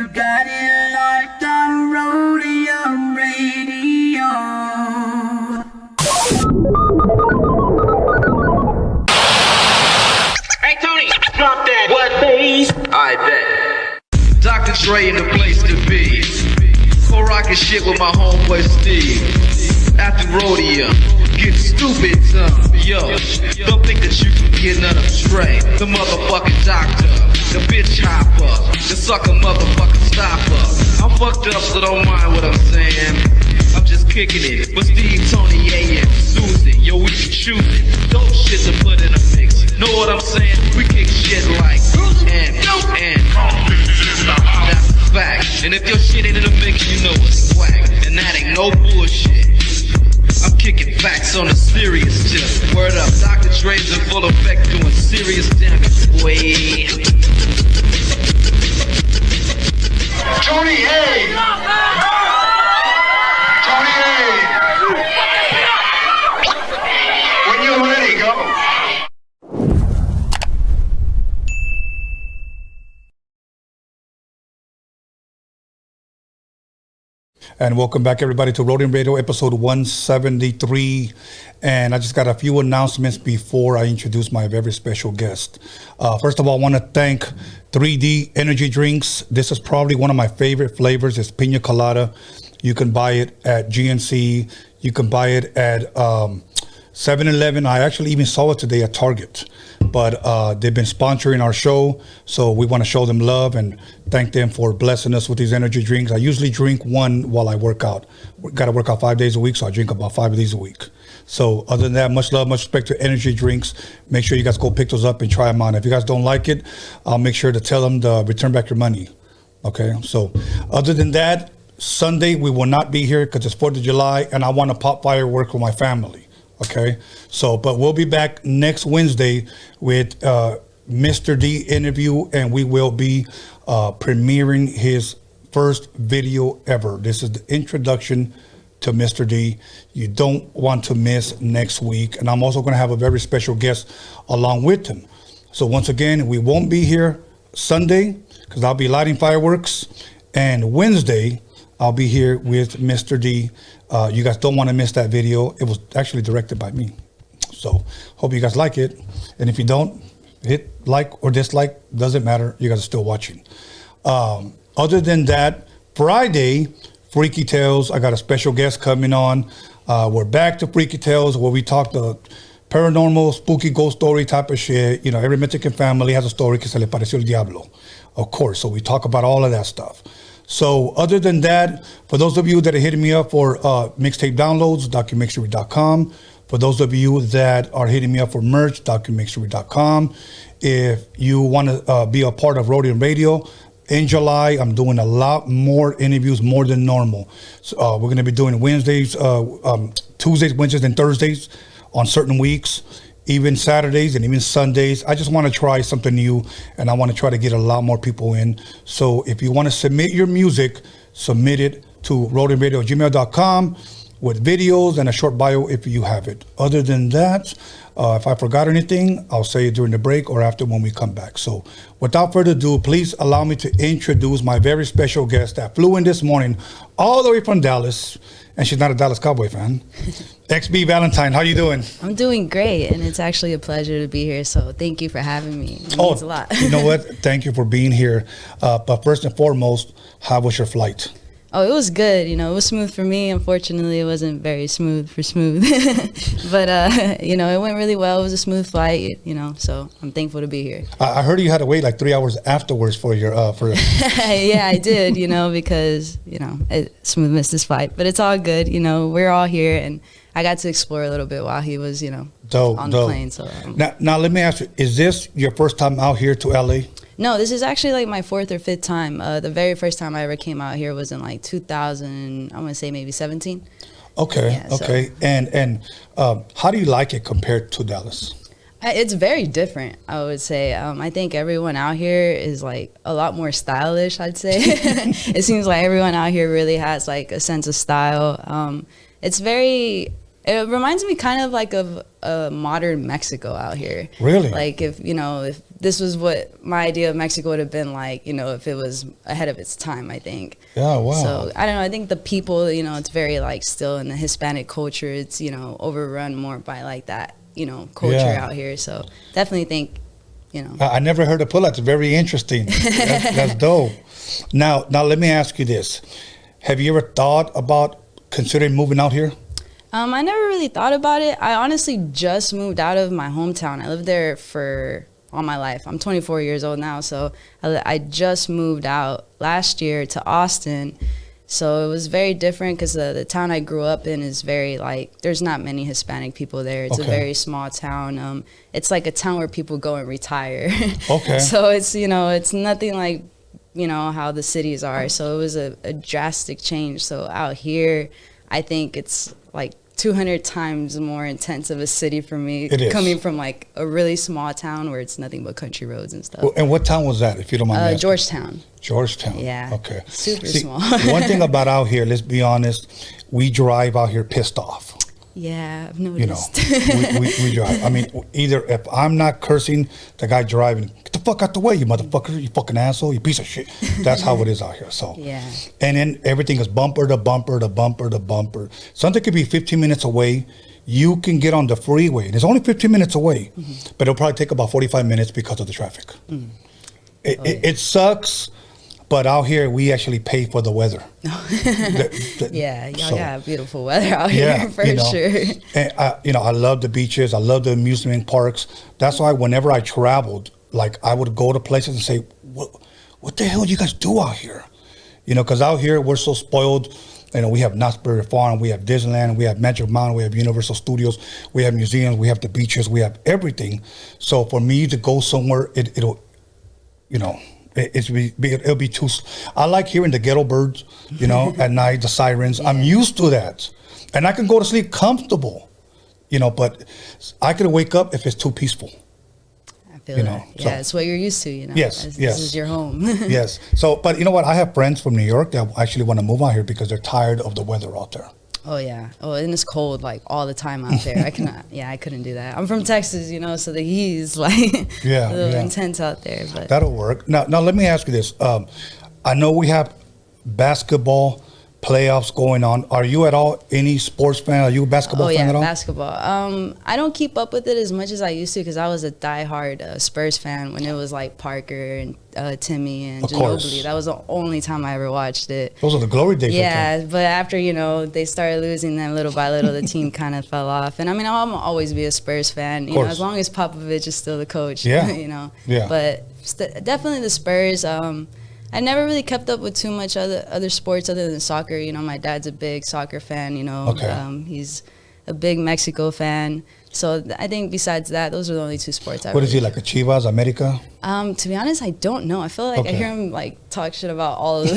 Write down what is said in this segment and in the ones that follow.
You got it locked on Roadium Radio. Hey Tony, drop that. What bass? I bet. Dr. Dre in the place to be. Co-rockin' shit with my homeboy Steve. After Roadium, get stupid, yo. Don't think that you can get none of Dre. The motherfucking doctor, the bitch hopper, the sucker motherfucking stopper. I'm fucked up, so don't mind what I'm saying. I'm just kicking it with Steve, Tony, A, and Susan. Yo, we be choosing dope shit to put in a mix. Know what I'm saying? We kick shit like and that's a fact. And if your shit ain't in the mix, you know it's whack. And that ain't no bullshit. I'm kicking facts on a serious tip. Word up, Dr. Dre's in full effect doing serious damage, boy. Tony A! Tony A! When you're ready, go. And welcome back, everybody, to Roadium Radio, episode 173. And I just got a few announcements before I introduce my very special guest. First of all, I want to thank 3D Energy Drinks. This is probably one of my favorite flavors. It's Pina Colada. You can buy it at GNC. You can buy it at 7-Eleven. I actually even saw it today at Target. But they've been sponsoring our show, so we want to show them love and thank them for blessing us with these energy drinks. I usually drink one while I work out. Got to work out 5 days a week, so I drink about 5 of these a week. So other than that, much love, much respect to energy drinks. Make sure you guys go pick those up and try them on. If you guys don't like it, I'll make sure to tell them to return back your money. Okay, so other than that, Sunday we will not be here because it's 4th of July and I want to pop fireworks with my family. Okay, so, but we'll be back next Wednesday with Mr. D interview, and we will be premiering his first video ever. This is the introduction to Mr. D. You don't want to miss next week. And I'm also going to have a very special guest along with him. So once again, we won't be here Sunday because I'll be lighting fireworks, and Wednesday I'll be here with Mr. D. You guys don't want to miss that video. It was actually directed by me. So hope you guys like it. And if you don't, hit like or dislike. Doesn't matter. You guys are still watching. Other than that, Friday, Freaky Tales. I got a special guest coming on. We're back to Freaky Tales where we talk the paranormal, spooky ghost story type of shit. You know, every Mexican family has a story que se le pareció el diablo. Of course. So we talk about all of that stuff. So other than that, for those of you that are hitting me up for mixtape downloads, DOCUMIXERY.com. For those of you that are hitting me up for merch, DOCUMIXERY.com. If you want to be a part of Roadium Radio, in July, I'm doing a lot more interviews, more than normal. So, we're going to be doing Wednesdays, Tuesdays, Wednesdays, and Thursdays on certain weeks. Even Saturdays and even Sundays. I just want to try something new, and I want to try to get a lot more people in. So if you want to submit your music, submit it to roadiumradio@gmail.com with videos and a short bio if you have it. Other than that, if I forgot anything, I'll say it during the break or after when we come back. So without further ado, please allow me to introduce my very special guest that flew in this morning all the way from Dallas. And she's not a Dallas Cowboy fan. XB Valentine, how you doing? I'm doing great, and it's actually a pleasure to be here, so thank you for having me. It means a lot. You know what? Thank you for being here. But first and foremost, how was your flight? Oh, it was good. You know, it was smooth for me. Unfortunately, it wasn't very smooth for smooth. But, you know, it went really well. It was a smooth flight, you know, so I'm thankful to be here. I heard you had to wait like 3 hours afterwards for your... Yeah, I did, you know, because, you know, Smooth missed his flight. But it's all good. You know, we're all here, and I got to explore a little bit while he was, you know, on the plane. So now, let me ask you, is this your first time out here to L.A.? No, this is actually like my 4th or 5th time. The very first time I ever came out here was in like 2000, I want to say maybe 17. Okay, yeah, okay. So. And how do you like it compared to Dallas? It's very different, I would say. I think everyone out here is like a lot more stylish, I'd say. It seems like everyone out here really has like a sense of style. It reminds me kind of like of a modern Mexico out here. Really? Like if this was what my idea of Mexico would have been like, you know, if it was ahead of its time, I think. Yeah, wow. So I don't know. I think the people, you know, it's very like still in the Hispanic culture. It's, you know, overrun more by like that, you know, culture out here. So definitely think, you know. I never heard of pull. That's very interesting. That's dope. Now let me ask you this: have you ever thought about considering moving out here? I never really thought about it. I honestly just moved out of my hometown. I lived there for all my life. I'm 24 years old now, so I just moved out last year to Austin. So it was very different because the town I grew up in is very like, there's not many Hispanic people there. It's a very small town. It's like a town where people go and retire. Okay. So it's, you know, it's nothing like, you know, how the cities are. So it was a drastic change. So out here, I think it's like 200 times more intense of a city for me. It is. Coming from like a really small town where it's nothing but country roads and stuff. Well, and what town was that, if you don't mind me asking? Georgetown. Georgetown. Yeah. Okay. Super See, small. One thing about out here, let's be honest, we drive out here pissed off. Yeah, I've noticed. You know, we drive. I mean, either if I'm not cursing the guy driving, get the fuck out the way, you motherfucker, you fucking asshole, you piece of shit. That's how it is out here. So yeah. And then everything is bumper to bumper to bumper to bumper. Something could be 15 minutes away. You can get on the freeway. It's only 15 minutes away, but it'll probably take about 45 minutes because of the traffic. It sucks. But out here, we actually pay for the weather. Yeah, y'all got beautiful weather out here for sure. And I love the beaches. I love the amusement parks. That's why whenever I traveled, like I would go to places and say, "What the hell do you guys do out here?" You know, because out here we're so spoiled. You know, we have Knott's Berry Farm, we have Disneyland, we have Magic Mountain, we have Universal Studios, we have museums, we have the beaches, we have everything. So for me to go somewhere, it'll, you know. It'll be too. I like hearing the ghetto birds, you know, at night, the sirens. I'm used to that, and I can go to sleep comfortable, you know. But I could wake up if it's too peaceful. I feel that. Yeah, it's what you're used to, you know. Yes, This is your home. Yes. So, but you know what? I have friends from New York that actually want to move out here because they're tired of the weather out there. Oh yeah. Oh, and it's cold like all the time out there. I cannot. Yeah, I couldn't do that. I'm from Texas, you know, so the heat is like a little intense out there. But that'll work. Now let me ask you this. I know we have basketball playoffs going on. Are you at all any sports fan? Are you a basketball fan at all? Basketball. I don't keep up with it as much as I used to because I was a diehard Spurs fan when it was like Parker and Timmy and Ginobili. That was the only time I ever watched it. Those are the glory days. Yeah, but after, you know, they started losing, then little by little the team kind of fell off. And I mean, I'll always be a Spurs fan, you know, as long as Popovich is still the coach. Yeah. You know. Yeah. But definitely the Spurs. I never really kept up with too much other sports other than soccer. You know, my dad's a big soccer fan, you know. He's a big Mexico fan. So I think besides that, those are the only two sports I What is he, like a Chivas, America? To be honest, I don't know. I feel like I hear him like talk shit about all of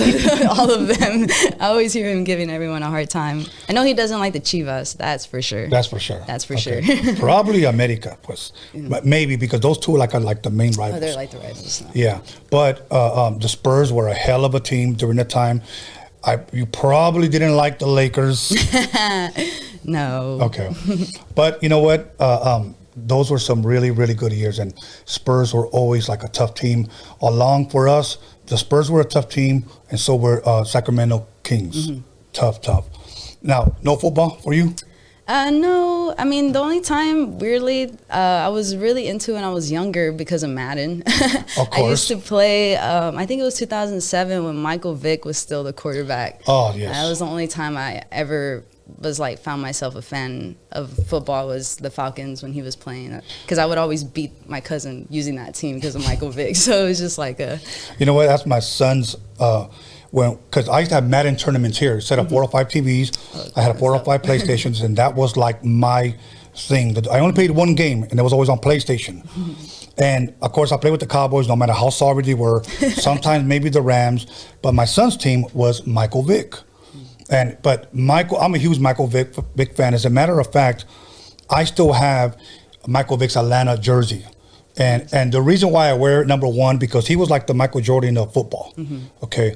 all of them. I always hear him giving everyone a hard time. I know he doesn't like the Chivas. That's for sure. That's for sure. That's for sure. Probably America, pues. Maybe because those two are like the main rivals. Oh, they're like the rivals. No. Yeah, but the Spurs were a hell of a team during the time. You probably didn't like the Lakers. No. Okay. But you know what? Those were some really, really good years. And Spurs were always like a tough team. Along for us, the Spurs were a tough team, and so were Sacramento Kings. Tough. Now, no football for you? No. I mean, the only time, weirdly, I was really into when I was younger because of Madden. Of course. I used to play, I think it was 2007 when Michael Vick was still the quarterback. Oh, yes. That was the only time I ever was like found myself a fan of football was the Falcons when he was playing, because I would always beat my cousin using that team because of Michael Vick. So it was just like a, you know what, that's my son's because I used to have Madden tournaments here, set up 4 or 5 TVs. I had 4 or 5 PlayStations, and that was like my thing. I only played one game, and it was always on PlayStation. And of course I played with the Cowboys no matter how sorry they were, sometimes maybe the Rams, but my son's team was Michael Vick. But Michael, I'm a huge Michael Vick fan. As a matter of fact, I still have Michael Vick's Atlanta jersey. And the reason why I wear it, number one, because he was like the Michael Jordan of football. Okay.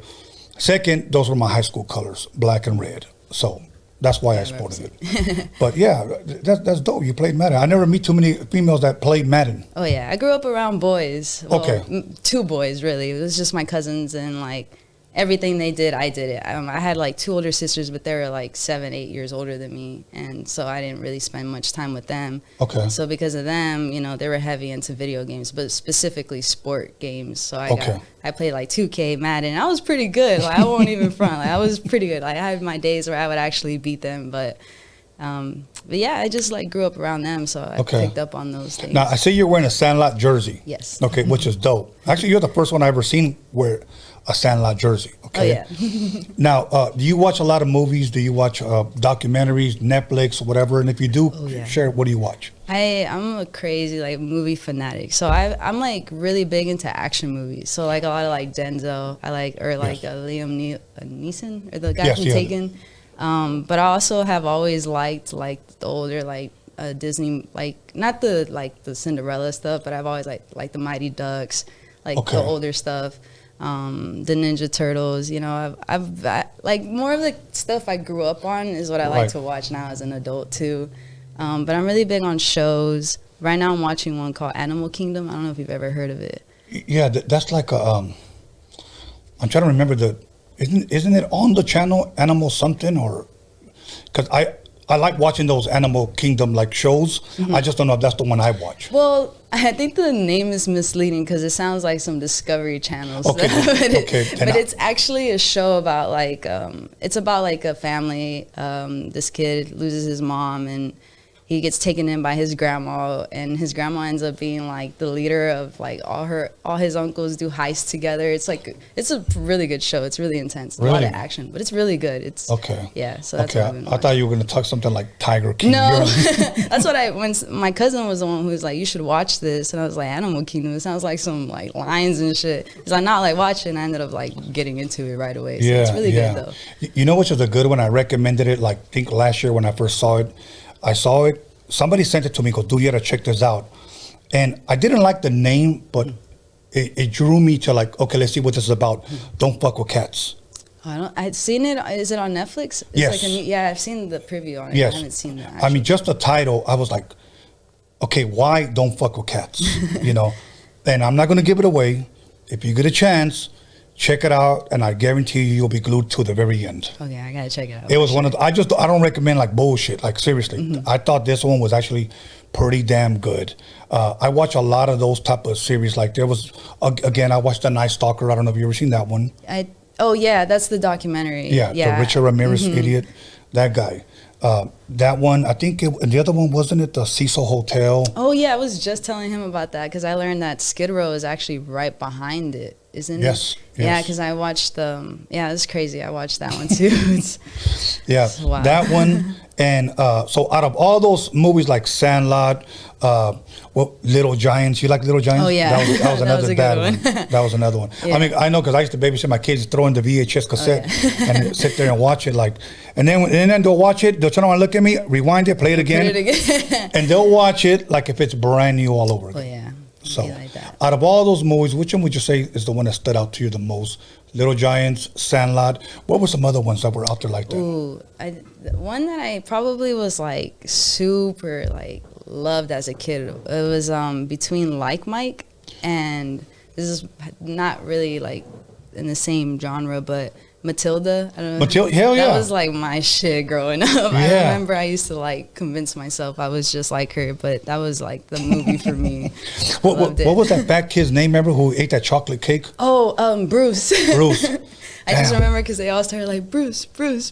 Second, those were my high school colors, black and red. So That's why I supported it. But yeah, that's dope. You played Madden. I never meet too many females that played Madden. Oh yeah, I grew up around boys. Well, Okay. Two boys really. It was just my cousins, and like everything they did, I did it. I had like two older sisters, but they were like 7, 8 years older than me, and so I didn't really spend much time with them. Okay. So because of them, you know, they were heavy into video games, but specifically sport games. So I played like 2K, Madden. I was pretty good. Like I won't even front. Like I was pretty good. Like I had my days where I would actually beat them, but yeah, I just like grew up around them, so I picked up on those things. Now I see you're wearing a Sandlot jersey. Yes. Okay, which is dope. Actually, you're the first one I ever seen wear a Sandlot jersey. Okay. Oh yeah. Now, do you watch a lot of movies? Do you watch documentaries, Netflix, whatever? And if you do, share. What do you watch? I'm a crazy like movie fanatic. So I'm like really big into action movies. So like a lot of like Denzel. I like Liam Neeson or the guy from Taken. But I also have always liked like the older like Disney, like not the Cinderella stuff, but I've always like the Mighty Ducks, like the older stuff. The Ninja Turtles, you know, I've like more of the stuff I grew up on is what I like to watch now as an adult too. But I'm really big on shows. Right now I'm watching one called Animal Kingdom. I don't know if you've ever heard of it. Yeah, that's like a, I'm trying to remember isn't it on the channel Animal something, or, because I like watching those Animal Kingdom like shows. Mm-hmm. I just don't know if that's the one I watch. Well, I think the name is misleading because it sounds like some Discovery Channel stuff. But it's actually a show about like it's about like a family. This kid loses his mom and he gets taken in by his grandma, and his grandma ends up being like the leader of like all his uncles do heists together. It's a really good show. It's really intense. Really? A lot of action, but it's really good. It's yeah. So that's what I've been watching. I thought you were gonna talk something like Tiger King. No, that's what when my cousin was the one who was like, you should watch this, and I was like, Animal Kingdom. It sounds like some like lions and shit. Because I'm not like watching. I ended up like getting into it right away. So it's really good though. You know which is a good one? I recommended it like I think last year when I first saw it. I saw it. Somebody sent it to me. Go, dude, you gotta check this out. And I didn't like the name, but it drew me to like, okay, let's see what this is about. Don't fuck with cats. I've seen it. Is it on Netflix? It's yes. Like I've seen the preview on it. Yes. I haven't seen that. I mean, just the title, I was like, okay, why don't fuck with cats? You know, and I'm not gonna give it away. If you get a chance, check it out, and I guarantee you'll be glued to the very end. Okay, I gotta check it out. It was one of the, I don't recommend like bullshit. Like seriously, I thought this one was actually pretty damn good. I watch a lot of those type of series. Like there was, again, I watched The Night Stalker. I don't know if you ever seen that one. Oh yeah, that's the documentary. Yeah, the Richard Ramirez idiot, that guy. That one, I think the other one, wasn't it the Cecil Hotel? Oh yeah, I was just telling him about that because I learned that Skid Row is actually right behind it, isn't it? Yes. Yeah, because I watched it's crazy. I watched that one too. Wow. That one. And so out of all those movies like Sandlot, Little Giants, you like Little Giants? Oh yeah, that was another bad one. That was another one. Yeah. I mean, I know because I used to babysit my kids, throw in the VHS cassette and sit there and watch it. Like, and then they'll watch it. They'll turn around and look at me, rewind it, play it again, and they'll watch it like if it's brand new all over again. Oh yeah. So, like that. Out of all those movies, which one would you say is the one that stood out to you the most? Little Giants, Sandlot. What were some other ones that were out there like that? Ooh, one that I probably was like super like loved as a kid. It was between Like Mike and, this is not really like in the same genre, but Matilda. I don't know. Matilda, hell yeah. That was like my shit growing up. Yeah. I remember I used to like convince myself I was just like her, but that was like the movie for me. What was that fat kid's name, remember, who ate that chocolate cake? Oh, Bruce. Bruce. I just remember because they all started like, Bruce.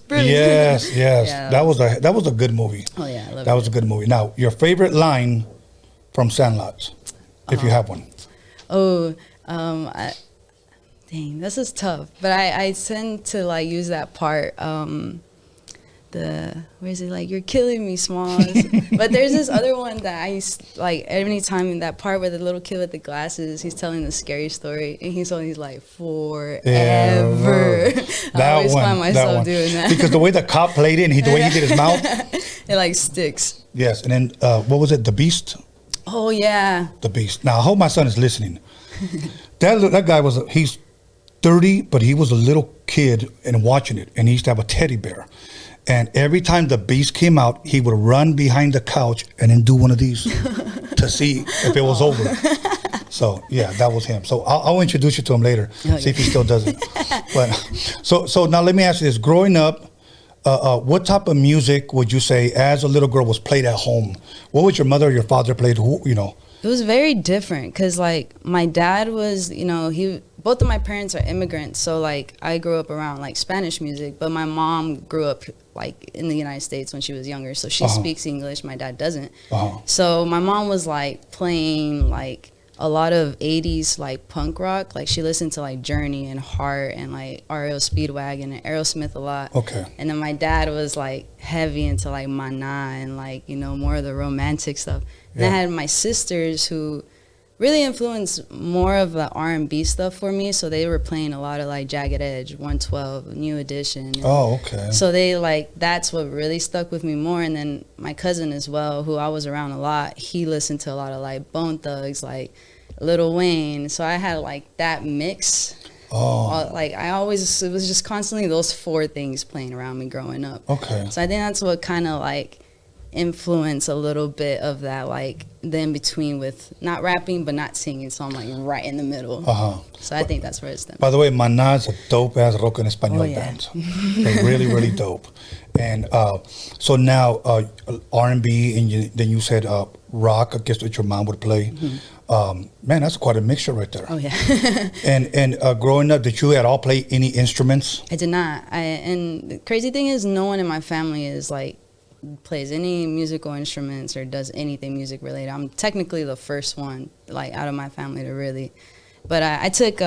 Yes. Yeah. That was a good movie. Oh yeah, I love it. That was a good movie. Now, your favorite line from Sandlot, if you have one. Dang, this is tough. But I tend to like use that part. Where is it like, you're killing me, Smalls? But there's this other one that I used, like, every time in that part where the little kid with the glasses, he's telling the scary story, and he's always like, forever. I always find myself doing that. Because the way the cop played it and the way he did his mouth. It like sticks. Yes, and then, what was it, The Beast? Oh, yeah. The Beast. Now, I hope my son is listening. That guy he's 30, but he was a little kid and watching it, and he used to have a teddy bear. And every time the beats came out, he would run behind the couch and then do one of these to see if it was over. So yeah, that was him. So I'll introduce you to him later. See if he still does it. But so now let me ask you this: growing up, what type of music would you say, as a little girl, was played at home? What would your mother or your father played? Who, you know? It was very different because, like, my dad was, you know, both of my parents are immigrants. So, like, I grew up around, like, Spanish music. But my mom grew up, like, in the United States when she was younger. So she speaks English. My dad doesn't. So my mom was, like, playing, like, a lot of 80s, like, punk rock. Like, she listened to, like, Journey and Heart and, like, R.E.O. Speedwagon and Aerosmith a lot. Okay. And then my dad was, like, heavy into, like, Maná and, like, you know, more of the romantic stuff. And I had my sisters who really influenced more of the R&B stuff for me. So they were playing a lot of, like, Jagged Edge, 112, New Edition. Okay. So they, like, that's what really stuck with me more. And then my cousin as well, who I was around a lot, he listened to a lot of, like, Bone Thugs, like Lil Wayne. So I had, like, that mix. Like, it was just constantly those four things playing around me growing up. Okay. So I think that's what kind of, like, influence a little bit of that, like, the in-between with not rapping but not singing, so I'm, like, right in the middle. So I think that's where it stems. By the way, Maná is a dope-ass rock en español band. They're really, really dope. And so now R&B, and then you said rock, I guess, that your mom would play. Man, that's quite a mixture right there. Oh, yeah. And growing up, did you at all play any instruments? I did not. And the crazy thing is, no one in my family is, like, plays any musical instruments or does anything music related. I'm technically the first one, like, out of my family to really. But I took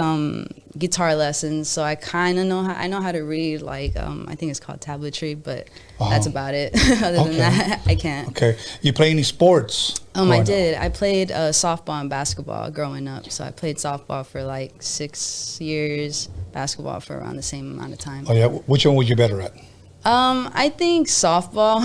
guitar lessons, so I kind of know how to read, like, I think it's called tabletry, but that's about it. Other than that, I can't. Okay. You play any sports? I did. I played softball and basketball growing up. So I played softball for, like, 6 years, basketball for around the same amount of time. Oh, yeah. Which one were you better at? I think softball,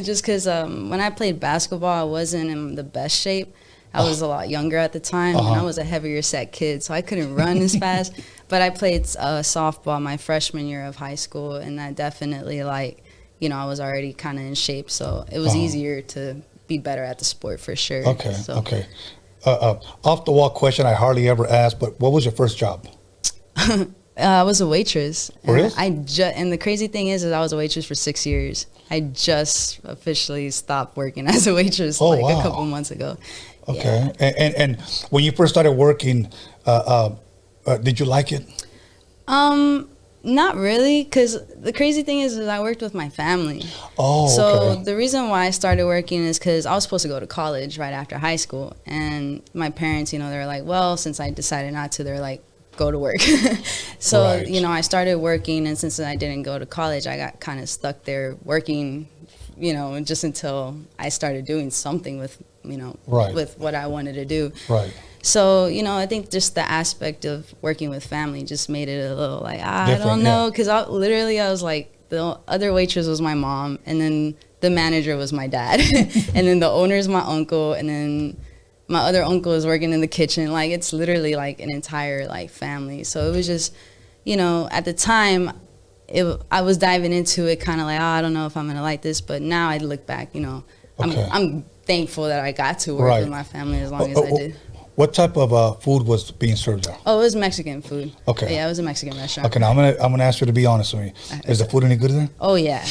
just because when I played basketball, I wasn't in the best shape. I was a lot younger at the time, and I was a heavier set kid, so I couldn't run as fast. But I played softball my freshman year of high school, and that definitely, like, you know, I was already kind of in shape, so it was easier to be better at the sport for sure. Okay, so. okay. Off-the-wall question I hardly ever ask, but what was your first job? I was a waitress. Really? And the crazy thing is I was a waitress for 6 years. I just officially stopped working as a waitress a couple months ago. Okay. Yeah. And when you first started working, did you like it? Not really, because the crazy thing is I worked with my family. So the reason why I started working is because I was supposed to go to college right after high school. And my parents, you know, they were like, well, since I decided not to, they're like, go to work. So, you know, I started working, and since I didn't go to college, I got kind of stuck there working, you know, just until I started doing something with, you know, with what I wanted to do. Right. So, you know, I think just the aspect of working with family just made it a little like, I don't know, because I was like, the other waitress was my mom, and then the manager was my dad, and then the owner is my uncle, and then my other uncle is working in the kitchen. Like, it's literally like an entire, like, family. So it was just, you know, at the time, I was diving into it kind of like, I don't know if I'm going to like this. But now I look back, you know, I'm thankful that I got to work with my family as long as I did. What type of food was being served there? Oh, it was Mexican food. Okay. Yeah, it was a Mexican restaurant. Okay, now I'm gonna ask you to be honest with me. Is the food any good there? Oh, yeah.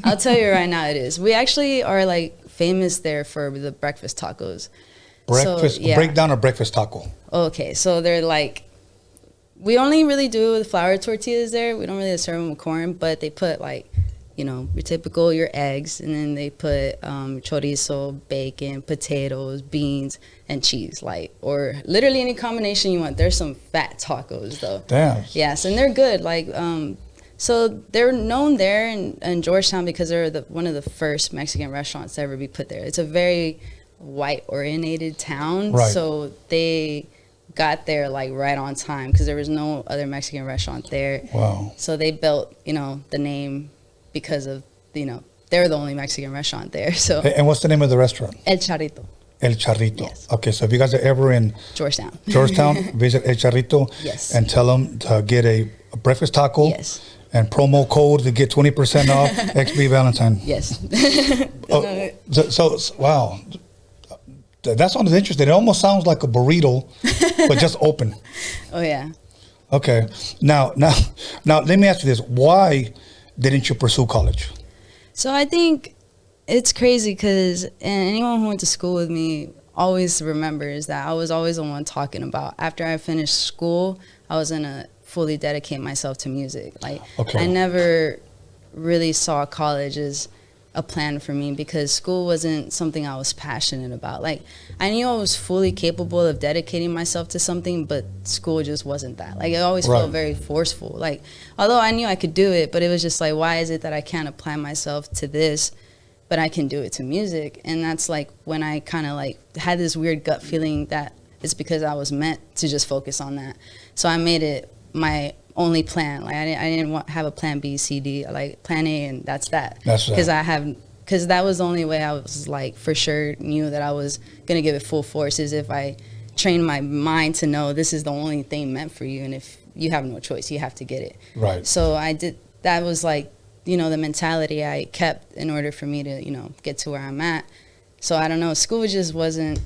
I'll tell you right now it is. We actually are, like, famous there for the breakfast tacos. Breakfast, breakdown or breakfast taco? Okay, so they're like, we only really do the flour tortillas there. We don't really serve them with corn, but they put, like, you know, your eggs, and then they put chorizo, bacon, potatoes, beans, and cheese, like, or literally any combination you want. There's some fat tacos, though. Damn. Yes, and they're good. Like, so they're known there in Georgetown because they're one of the first Mexican restaurants to ever be put there. It's a very white-oriented town, so they got there, like, right on time because there was no other Mexican restaurant there. Wow. So they built, you know, the name because of, you know, they're the only Mexican restaurant there. So. And what's the name of the restaurant? El Charrito. El Charrito. Yes. Okay, so if you guys are ever in Georgetown, visit El Charrito. Yes. And tell them to get a breakfast taco. Yes. And promo code to get 20% off XB Valentine. Yes. So wow, that sounds interesting. It almost sounds like a burrito, but just open. Oh yeah. Okay. Now, let me ask you this: why didn't you pursue college? So I think it's crazy because anyone who went to school with me always remembers that I was always the one talking about. After I finished school, I was gonna fully dedicate myself to music. Like, okay. I never really saw college as a plan for me because school wasn't something I was passionate about. Like, I knew I was fully capable of dedicating myself to something, but school just wasn't that. Like, it always felt very forceful. Like, although I knew I could do it, but it was just like, why is it that I can't apply myself to this, but I can do it to music? And that's like when I kind of like had this weird gut feeling that it's because I was meant to just focus on that. So I made it my only plan. Like, I didn't have a plan B, C, D. Like, plan A, and that's that. Because because that was the only way I was like for sure knew that I was gonna give it full force, is if I trained my mind to know this is the only thing meant for you, and if you have no choice, you have to get it. Right. So I did. That was like, you know, the mentality I kept in order for me to, you know, get to where I'm at. So I don't know. School just wasn't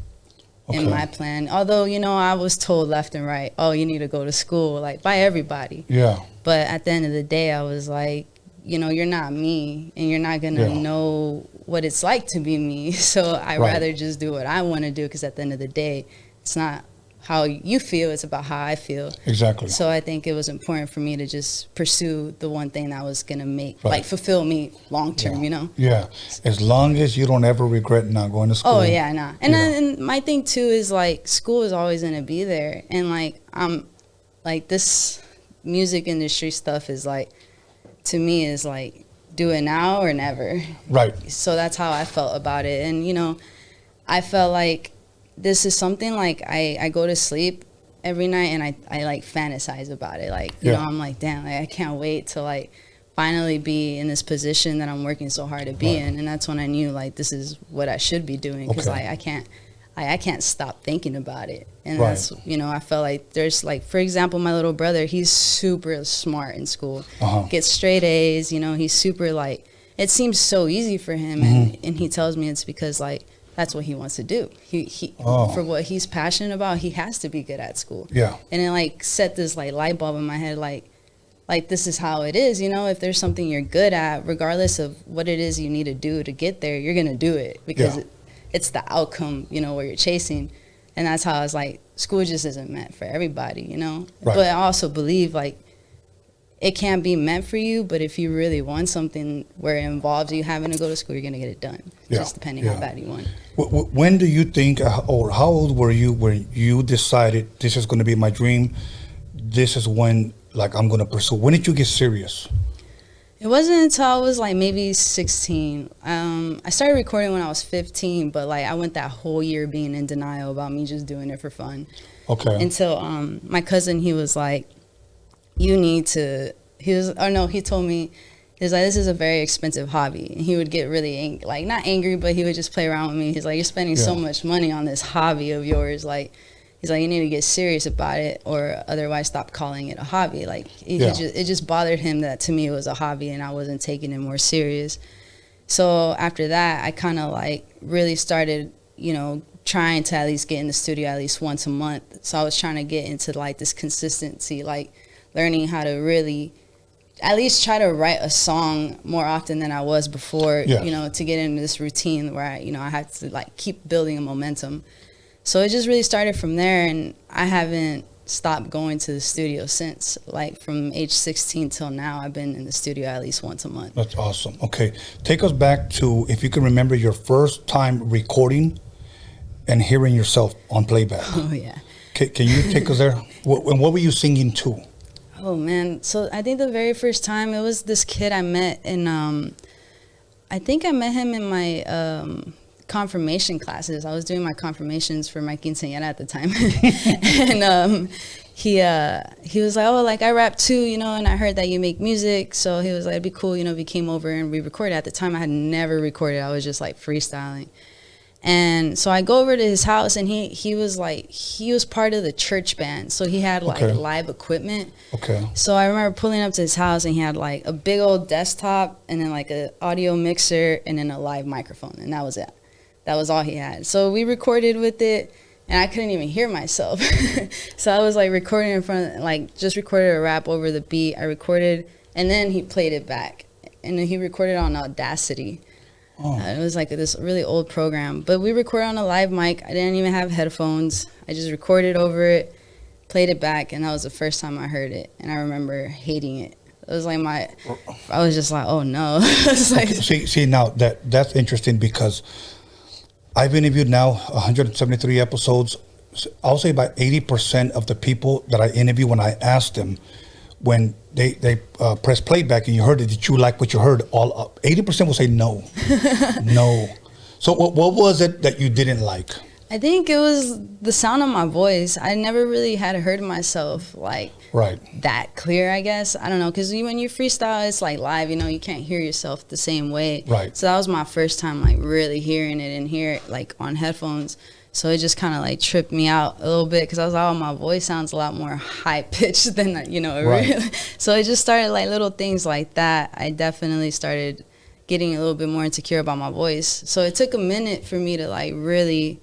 in my plan. Although, you know, I was told left and right, oh, you need to go to school, like by everybody. Yeah. But at the end of the day, I was like, you know, you're not me, and you're not going to know what it's like to be me. So I'd rather just do what I want to do, because at the end of the day, it's not how you feel, it's about how I feel. Exactly. So I think it was important for me to just pursue the one thing that was going to make, like, fulfill me long term, you know? Yeah. As long as you don't ever regret not going to school. Oh, yeah, nah. And then my thing, too, is, like, school is always going to be there. And, like, I'm, like, this music industry stuff is, like, to me, is, like, do it now or never. Right. So that's how I felt about it. And, you know, I felt like this is something, like, I go to sleep every night and I like fantasize about it. Like, you know, I'm like, damn, like, I can't wait to like finally be in this position that I'm working so hard to be in. And that's when I knew, like, this is what I should be doing, because like I can't stop thinking about it. And that's, you know, I felt like there's, like, for example, my little brother, he's super smart in school, gets straight A's, you know, he's super, like, it seems so easy for him. And he tells me it's because, like, that's what he wants to do. He for what he's passionate about, he has to be good at school. Yeah. And it, like, set this, like, light bulb in my head, like this is how it is, you know. If there's something you're good at, regardless of what it is you need to do to get there, you're gonna do it, because it's the outcome, you know, where you're chasing. And that's how I was like, school just isn't meant for everybody, you know. But I also believe, like, it can't be meant for you, but if you really want something where it involves you having to go to school, you're going to get it done, just depending how bad you want. When do you think, or how old were you when you decided this is going to be my dream? This is when, like, I'm going to pursue. When did you get serious? It wasn't until I was, like, maybe 16. I started recording when I was 15, but, like, I went that whole year being in denial about me just doing it for fun. Okay. Until my cousin, he was like, you need to, he told me, he was like, this is a very expensive hobby. And he would get really, like, not angry, but he would just play around with me. He's like, you're spending so much money on this hobby of yours. Like, he's like, you need to get serious about it, or otherwise stop calling it a hobby. Like, it just bothered him that to me it was a hobby and I wasn't taking it more serious. So after that, I kind of, like, really started, you know, trying to at least get in the studio at least once a month. So I was trying to get into, like, this consistency, like, learning how to really at least try to write a song more often than I was before, you know, to get into this routine where I had to, like, keep building a momentum. So it just really started from there, and I haven't stopped going to the studio since. Like, from age 16 till now, I've been in the studio at least once a month. That's awesome. Okay, take us back to, if you can remember, your first time recording and hearing yourself on playback. Oh, yeah. Can you take us there? And what were you singing to? Oh, man. So I think the very first time, it was this kid I met in, I think I met him in my confirmation classes. I was doing my confirmations for my quinceañera at the time. And he was like, oh, like, I rap too, you know, and I heard that you make music. So he was like, it'd be cool, you know, if you came over and we recorded. At the time, I had never recorded. I was just, like, freestyling. And so I go over to his house, and he was part of the church band, so he had like live equipment. Okay. So I remember pulling up to his house, and he had like a big old desktop, and then like a audio mixer, and then a live microphone, and that was it. That was all he had. So we recorded with it, and I couldn't even hear myself. So I was like recording in front of, like, just recorded a rap over the beat. I recorded, and then he played it back, and then he recorded on Audacity. It was like this really old program, but we recorded on a live mic. I didn't even have headphones. I just recorded over it, played it back, and that was the first time I heard it. And I remember hating it. It was like I was just like, oh no. It's like, see now that's interesting, because I've interviewed now 173 episodes. I'll say about 80% of the people that I interview, when I ask them, when they press playback and you heard it, did you like what you heard? 80% will say no. No. So what was it that you didn't like? I think it was the sound of my voice. I never really had heard myself like that clear, I guess. I don't know, because when you freestyle, it's like live, you know, you can't hear yourself the same way. Right. So that was my first time like really hearing it and hear it like on headphones. So it just kind of like tripped me out a little bit, because I was like, oh, my voice sounds a lot more high pitched than, you know, really. So it just started like little things like that. I definitely started getting a little bit more insecure about my voice. So it took a minute for me to like really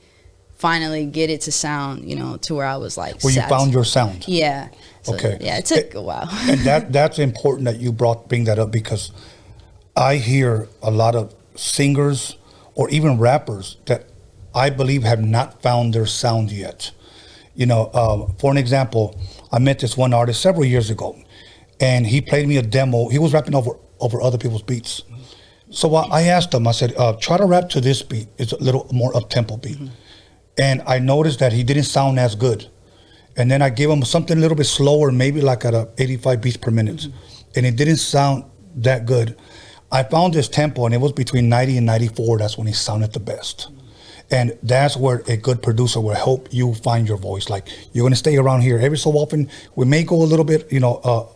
finally get it to sound, you know, to where I was like, you found your sound. Yeah. So, okay. Yeah, it took a while. And that's important that you bring that up, because I hear a lot of singers or even rappers that I believe have not found their sound yet. You know, for an example, I met this one artist several years ago, and he played me a demo. He was rapping over other people's beats. So I asked him, I said, try to rap to this beat. It's a little more up-tempo beat. And I noticed that he didn't sound as good. And then I gave him something a little bit slower, maybe like at 85 beats per minute. And it didn't sound that good. I found this tempo, and it was between 90 and 94. That's when he sounded the best. And that's where a good producer will help you find your voice. Like, you're going to stay around here. Every so often, we may go a little bit, you know,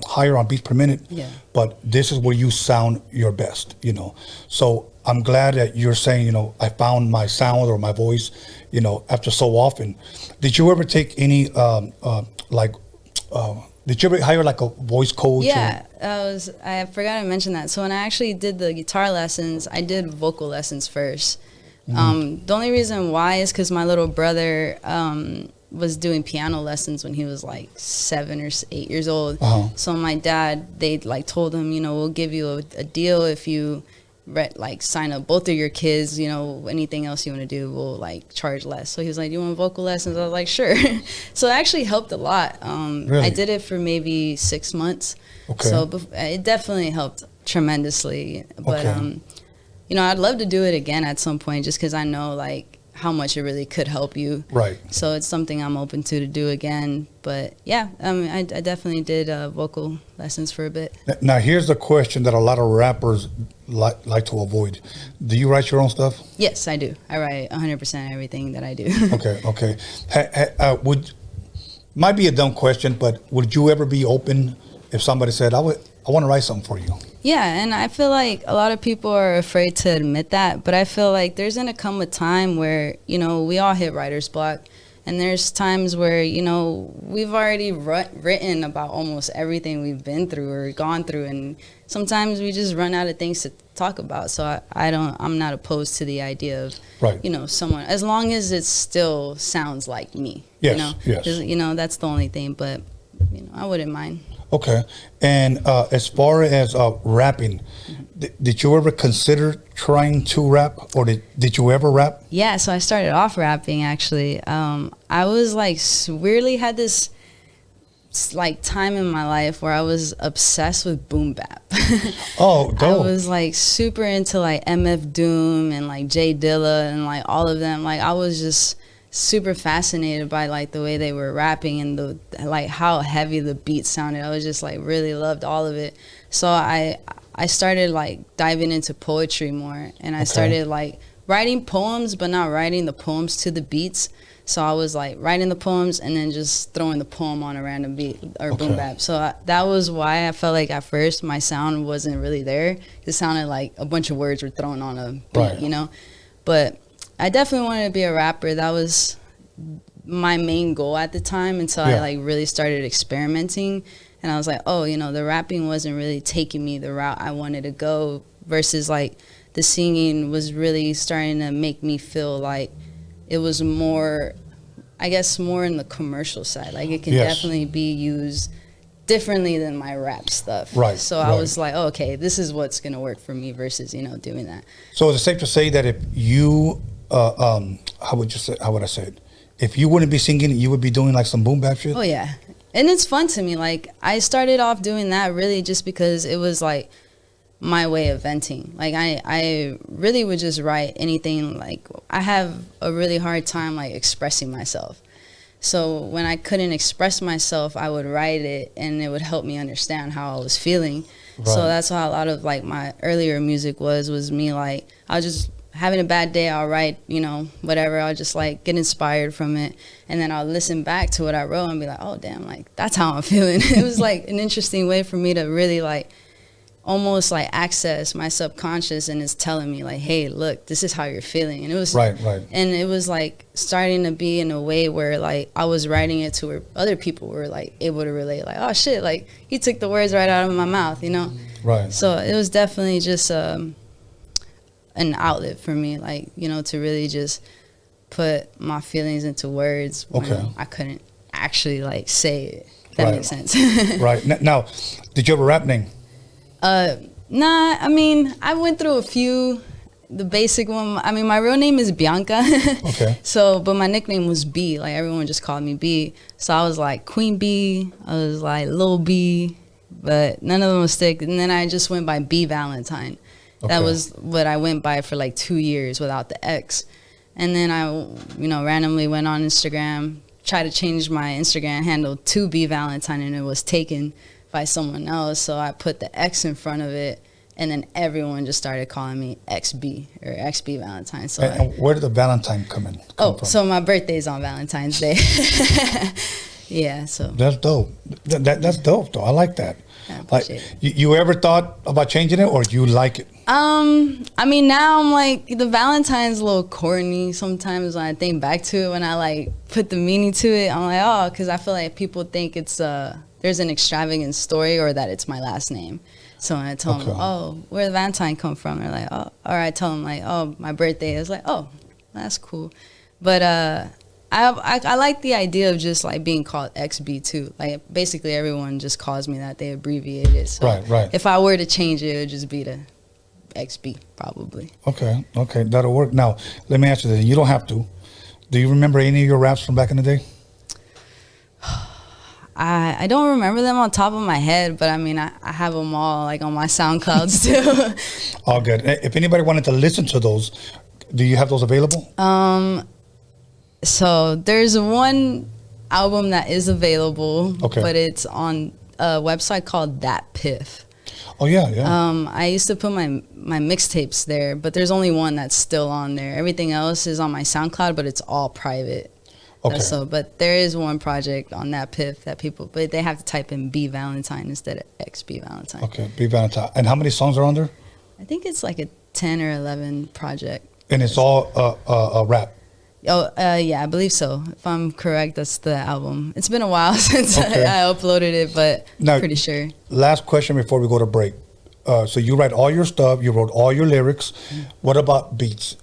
higher on beats per minute. Yeah. But this is where you sound your best, you know. So I'm glad that you're saying, you know, I found my sound or my voice, you know, after so often. Did you ever take any, did you ever hire like a voice coach? Yeah, I forgot to mention that. So when I actually did the guitar lessons, I did vocal lessons first. The only reason why is because my little brother was doing piano lessons when he was like 7 or 8 years old. So my dad, they like told him, you know, we'll give you a deal if you like sign up both of your kids, you know, anything else you want to do, we'll like charge less. So he was like, you want vocal lessons? I was like, sure. So it actually helped a lot. Really? I did it for maybe 6 months. Okay. So it definitely helped tremendously. But you know, I'd love to do it again at some point, just because I know like how much it really could help you. Right. So it's something I'm open to do again. But yeah, I definitely did vocal lessons for a bit. Now here's the question that a lot of rappers like to avoid. Do you write your own stuff? Yes, I do. I write 100% everything that I do. Okay. Might be a dumb question, but would you ever be open if somebody said, I want to write something for you? Yeah, and I feel like a lot of people are afraid to admit that, but I feel like there's going to come a time where, you know, we all hit writer's block, and there's times where, you know, we've already written about almost everything we've been through or gone through, and sometimes we just run out of things to talk about. So I'm not opposed to the idea of, you know, someone, as long as it still sounds like me. Yes, you know? Yes. You know, that's the only thing, but, you know, I wouldn't mind. Okay. And as far as rapping, did you ever consider trying to rap, or did you ever rap? Yeah, so I started off rapping, actually. I was like, weirdly had this like time in my life where I was obsessed with boom bap. Oh, dope. I was like super into like MF Doom and like J Dilla and like all of them. Like I was just super fascinated by like the way they were rapping and the like how heavy the beat sounded. I was just like really loved all of it. So I started like diving into poetry more, and I started like writing poems, but not writing the poems to the beats. So I was like writing the poems and then just throwing the poem on a random beat or boom bap. So that was why I felt like at first my sound wasn't really there. It sounded like a bunch of words were thrown on a beat, you know. But I definitely wanted to be a rapper. That was my main goal at the time until I like really started experimenting. And I was like, oh, you know, the rapping wasn't really taking me the route I wanted to go, versus like the singing was really starting to make me feel like it was more, I guess, more in the commercial side. Like it can definitely be used differently than my rap stuff. Right. So I was like, oh, okay, this is what's going to work for me versus, you know, doing that. So is it safe to say that if you, how would I say it? If you wouldn't be singing, you would be doing like some boom bap shit? Oh, yeah. And it's fun to me. Like, I started off doing that really just because it was like my way of venting. Like, I really would just write anything. Like, I have a really hard time like expressing myself. So when I couldn't express myself, I would write it, and it would help me understand how I was feeling. Right. So that's how a lot of like my earlier music was me. Like, I was just having a bad day, I'll write, you know, whatever. I'll just like get inspired from it, and then I'll listen back to what I wrote and be like, oh damn, like that's how I'm feeling. It was like an interesting way for me to really like almost like access my subconscious, and it's telling me like, hey, look, this is how you're feeling. And it was right. And it was like starting to be in a way where like I was writing it to where other people were like able to relate, like, oh shit, like he took the words right out of my mouth, you know? Right. So it was definitely just an outlet for me, like, you know, to really just put my feelings into words when I couldn't actually like say it. If that makes sense. Right. Now, did you have a rap name? Nah, I mean, I went through a few. The basic one, I mean, my real name is Bianca. Okay. So, but my nickname was B. Like, everyone just called me B. So I was like Queen B. I was like Lil B. But none of them would stick. And then I just went by B Valentine. Okay. That was what I went by for like 2 years without the X. And then I, you know, randomly went on Instagram, tried to change my Instagram handle to B Valentine, and it was taken by someone else. So I put the X in front of it, and then everyone just started calling me XB or XB Valentine. So and where did the Valentine come from? So my birthday's on Valentine's Day. Yeah, so that's dope. That's dope though. I like that. I like, appreciate you ever thought about changing it, or you like it? I mean, now I'm like, the Valentine's a little corny sometimes when I think back to it. When I like put the meaning to it, I'm like, oh, because I feel like people think it's there's an extravagant story, or that it's my last name. So when I tell them, oh, where did Valentine come from? They're like, oh, or I tell them like, oh, my birthday. I was like, oh, that's cool. But I like the idea of just like being called XB too. Like basically everyone just calls me that. They abbreviate it. So right. If I were to change it, it would just be the XB probably. Okay, that'll work. Now, let me ask you this. You don't have to. Do you remember any of your raps from back in the day? I don't remember them on top of my head, but I mean, I have them all like on my SoundClouds too. All good. If anybody wanted to listen to those, do you have those available? So there's one album that is available, but it's on a website called That Piff. Oh yeah. I used to put my mixtapes there, but there's only one that's still on there. Everything else is on my SoundCloud, but it's all private. Okay. So, but there is one project on That Piff that people, but they have to type in B Valentine instead of XB Valentine. Okay, B Valentine. And how many songs are on there? I think it's like a 10 or 11 project. And it's all rap? Oh, yeah, I believe so. If I'm correct, that's the album. It's been a while since I uploaded it, but I'm pretty sure. Last question before we go to break. So you write all your stuff, you wrote all your lyrics. What about beats?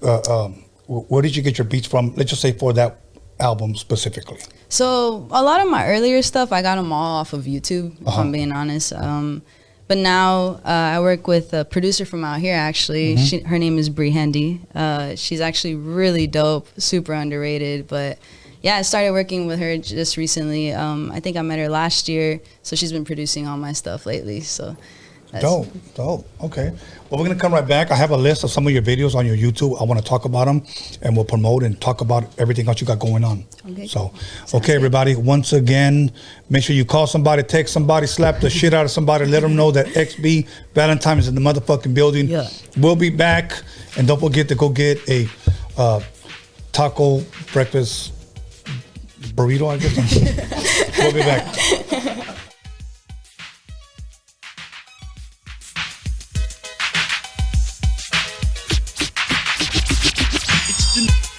Where did you get your beats from? Let's just say for that album specifically. So a lot of my earlier stuff, I got them all off of YouTube, if I'm being honest. But now I work with a producer from out here, actually. Her name is Bree Handy. She's actually really dope, super underrated. But yeah, I started working with her just recently. I think I met her last year. So she's been producing all my stuff lately. So dope. Okay. Well, we're going to come right back. I have a list of some of your videos on your YouTube. I want to talk about them, and we'll promote and talk about everything else you got going on. Okay. So, everybody, once again, make sure you call somebody, text somebody, slap the shit out of somebody, let them know that XB Valentine is in the motherfucking building. Yeah. We'll be back, and don't forget to go get a taco breakfast burrito, I guess. We'll be back. It's the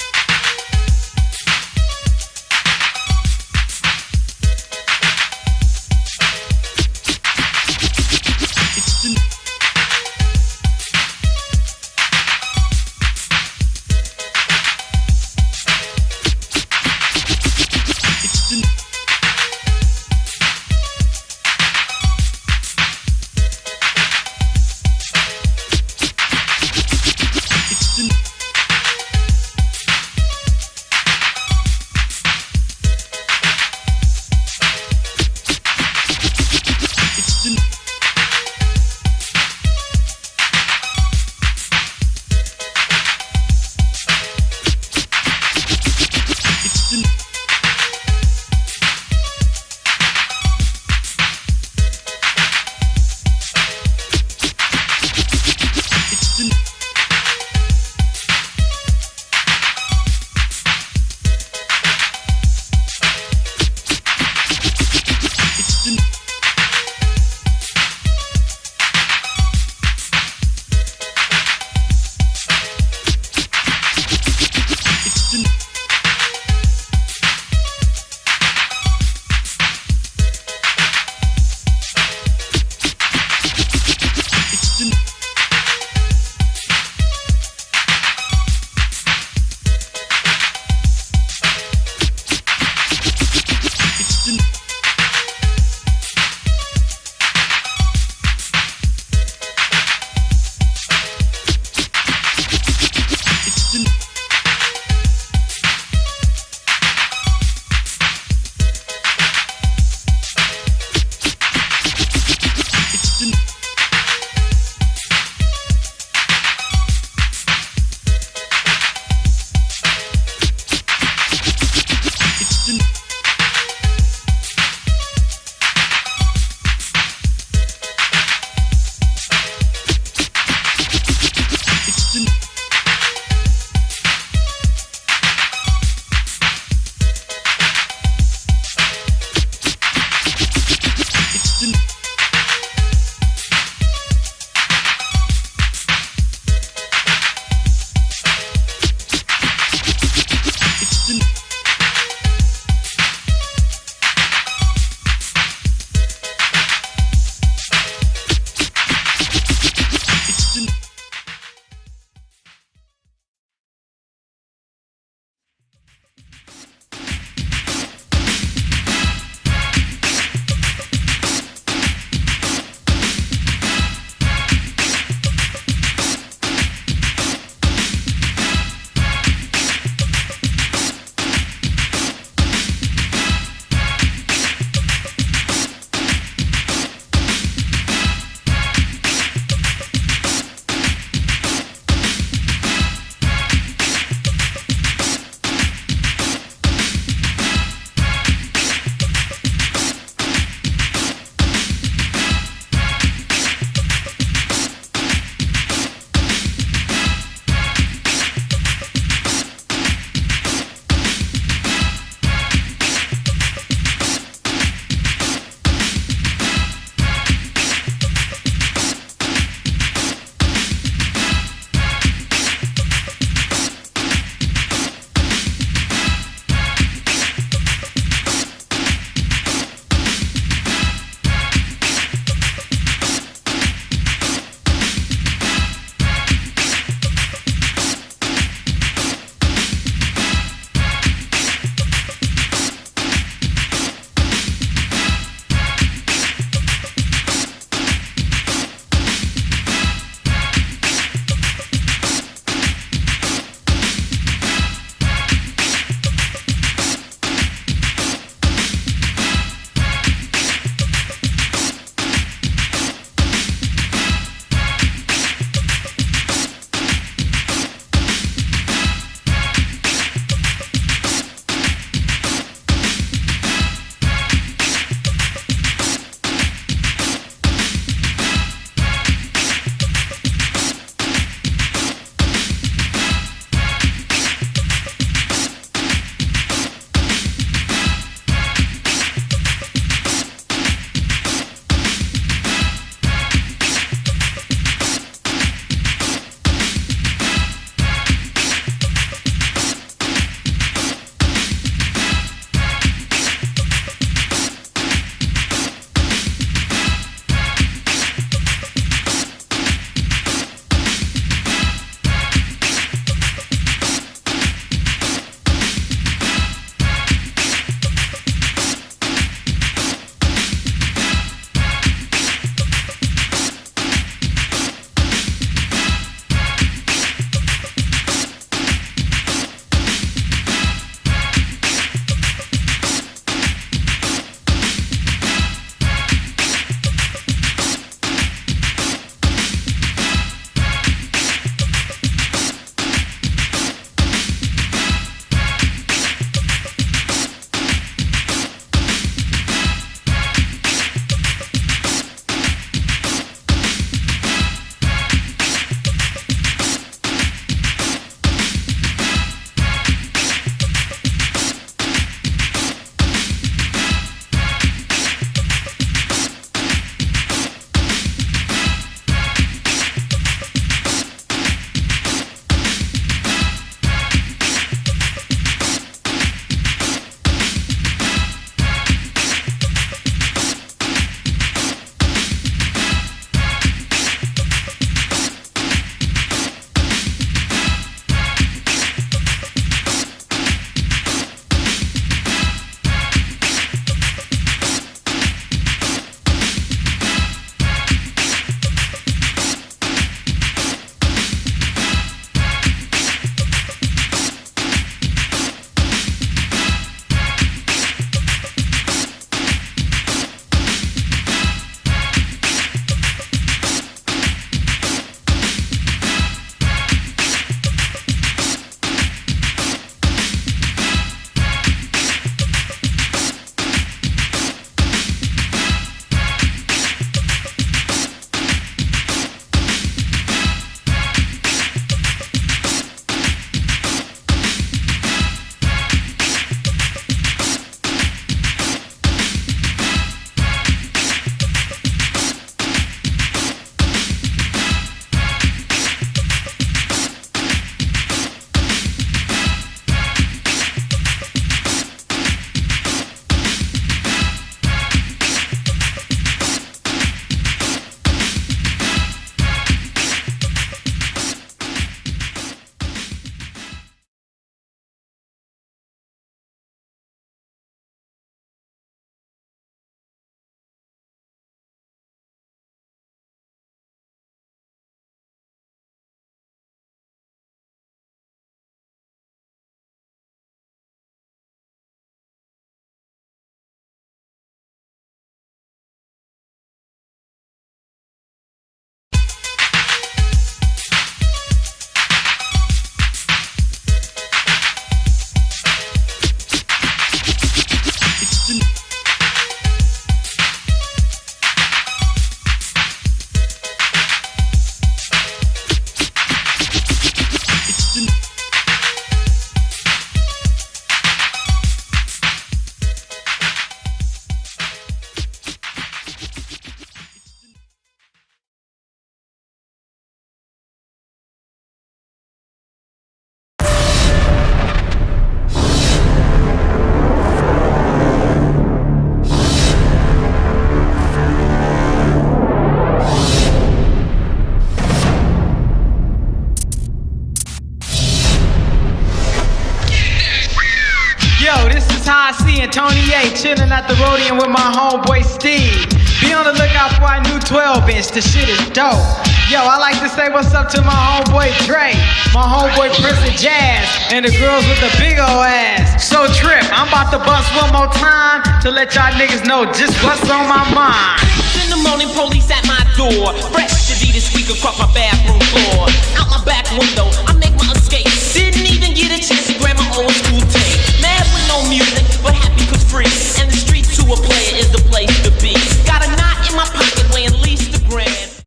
A.DA, chilling at the Roadium with my homeboy Steve. Be on the lookout for our new 12-inch, the shit is dope. Yo, I like to say what's up to my homeboy Dre, my homeboy Prince of Jazz, and the girls with the big ol' ass. So Trip, I'm about to bust one more time to let y'all niggas know just what's on my mind. In the morning, police at my door. Fresh JEDI squeak across my bathroom floor. Out my back window, I make my escape. Didn't even get a chance to grab my old school tape. Mad with no music, but happy cause free. And the street to a player is the place to be. Got a knot in my pocket weighing at least a grand.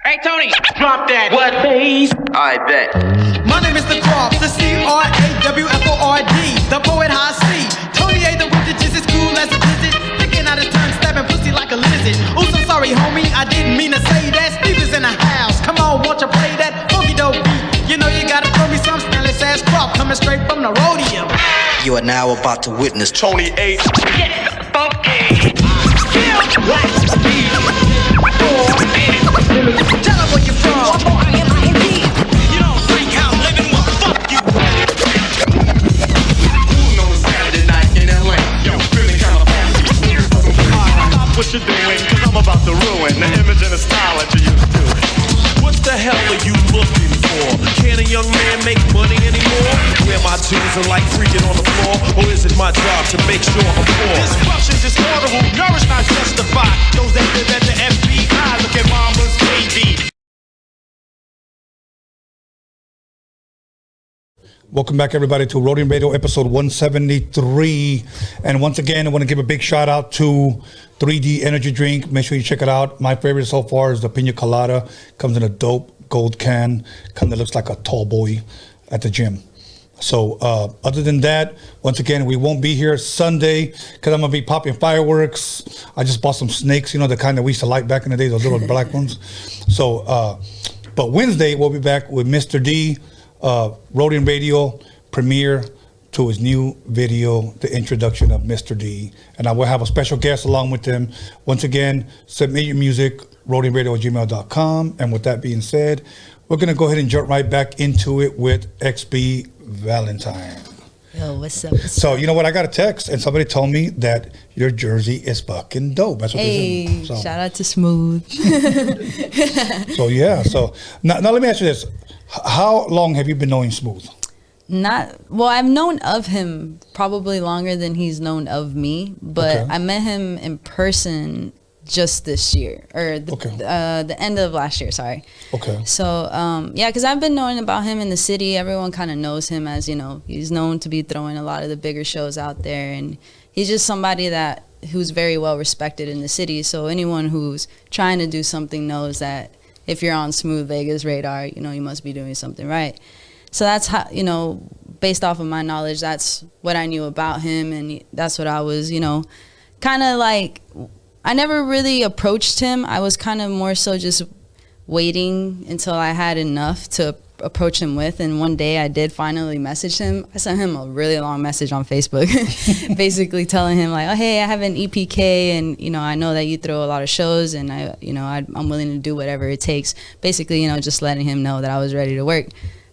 Hey Tony, drop that. What bass? I bet. My name is the Croft, the C-R-A-W-F-O-R-D, the poet high C. Tony A, the wizard, just as cool as a visit. Thinking out of turn, stabbing pussy like a lizard. Oops, I'm sorry, homie, I didn't mean to say that. Steve is in the house, come on, won't you play that funky dope beat? You know you gotta throw me some Stanley's ass Croft, coming straight from the Roadium. You are now about to witness Tony A. Get funky. Tell them where you're from. You don't think I'm living, well, fuck you. Who's on a Saturday night in LA? Yo, feeling kinda fancy. Stop what you're doing, cause I'm about to ruin the image and the style that you used to. What the hell are you looking for? Can a young man make money anymore? Wear my jeans and like freaking on the floor? Or is it my job to make sure I'm poor? Disruption, disorderable, nourish, not justify. Those that live at the FBI, look at mama's baby. Welcome back, everybody, to Roadium Radio episode 173. And once again, I want to give a big shout out to 3D Energy Drink. Make sure you check it out. My favorite so far is the Pina Colada. Comes in a dope gold can. Kind of looks like a tall boy at the gym. So other than that, once again, we won't be here Sunday because I'm going to be popping fireworks. I just bought some snakes, you know, the kind that we used to light back in the day, those little black ones. So, but Wednesday, we'll be back with Mr. D. Roadium Radio premiere to his new video, the introduction of Mr. D, and I will have a special guest along with him. Once again, submit your music, roadiumradio@gmail.com. And with that being said, we're gonna go ahead and jump right back into it with XB Valentine. Yo, what's up? So you know what? I got a text and somebody told me that your jersey is fucking dope. That's what they Hey, said. So, shout out to Smooth. so yeah. So now let me ask you this. How long have you been knowing Smooth? Well, I've known of him probably longer than he's known of me, but Okay. I met him in person just this year, or the end of last year, sorry. Okay. So, yeah, because I've been knowing about him in the city. Everyone kind of knows him as, you know, he's known to be throwing a lot of the bigger shows out there, and he's just somebody who's very well respected in the city. So anyone who's trying to do something knows that if you're on Smooth Vegas radar, you know, you must be doing something right. So that's how, you know, based off of my knowledge, that's what I knew about him. And that's what I was, you know, kind of like, I never really approached him. I was kind of more so just waiting until I had enough to approach him with. And one day I did finally message him. I sent him a really long message on Facebook, basically telling him like, oh, hey, I have an EPK, and, you know, I know that you throw a lot of shows, and I'm willing to do whatever it takes. Basically, you know, just letting him know that I was ready to work.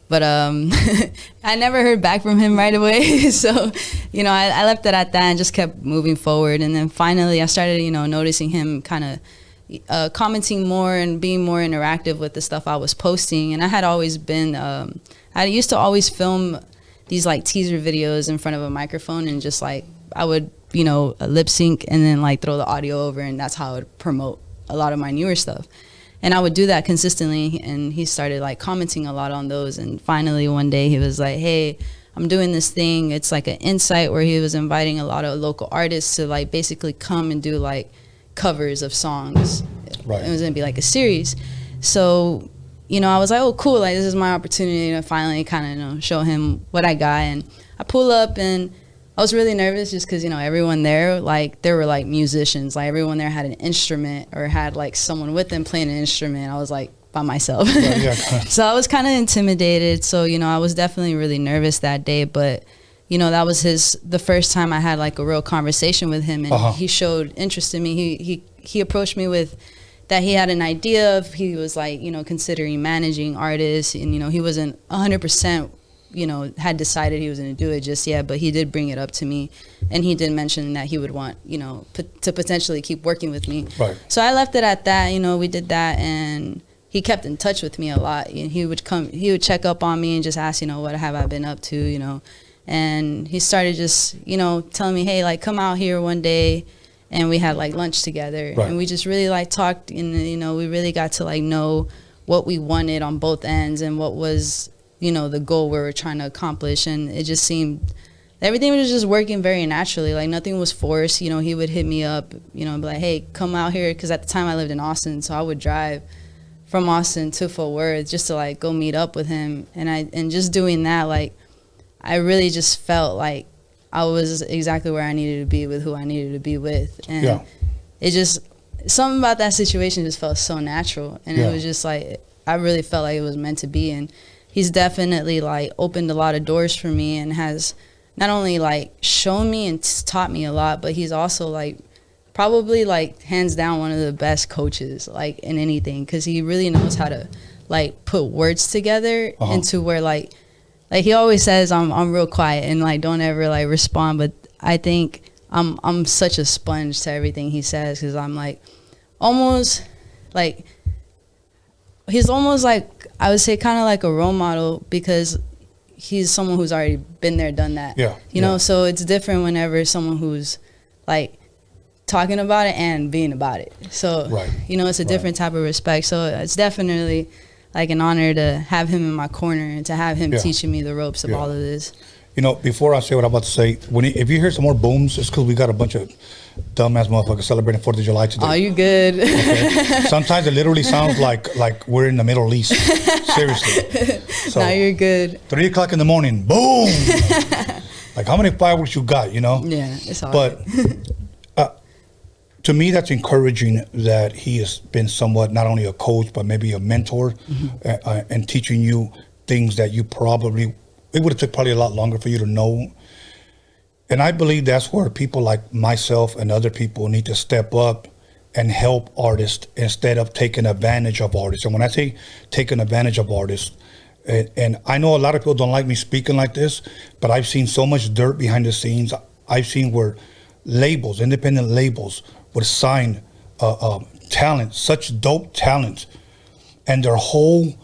But I never heard back from him right away. So, you know, I left it at that and just kept moving forward. And then finally I started, you know, noticing him kind of commenting more and being more interactive with the stuff I was posting. And I had always been, I used to always film these like teaser videos in front of a microphone, and just like I would, you know, lip sync and then like throw the audio over, and that's how I would promote a lot of my newer stuff. And I would do that consistently, and he started like commenting a lot on those. And finally one day he was like, hey, I'm doing this thing. It's like an insight, where he was inviting a lot of local artists to like basically come and do like covers of songs. Right. It was gonna be like a series. So, you know, I was like, oh, cool. Like, this is my opportunity to finally kind of, you know, show him what I got. And I pull up, and I was really nervous just because, you know, everyone there, like, there were like musicians. Like, everyone there had an instrument or had like someone with them playing an instrument. I was like by myself. So I was kind of intimidated. So, you know, I was definitely really nervous that day. But, you know, that was the first time I had like a real conversation with him. And he showed interest in me. He approached me with that he had an idea of, he was like, you know, considering managing artists. And, you know, he wasn't 100%, had decided he was going to do it just yet, but he did bring it up to me, and he did mention that he would want, to potentially keep working with me. Right. So I left it at that. We did that, and he kept in touch with me a lot. He would check up on me and just ask, what have I been up to, and he started just, telling me, hey, like, come out here one day, and we had like lunch together, right. and we just really like talked, and we really got to like know what we wanted on both ends and what was the goal we were trying to accomplish. And it just seemed everything was just working very naturally, like nothing was forced. He would hit me up, and be like, hey, come out here, because at the time I lived in Austin, so I would drive from Austin to Fort Worth just to like go meet up with him. And just doing that, like, I really just felt like I was exactly where I needed to be with who I needed to be with. And it just, something about that situation just felt so natural. And it was just like, I really felt like it was meant to be. And he's definitely like opened a lot of doors for me, and has not only like shown me and taught me a lot, but he's also like probably like hands down one of the best coaches like in anything, because he really knows how to like put words together into where like he always says I'm real quiet and like don't ever like respond, but I think I'm such a sponge to everything he says, because I'm like almost like he's almost like, I would say, kind of like a role model, because he's someone who's already been there, done that. You know, so it's different whenever someone who's like talking about it and being about it. So, it's a different type of respect. So it's definitely like an honor to have him in my corner and to have him teaching me the ropes of all of this. Before I say what I'm about to say, if you hear some more booms, it's because we got a bunch of dumbass motherfuckers celebrating 4th of July today. Oh, you good. Okay? Sometimes it literally sounds like we're in the Middle East. Seriously. So, no, you're good. 3 o'clock in the morning, boom! Like, how many fireworks you got, Yeah, it's hard. But to me, that's encouraging that he has been somewhat not only a coach, but maybe a mentor, and teaching you things that you probably... It would have took probably a lot longer for you to know. And I believe that's where people like myself and other people need to step up and help artists instead of taking advantage of artists. And when I say taking advantage of artists, and I know a lot of people don't like me speaking like this, but I've seen so much dirt behind the scenes. I've seen where labels, independent labels, would sign talent, such dope talent, and their whole,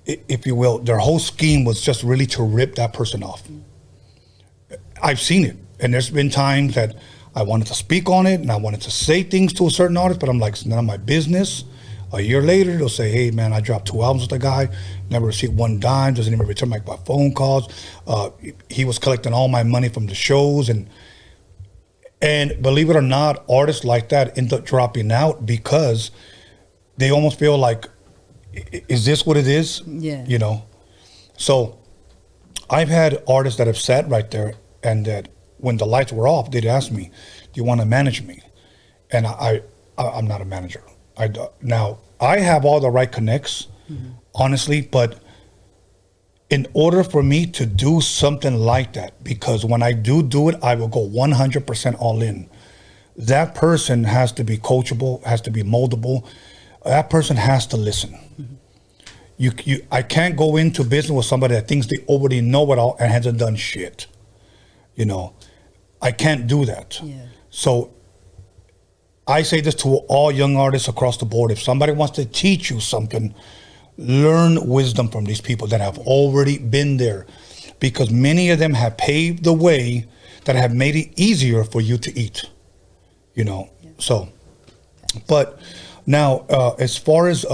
if you will, their whole scheme was just really to rip that person off. I've seen it, and there's been times that I wanted to speak on it and I wanted to say things to a certain artist, but I'm like, it's none of my business. A year later, they'll say, hey man, I dropped 2 albums with the guy, never received 1 dime, doesn't even return my phone calls. He was collecting all my money from the shows, and believe it or not, artists like that end up dropping out because they almost feel like, is this what it is? Yeah. So I've had artists that have sat right there, and that when the lights were off, they'd ask me, do you want to manage me? And I'm not a manager. Now, I have all the right connects, honestly, but in order for me to do something like that, because when I do it, I will go 100% all in. That person has to be coachable, has to be moldable. That person has to listen. I can't go into business with somebody that thinks they already know it all and hasn't done shit. I can't do that. Yeah. So I say this to all young artists across the board. If somebody wants to teach you something, learn wisdom from these people that have already been there, because many of them have paved the way that have made it easier for you to eat. So, but now as far as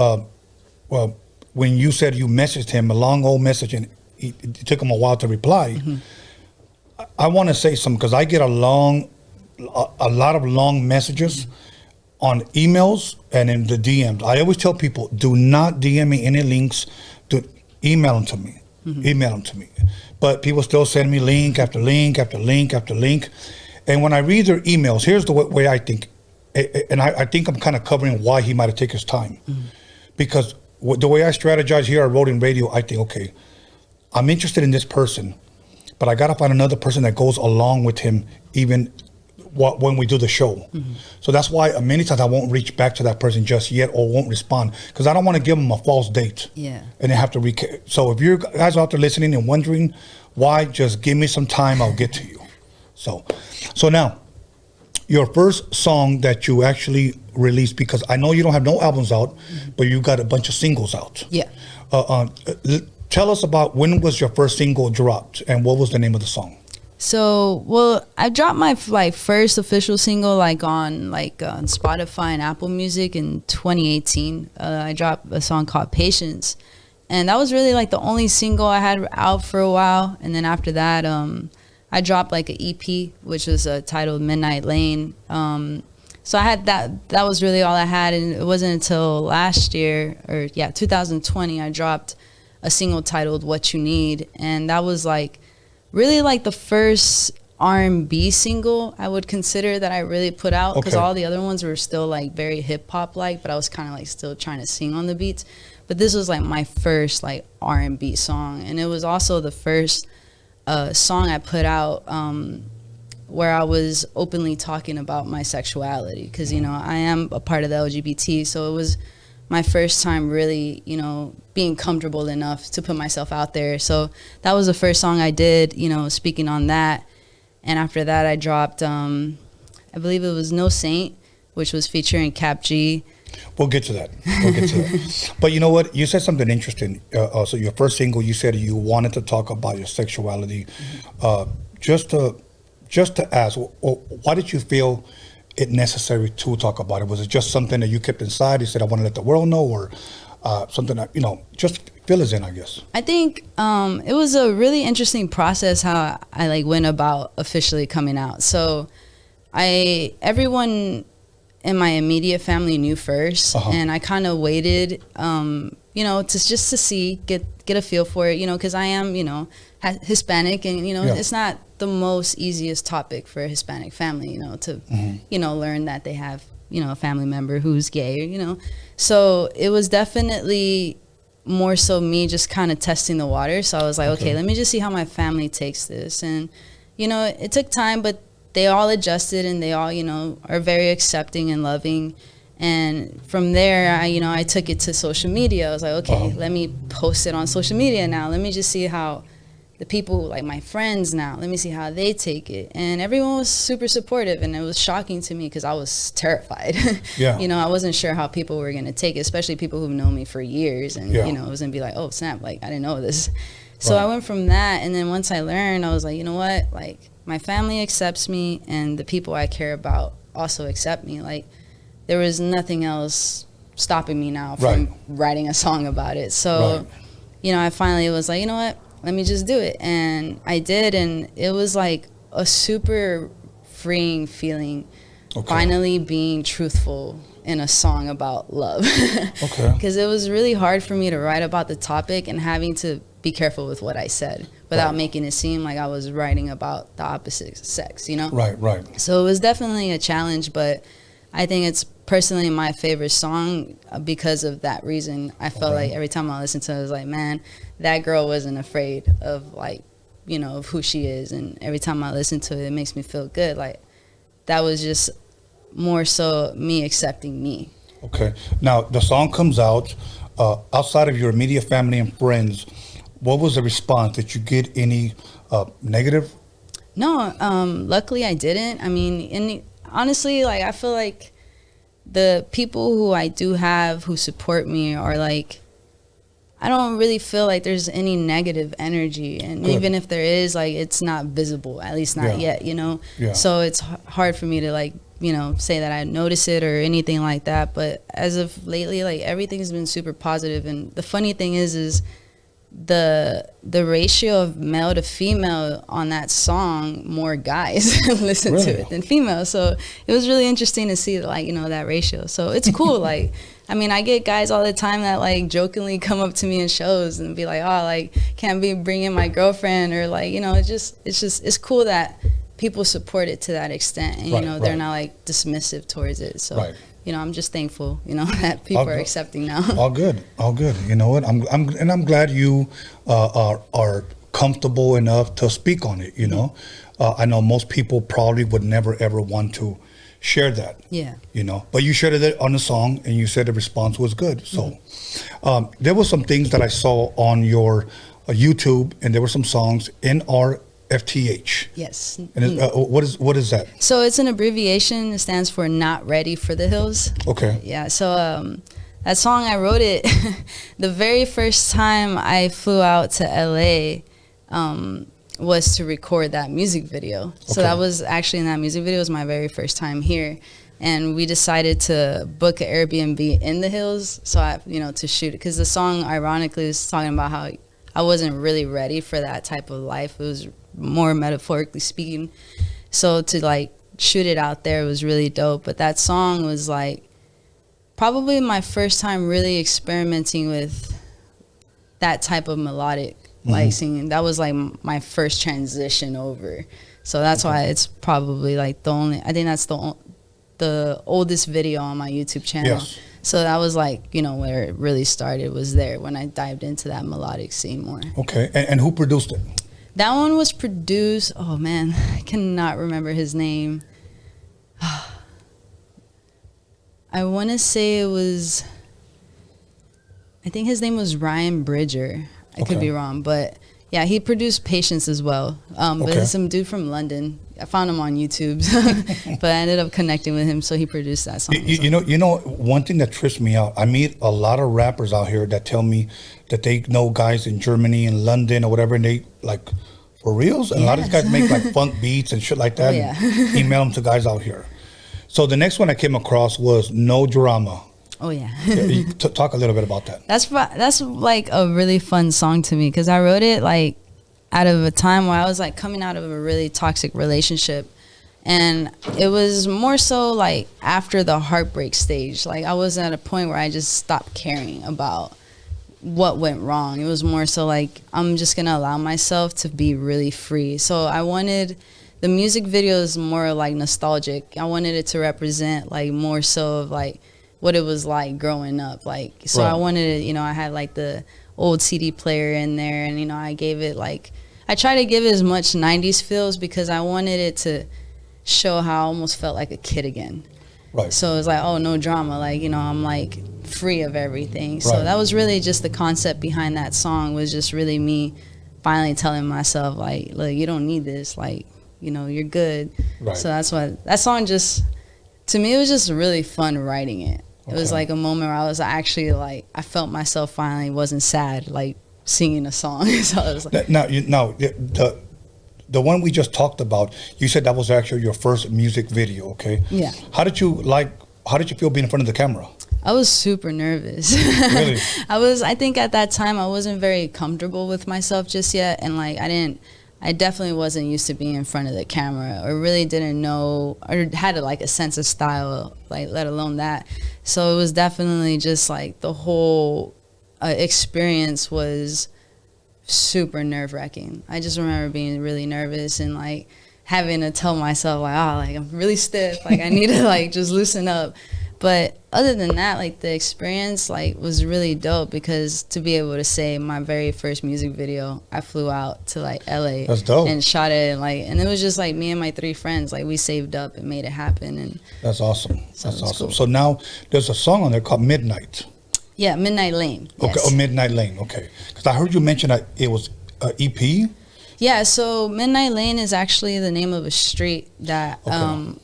when you said you messaged him a long old message and it took him a while to reply, I want to say something, because I get a lot of long messages on emails and in the DMs. I always tell people, do not DM me any links, email them to me. Email them to me. But people still send me link after link after link after link. And when I read their emails, here's the way I think, and I think I'm kind of covering why he might have taken his time. Because the way I strategize here at Roadium Radio, I think, okay, I'm interested in this person, but I got to find another person that goes along with him, even when we do the show. So that's why many times I won't reach back to that person just yet or won't respond because I don't want to give them a false date. Yeah. And they have to so if you guys are out there listening and wondering why, just give me some time, I'll get to you. So now, your first song that you actually released, because I know you don't have no albums out, but you got a bunch of singles out. Yeah. Tell us about when was your first single dropped and what was the name of the song? So, well, I dropped my first official single on Spotify and Apple Music in 2018. I dropped a song called Patience, and that was really the only single I had out for a while. And then after that, I dropped an EP, which was titled Midnight Lane. So I had that was really all I had, and it wasn't until last year, 2020, I dropped a single titled What You Need, and that was really the first R&B single I would consider that I really put out, because all the other ones were still very hip hop but I was kind of still trying to sing on the beats. But this was my first R&B song, and it was also the first song I put out where I was openly talking about my sexuality, because I am a part of the LGBT, so it was my first time really being comfortable enough to put myself out there. So that was the first song I did, speaking on that. And after that I dropped I believe it was No Saint, which was featuring Cap G. We'll get to that. But you know what? You said something interesting. So your first single, you said you wanted to talk about your sexuality. Just to ask, why did you feel it necessary to talk about it? Was it just something that you kept inside? You said, I want to let the world know, or something that, just fill us in, I guess. I think it was a really interesting process how I went about officially coming out. So everyone in my immediate family knew first, and I kind of waited, to see, get a feel for it, because I am, Hispanic, and it's not the most easiest topic for a Hispanic family, to learn that they have a family member who's gay, so it was definitely more so me just kind of testing the water. So I was okay, let me just see how my family takes this. And it took time, but they all adjusted, and they all are very accepting and loving. And from there, I took it to social media. I was okay, let me post it on social media now. Let me just see how the people, my friends now, let me see how they take it. And everyone was super supportive, and it was shocking to me because I was terrified. Yeah. I wasn't sure how people were going to take it, especially people who've known me for years. And, it was going to be oh, snap, I didn't know this. So I went from that, and then once I learned, I was you know what, my family accepts me, and the people I care about also accept me. There was nothing else stopping me now from writing a song about it. So, I finally was you know what, let me just do it. And I did, and it was a super freeing feeling, finally being truthful in a song about love. Because it was really hard for me to write about the topic and having to be careful with what I said without making it seem like I was writing about the opposite sex, Right. So it was definitely a challenge, but I think it's personally my favorite song because of that reason. I felt every time I listened to it, I was man, that girl wasn't afraid of of who she is. And every time I listen to it, it makes me feel good. That was just more so me accepting me. Okay. Now the song comes out outside of your immediate family and friends. What was the response? Did you get any negative? No, luckily I didn't. I mean, honestly, I feel the people who I do have who support me are I don't really feel there's any negative energy, and good. Even if there is, it's not visible, at least not yet, Yeah. So it's hard for me to say that I notice it or anything like that. But as of lately, everything's been super positive. And the funny thing is the ratio of male to female on that song, more guys listen to it than females. So it was really interesting to see that ratio. So it's cool. I get guys all the time that jokingly come up to me in shows and be can't be bringing my girlfriend, or it's cool that people support it to that extent, and they're not dismissive towards it. So I'm just thankful, that people are accepting now. All good. You know what? I'm glad you are comfortable enough to speak on it, you know. I know most people probably would never ever want to share that. Yeah. You know, but you shared it on the song and you said the response was good. So there were some things that I saw on your YouTube, and there were some songs in our FTH. Yes. And what is that? So it's an abbreviation. It stands for Not Ready for the Hills. Okay. Yeah. So that song, I wrote it the very first time I flew out to LA was to record that music video. So Okay. that was actually, in that music video was my very first time here. And we decided to book an Airbnb in the hills, so to shoot it. Because the song, ironically, is talking about how I wasn't really ready for that type of life. It was more metaphorically speaking. So to like shoot it out there was really dope. But that song was like probably my first time really experimenting with that type of melodic like singing. That was like my first transition over. So that's why it's probably like I think that's the oldest video on my YouTube channel. Yes. So that was like, where it really started, was there when I dived into that melodic scene more. Okay. And who produced it? That one was produced, oh man, I cannot remember his name. I want to say it was, I think his name was Ryan Bridger. I could be wrong, but yeah, he produced Patience as well. But it's some dude from London. I found him on YouTube, but I ended up connecting with him, so he produced that song. You know, one thing that trips me out, I meet a lot of rappers out here that tell me that they know guys in Germany and London or whatever, and they like, for reals? And a lot of these guys make like funk beats and shit like that, and email them to guys out here. So the next one I came across was No Drama. Oh yeah. Talk a little bit about that. That's like a really fun song to me, because I wrote it like out of a time where I was like coming out of a really toxic relationship, and it was more so like after the heartbreak stage. Like I was at a point where I just stopped caring about what went wrong. It was more so like, I'm just gonna allow myself to be really free. So I wanted the music video is more like nostalgic. I wanted it to represent like more so of like what it was like growing up. Like, so I wanted it, I had like the old CD player in there, and I gave it like, I try to give it as much 90s feels, because I wanted it to show how I almost felt like a kid again. Right. So it was like, oh, no drama, like, I'm like free of everything. So that was really just the concept behind that song, was just really me finally telling myself like, look, you don't need this, like, you're good. Right. So that's what that song just, to me, it was just really fun writing it. It was like a moment where I was actually like, I felt myself finally wasn't sad, like singing a song. So I was like, now, the one we just talked about, you said that was actually your first music video, okay? Yeah. How did you feel being in front of the camera? I was super nervous. Really? I think at that time I wasn't very comfortable with myself just yet, and like I definitely wasn't used to being in front of the camera, or really didn't know, or had like a sense of style, like let alone that. So it was definitely just like the whole experience was super nerve-wracking. I just remember being really nervous and like having to tell myself like, oh, like I'm really stiff, like I need to like just loosen up. But other than that, like the experience like was really dope, because to be able to say my very first music video, I flew out to like LA. That's dope. And shot it, and it was just like me and my 3 friends, like we saved up and made it happen. And that's awesome. That's awesome. Cool. So now there's a song on there called Midnight. Yeah, Midnight Lane. Okay, Yes. Midnight Lane. Okay, because I heard you mention that it was an EP. Yeah, so Midnight Lane is actually the name of a street that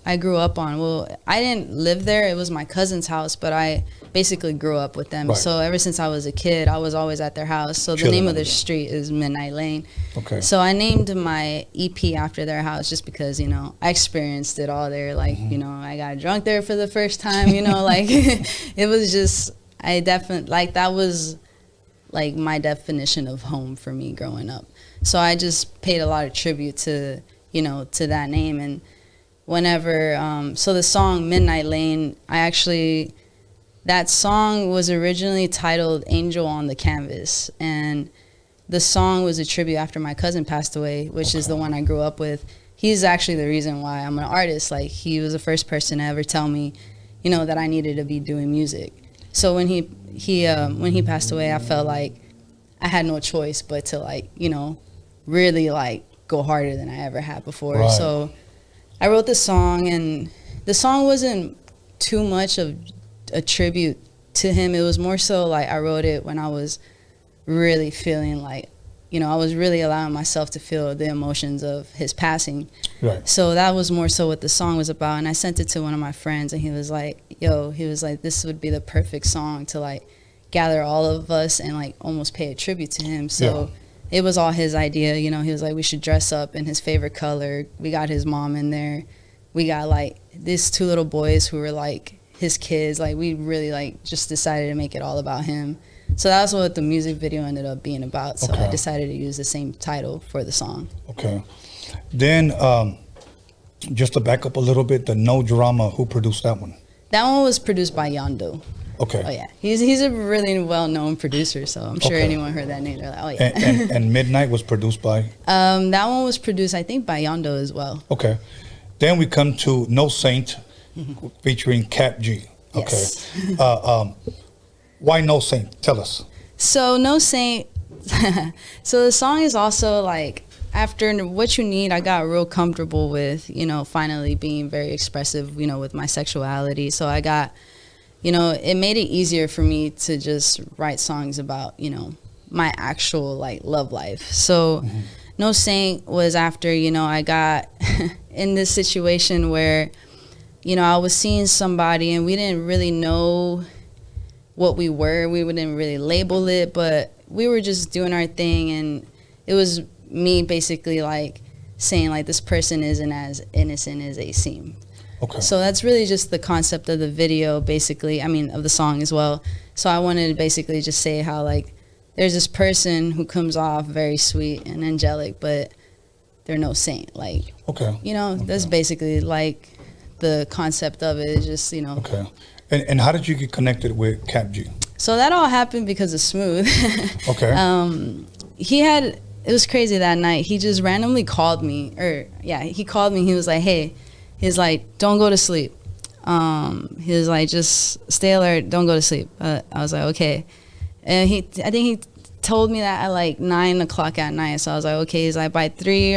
I grew up on. Well, I didn't live there. It was my cousin's house, but I basically grew up with them. Right. So ever since I was a kid, I was always at their house. So the name of the street is Midnight Lane. Okay. So I named my EP after their house just because, I experienced it all there. Like, I got drunk there for the first time, like it was just, I definitely, like that was like my definition of home for me growing up. So I just paid a lot of tribute to, to that name. And whenever, so the song Midnight Lane, that song was originally titled Angel on the Canvas. And the song was a tribute after my cousin passed away, which is the one I grew up with. He's actually the reason why I'm an artist. Like, he was the first person to ever tell me, that I needed to be doing music. So when he passed away, I felt like I had no choice but to, like, really like go harder than I ever had before. Right. So I wrote the song, and the song wasn't too much of a tribute to him. It was more so like I wrote it when I was really feeling like, you know, I was really allowing myself to feel the emotions of his passing. Right. So that was more so what the song was about. And I sent it to one of my friends, and he was like, this would be the perfect song to like gather all of us and like almost pay a tribute to him. So it was all his idea. You know, he was like, we should dress up in his favorite color. We got his mom in there. We got like these 2 little boys who were like his kids. Like we really like just decided to make it all about him. So that's what the music video ended up being about. So I decided to use the same title for the song. Okay. Then, just to back up a little bit, the No Drama, who produced that one? That one was produced by Yondo. Okay. Oh, yeah. He's a really well-known producer, so I'm sure anyone heard that name. They're like, oh, yeah. And Midnight was produced by? That one was produced, I think, by Yondo as well. Okay. Then we come to No Saint, featuring Cap G. Okay. Yes. Why No Saint? Tell us. So No Saint, so the song is also like, after What You Need, I got real comfortable with, you know, finally being very expressive, you know, with my sexuality. So I got, you know, it made it easier for me to just write songs about, you know, my actual like love life. So No Saint was after, you know, I got in this situation where, you know, I was seeing somebody and we didn't really know what we were. We didn't really label it, but we were just doing our thing, and it was me basically like saying like this person isn't as innocent as they seem. Okay. So that's really just the concept of the video, basically. I mean, of the song as well. So I wanted to basically just say how like there's this person who comes off very sweet and angelic, but they're no saint. Like, you know, that's basically like the concept of it. Is just, you know. Okay. And how did you get connected with Cap G? So that all happened because of Smooth. Okay. It was crazy that night. He just randomly called me, he called me. He was like, hey, he's like, don't go to sleep. He was like, just stay alert, don't go to sleep. I was like, okay. And I think he told me that at like 9 o'clock at night. So I was like, okay. He's like, by 3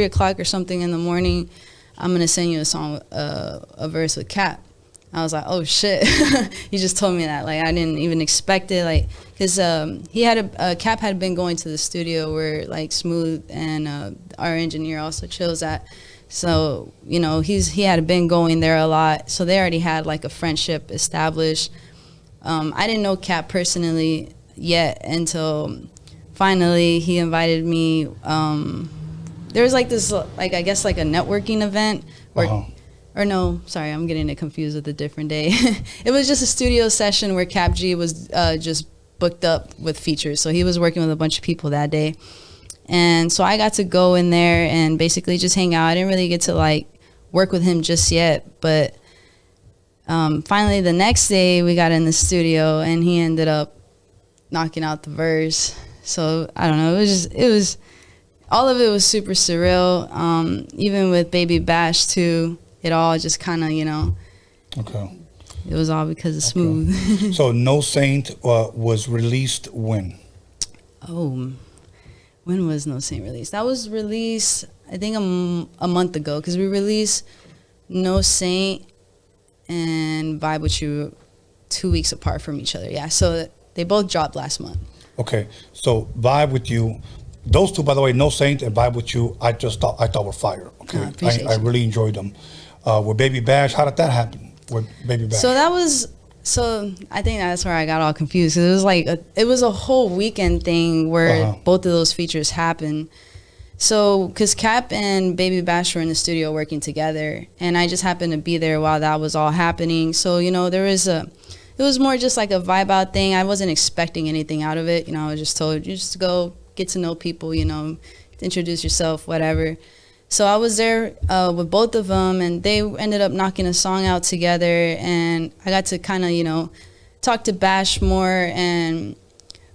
o'clock or something in the morning, I'm going to send you a song, a verse with Cap. I was like, oh shit. He just told me that. Like, I didn't even expect it. Like, cause Cap had been going to the studio where like Smooth and our engineer also chills at. So, you know, he had been going there a lot. So they already had like a friendship established. I didn't know Cap personally yet until finally he invited me. There was like this, like, I guess like a networking event where, or no, sorry, I'm getting it confused with a different day. It was just a studio session where Cap G was just booked up with features. So he was working with a bunch of people that day. And so I got to go in there and basically just hang out. I didn't really get to like work with him just yet, but finally the next day we got in the studio and he ended up knocking out the verse. So I don't know, it was all of it was super surreal. Even with Baby Bash too, it all just kind of, you know. Okay. It was all because of Smooth. So No Saint was released when? Oh, when was No Saint released? That was released, I think, a month ago, because we released No Saint and Vibe With You 2 weeks apart from each other. Yeah, so they both dropped last month. Okay, so Vibe With You, those two, by the way, No Saint and Vibe With You, I thought were fire. Okay, I really enjoyed them. With Baby Bash, how did that happen? With Baby Bash. So I think that's where I got all confused. It was like it was a whole weekend thing where both of those features happened. So, because Cap and Baby Bash were in the studio working together, and I just happened to be there while that was all happening. So, you know, it was more just like a vibe out thing. I wasn't expecting anything out of it. You know, I was just told, you just go get to know people, you know, introduce yourself, whatever. So I was there with both of them, and they ended up knocking a song out together, and I got to kind of, you know, talk to Bash more, and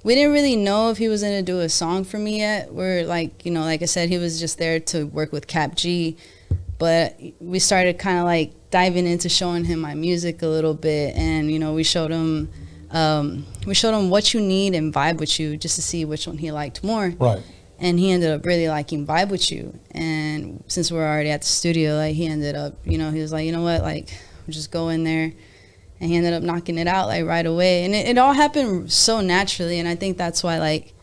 we didn't really know if he was going to do a song for me yet. We're like, you know, like I said, he was just there to work with Cap G, but we started kind of like diving into showing him my music a little bit, and, you know, we showed him What You Need and Vibe With You just to see which one he liked more. Right. and he ended up really liking Vibe With You. And since we're already at the studio, like, he ended up, you know, he was like, you know what, like, we'll just go in there. And he ended up knocking it out, like, right away. And it all happened so naturally. And I think that's why, like,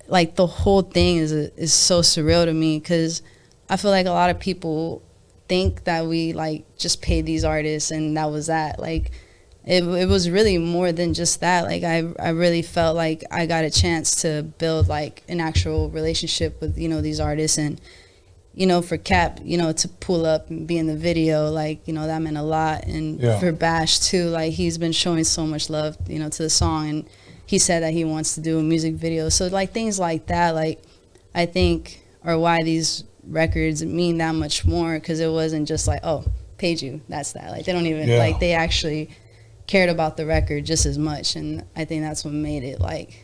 like, the whole thing is so surreal to me, because I feel like a lot of people think that we, like, just pay these artists and that was that. Like, it was really more than just that. Like, I really felt like I got a chance to build, like, an actual relationship with, you know, these artists. And, you know, for Cap, you know, to pull up and be in the video, like, you know, that meant a lot. And for Bash, too, like, he's been showing so much love, you know, to the song. And he said that he wants to do a music video. So, like, things like that, like, I think are why these records mean that much more, because it wasn't just like, oh, paid you, that's that. Like, they don't even, like, they actually cared about the record just as much. And I think that's what made it, like,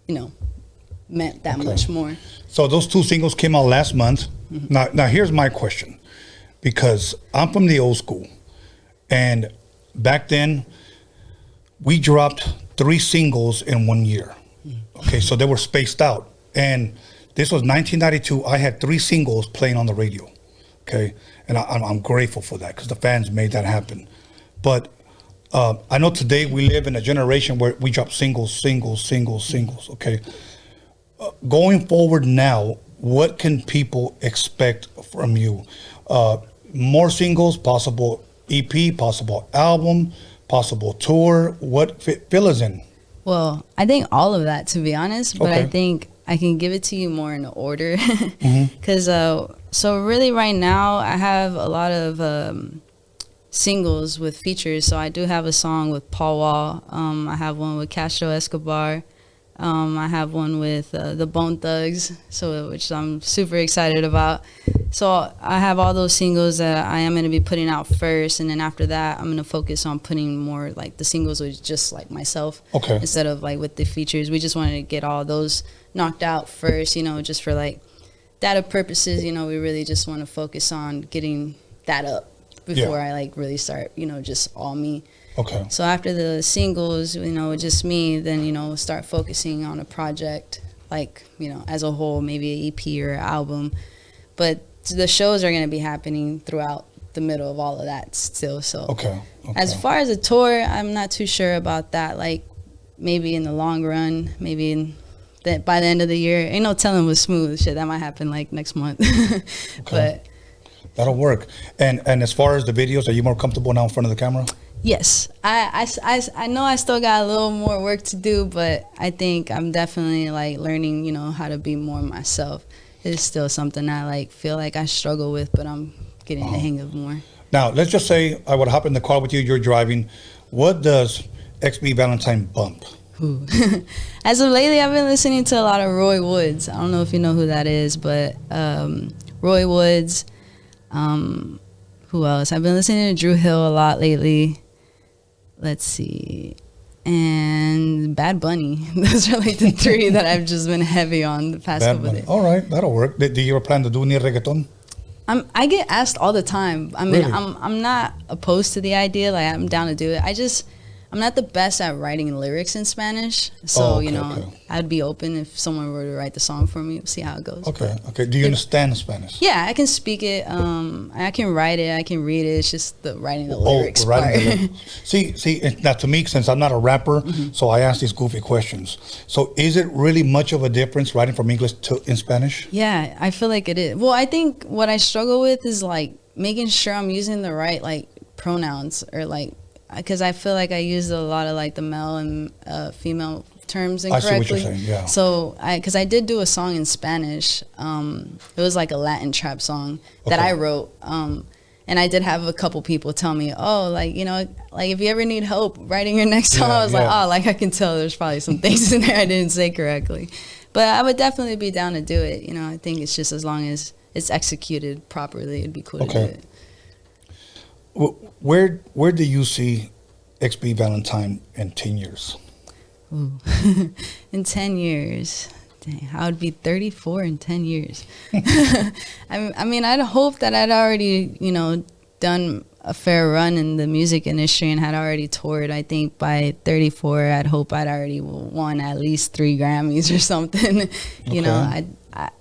you know, meant that much more. So those 2 singles came out last month. Now here's my question, because I'm from the old school, and back then we dropped 3 singles in 1 year. Okay, so they were spaced out, and this was 1992. I had 3 singles playing on the radio. Okay, and I'm grateful for that, because the fans made that happen. But I know today we live in a generation where we drop singles. Okay, going forward now, what can people expect from you? More singles, possible EP, possible album, possible tour. What fill us in? Well, I think all of that, to be honest, but I think I can give it to you more in order, because so really right now I have a lot of singles with features. So I do have a song with Paul Wall. I have one with Castro Escobar. I have one with the Bone Thugs, which I'm super excited about. So I have all those singles that I am going to be putting out first, and then after that, I'm going to focus on putting more, like, the singles with just, like, myself, instead of, like, with the features. We just wanted to get all those knocked out first, you know, just for, like, data purposes. You know, we really just want to focus on getting that up before I, like, really start, you know, just all me. Okay. So after the singles, you know, just me, then, you know, start focusing on a project, like, you know, as a whole, maybe an EP or an album. But the shows are going to be happening throughout the middle of all of that still. So as far as a tour, I'm not too sure about that. Like, maybe in the long run, maybe by the end of the year. Ain't no telling with Smooth. Shit, that might happen, like, next month. But that'll work. And as far as the videos, are you more comfortable now in front of the camera? Yes, I know I still got a little more work to do, but I think I'm definitely, like, learning, you know, how to be more myself. It's still something I, like, feel like I struggle with, but I'm getting the hang of more. Now, let's just say I would hop in the car with you, you're driving. What does XB Valentine bump? As of lately, I've been listening to a lot of Roy Woods. I don't know if you know who that is, but Roy Woods. Who else? I've been listening to Drew Hill a lot lately. Let's see. And Bad Bunny. Those are, like, the 3 that I've just been heavy on the past couple of days. All right, that'll work. Do you ever plan to do any reggaeton? I get asked all the time. I mean, Really? I'm not opposed to the idea. Like, I'm down to do it. I'm not the best at writing lyrics in Spanish. So, you know, I'd be open if someone were to write the song for me, see how it goes. Okay. Do you understand Spanish? Yeah, I can speak it. I can write it. I can read it. It's just the writing the lyrics part. See, now to me, since I'm not a rapper, so I ask these goofy questions. So is it really much of a difference writing from English to in Spanish? Yeah, I feel like it is. Well, I think what I struggle with is, like, making sure I'm using the right, like, pronouns, or, like, because I feel like I use a lot of, like, the male and female terms incorrectly. I see what you're saying, yeah. So, because I did do a song in Spanish. It was, like, a Latin trap song that I wrote. And I did have a couple people tell me, oh, like, you know, like, if you ever need help writing your next song, I was like, oh, like, I can tell there's probably some things in there I didn't say correctly. But I would definitely be down to do it. You know, I think it's just as long as it's executed properly, it'd be cool to do it. Where do you see XB Valentine in 10 years? Ooh. In 10 years, dang, I would be 34 in 10 years. I mean, I'd hope that I'd already, you know, done a fair run in the music industry and had already toured. I think by 34, I'd hope I'd already won at least 3 Grammys or something. You know,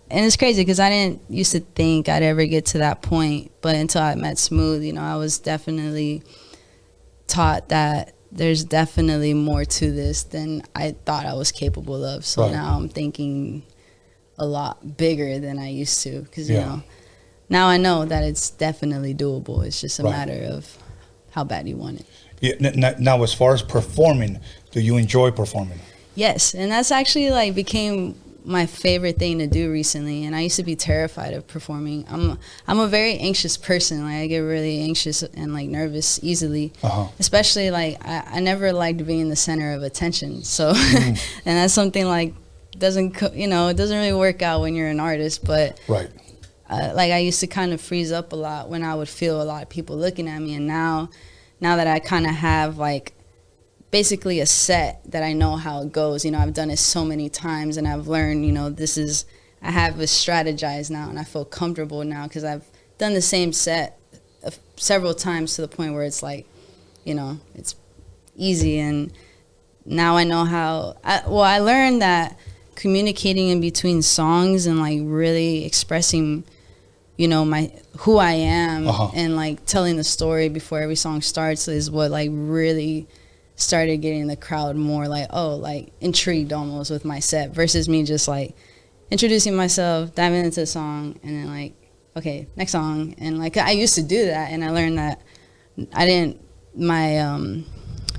and it's crazy because I didn't used to think I'd ever get to that point, but until I met Smooth, you know, I was definitely taught that there's definitely more to this than I thought I was capable of. So now I'm thinking a lot bigger than I used to, because, you know, now I know that it's definitely doable. It's just a matter of how bad you want it. Yeah. Now, as far as performing, do you enjoy performing? Yes, and that's actually like became my favorite thing to do recently. And I used to be terrified of performing. I'm a very anxious person. Like, I get really anxious and like nervous easily. Especially like I never liked being the center of attention. So, and that's something like it doesn't really work out when you're an artist. But like I used to kind of freeze up a lot when I would feel a lot of people looking at me. And now that I kind of have like basically a set that I know how it goes, you know, I've done it so many times and I've learned, you know, I have a strategized now and I feel comfortable now because I've done the same set several times to the point where it's like, you know, it's easy. And now I know how, I learned that communicating in between songs and like really expressing, you know, who I am and like telling the story before every song starts is what like really started getting the crowd more like, like intrigued almost with my set versus me just like introducing myself, diving into the song, and then like, okay, next song. And like I used to do that, and I learned that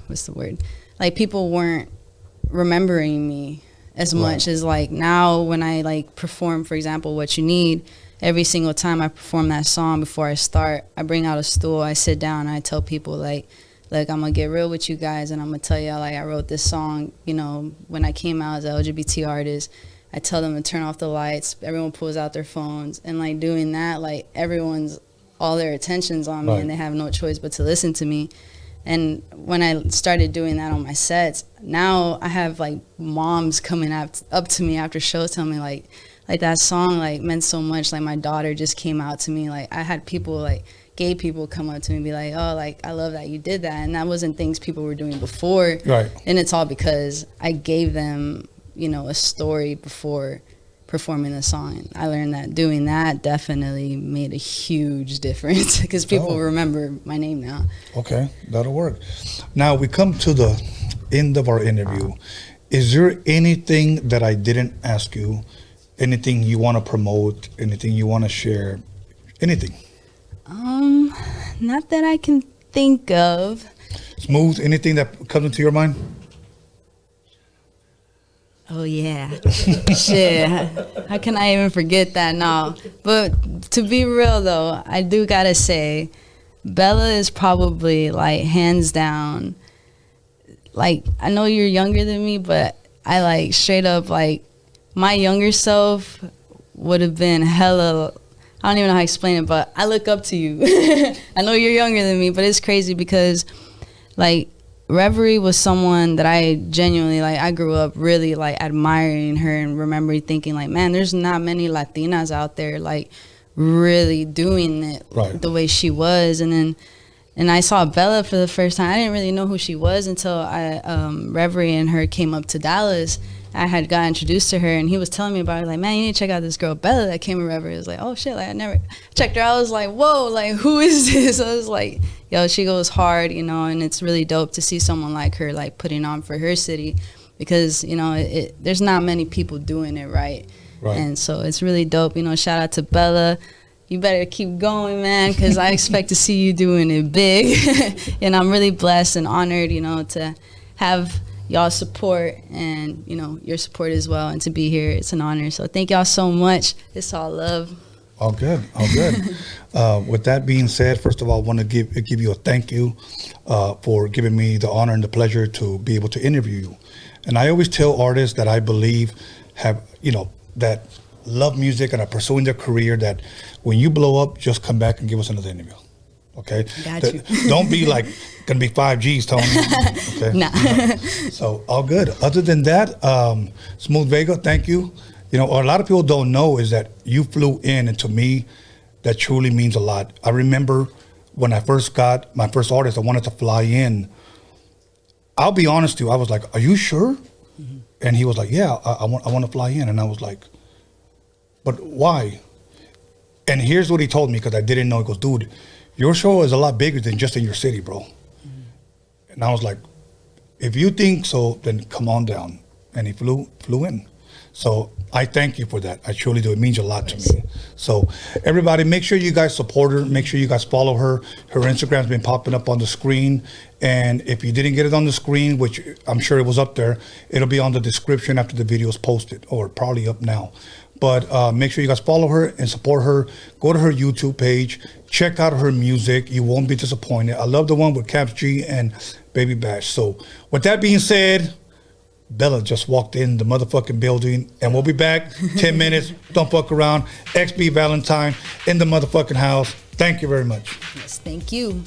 what's the word? Like people weren't remembering me as much as like now when I like perform, for example, What You Need, every single time I perform that song before I start, I bring out a stool, I sit down, and I tell people like, look, I'm going to get real with you guys, and I'm going to tell y'all, like, I wrote this song, you know, when I came out as an LGBT artist. I tell them to turn off the lights. Everyone pulls out their phones. And, like, doing that, like, all their attention's on me, and they have no choice but to listen to me. And when I started doing that on my sets, now I have, like, moms coming up to me after shows telling me, like that song, like, meant so much. Like, my daughter just came out to me. Like, I had people, like, gay people come up to me and be like, oh, like, I love that you did that. And that wasn't things people were doing before. And it's all because I gave them, you know, a story before performing the song. And I learned that doing that definitely made a huge difference because people remember my name now. Okay, that'll work. Now we come to the end of our interview. Is there anything that I didn't ask you? Anything you want to promote? Anything you want to share? Anything? Not that I can think of. Smooth, anything that comes into your mind? Oh, yeah. Shit. How can I even forget that now? But to be real, though, I do got to say, Bella is probably, like, hands down, like, I know you're younger than me, but I, like, straight up, like, my younger self would have been hella... I don't even know how to explain it, but I look up to you. I know you're younger than me, but it's crazy because, like, Reverie was someone that I genuinely, like, I grew up really, like, admiring her and remember thinking, like, man, there's not many Latinas out there, like, really doing it the way she was. And I saw Bella for the first time. I didn't really know who she was until Reverie and her came up to Dallas. I had got introduced to her, and he was telling me about it, like, man, you need to check out this girl, Bella, that came with Reverie. I was like, oh, shit, like, I never checked her out. I was like, whoa, like, who is this? I was like, yo, she goes hard, you know, and it's really dope to see someone like her, like, putting on for her city because, you know, there's not many people doing it right. And so it's really dope. You know, shout out to Bella. You better keep going, man, because I expect to see you doing it big. And I'm really blessed and honored, you know, to have y'all support and, you know, your support as well, and to be here, it's an honor. So thank y'all so much. It's all love. All good, all good. With that being said, first of all, I want to give you a thank you for giving me the honor and the pleasure to be able to interview you. And I always tell artists that I believe have, you know, that love music and are pursuing their career, that when you blow up, just come back and give us another interview. Okay. Got you. Don't be like gonna be 5 Gs, Tony. Okay. Nah. So all good. Other than that, Smooth Vega, thank you. You know, a lot of people don't know is that you flew in, and to me, that truly means a lot. I remember when I first got my first artist, I wanted to fly in. I'll be honest with you, I was like, "Are you sure?" Mm-hmm. And he was like, "Yeah, I want to fly in." And I was like, "But why?" And here's what he told me, because I didn't know. He goes, "Dude, your show is a lot bigger than just in your city, bro." Mm-hmm. And I was like, "If you think so, then come on down." And he flew in. So I thank you for that. I truly do. It means a lot to me. So everybody, make sure you guys support her. Make sure you guys follow her. Her Instagram's been popping up on the screen. And if you didn't get it on the screen, which I'm sure it was up there, it'll be on the description after the video is posted, or probably up now. But make sure you guys follow her and support her. Go to her YouTube page. Check out her music. You won't be disappointed. I love the one with Caps G and Baby Bash. So with that being said, Bella just walked in the motherfucking building, and we'll be back 10 minutes. Don't fuck around. XB Valentine in the motherfucking house. Thank you very much. Yes, thank you.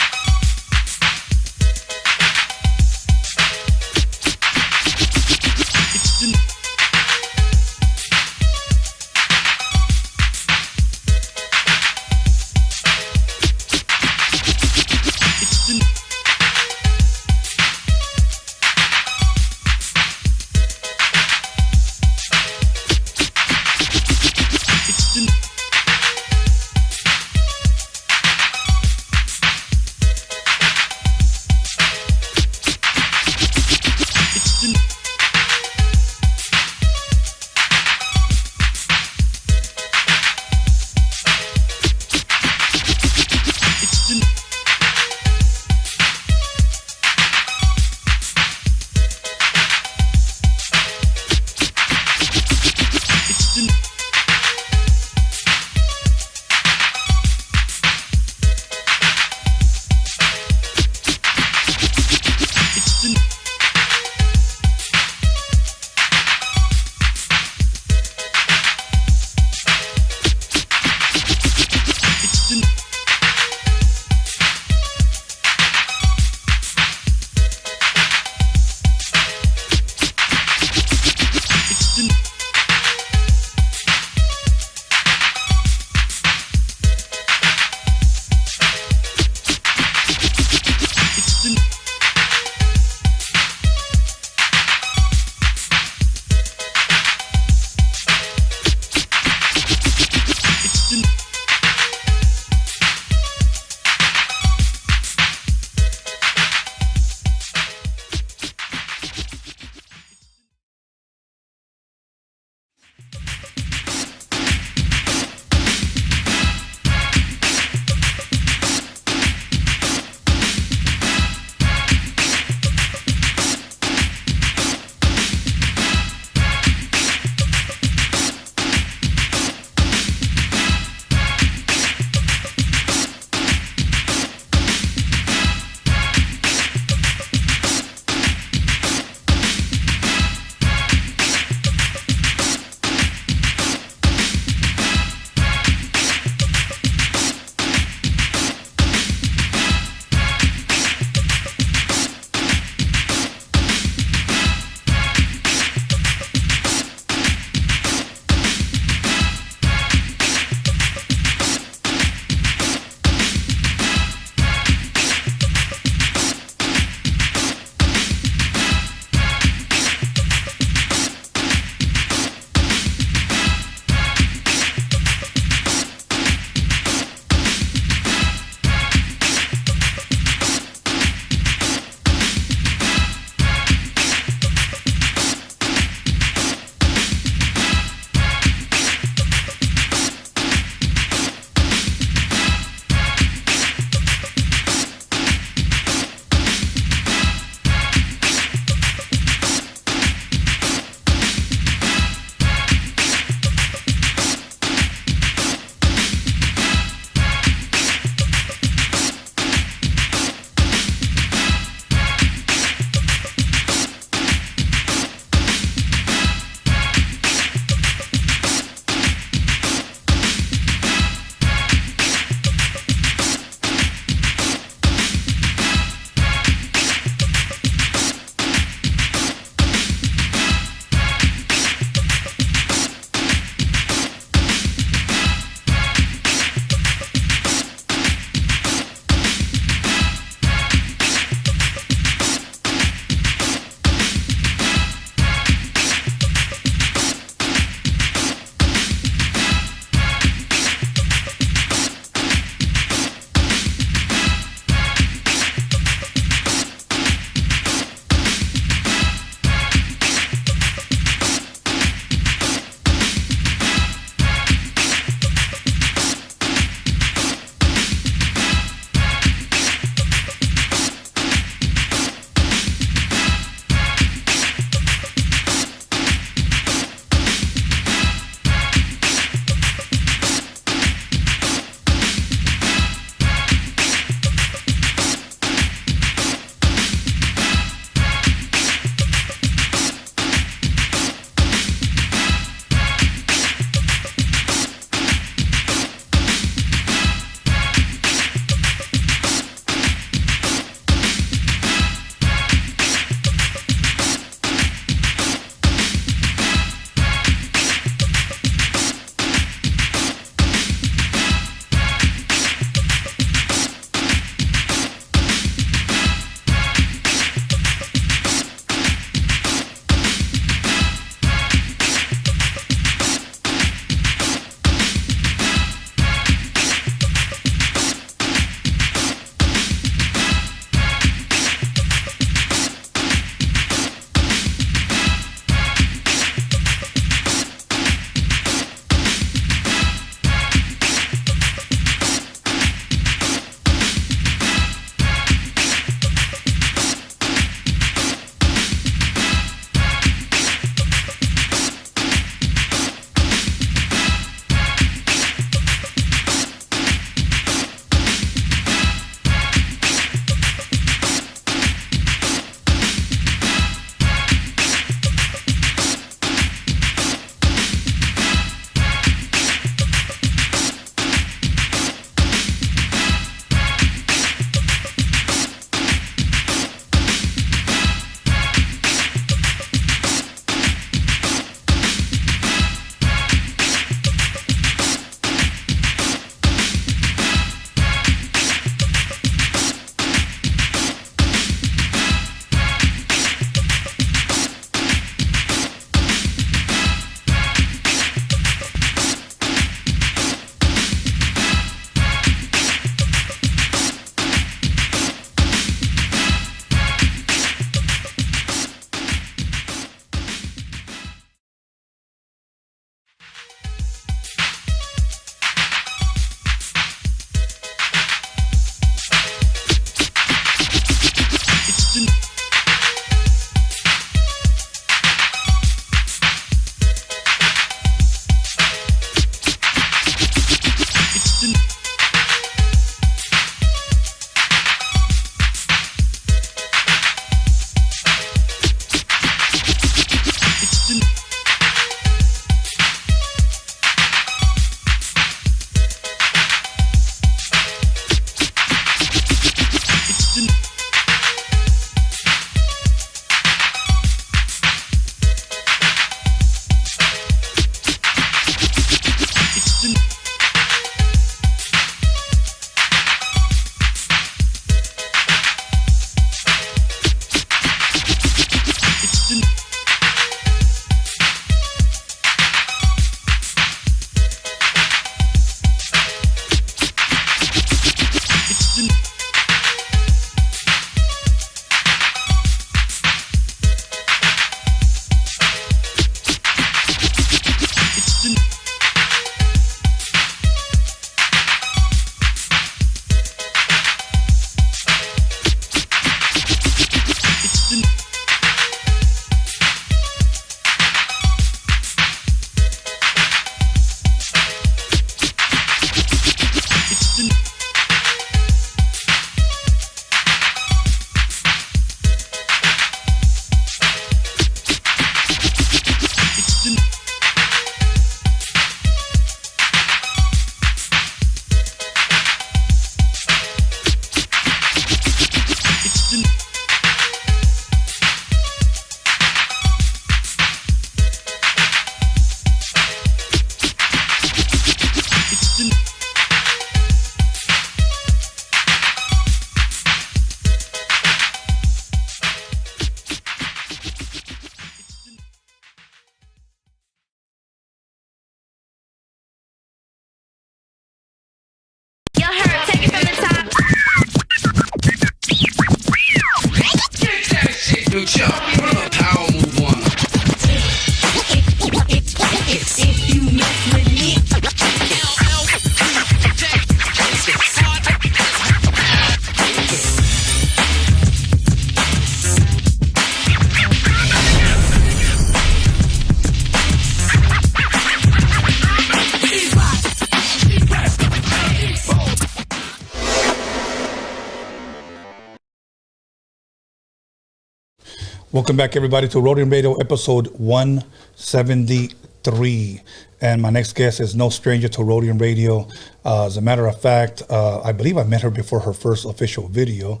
Welcome back, everybody, to Roadium Radio episode 173. And my next guest is no stranger to Roadium Radio. As a matter of fact, I believe I met her before her first official video.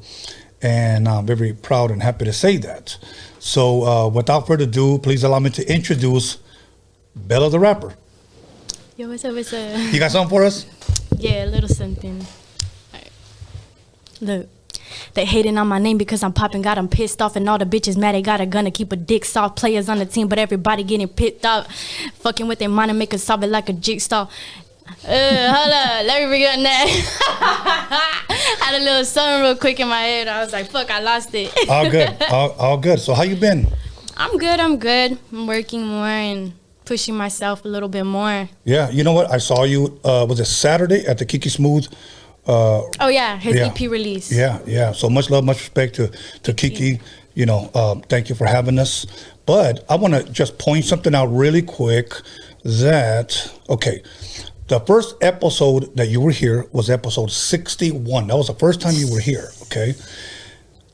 And I'm very proud and happy to say that. So without further ado, please allow me to introduce Bella the rapper. Yo, what's up, what's up? You got something for us? Yeah, a little something. All right. Look. They hating on my name because I'm popping, got them pissed off, and all the bitches mad they got a gun to keep a dick soft. Players on the team, but everybody getting pissed off. Fucking with their mind and make it solve it like a jigsaw. Hold up, let me bring up that. Had a little something real quick in my head. I was like, fuck, I lost it. All good, all good. So how you been? I'm good. I'm working more and pushing myself a little bit more. Yeah, you know what? I saw you, was it Saturday at the Kiki Smooth? Oh yeah, his EP release. Yeah. So much love, much respect to Kiki. You know, thank you for having us. But I want to just point something out really quick. The first episode that you were here was episode 61. That was the first time you were here. Okay,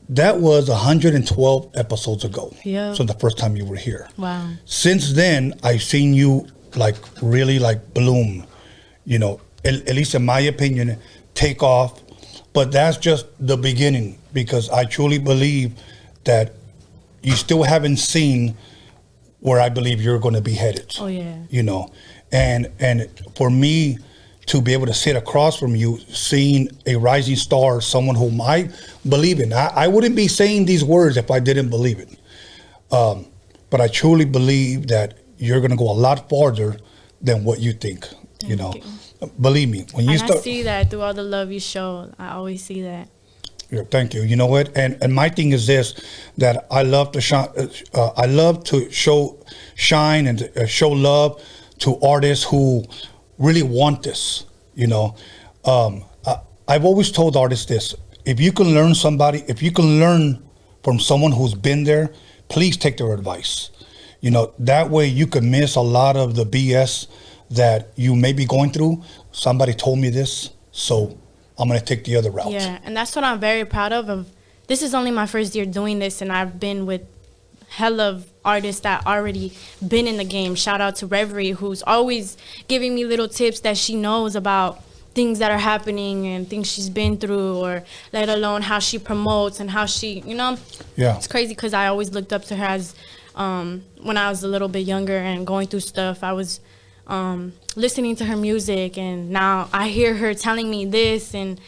that was 112 episodes ago. Yeah. So the first time you were here. Wow. Since then, I've seen you really bloom. You know, at least in my opinion. Take off, but that's just the beginning, because I truly believe that you still haven't seen where I believe you're going to be headed. Oh yeah. You know, and for me to be able to sit across from you, seeing a rising star, someone whom I believe in. I wouldn't be saying these words if I didn't believe it. But I truly believe that you're going to go a lot farther than what you think. You know. Believe me, when you start, I see that through all the love you show. I always see that. Yeah, thank you. You know what? And my thing is this: that I love to shine. I love to shine and show love to artists who really want this. You know, I've always told artists this: if you can learn from someone who's been there, please take their advice. You know, that way you can miss a lot of the BS that you may be going through. Somebody told me this, so I'm going to take the other route. Yeah, and that's what I'm very proud of. This is only my first year doing this, and I've been with hell of artists that already been in the game. Shout out to Reverie, who's always giving me little tips that she knows about things that are happening and things she's been through, or let alone how she promotes and how she, you know. Yeah. It's crazy because I always looked up to her as when I was a little bit younger and going through stuff. I was listening to her music, and now I hear her telling me this, and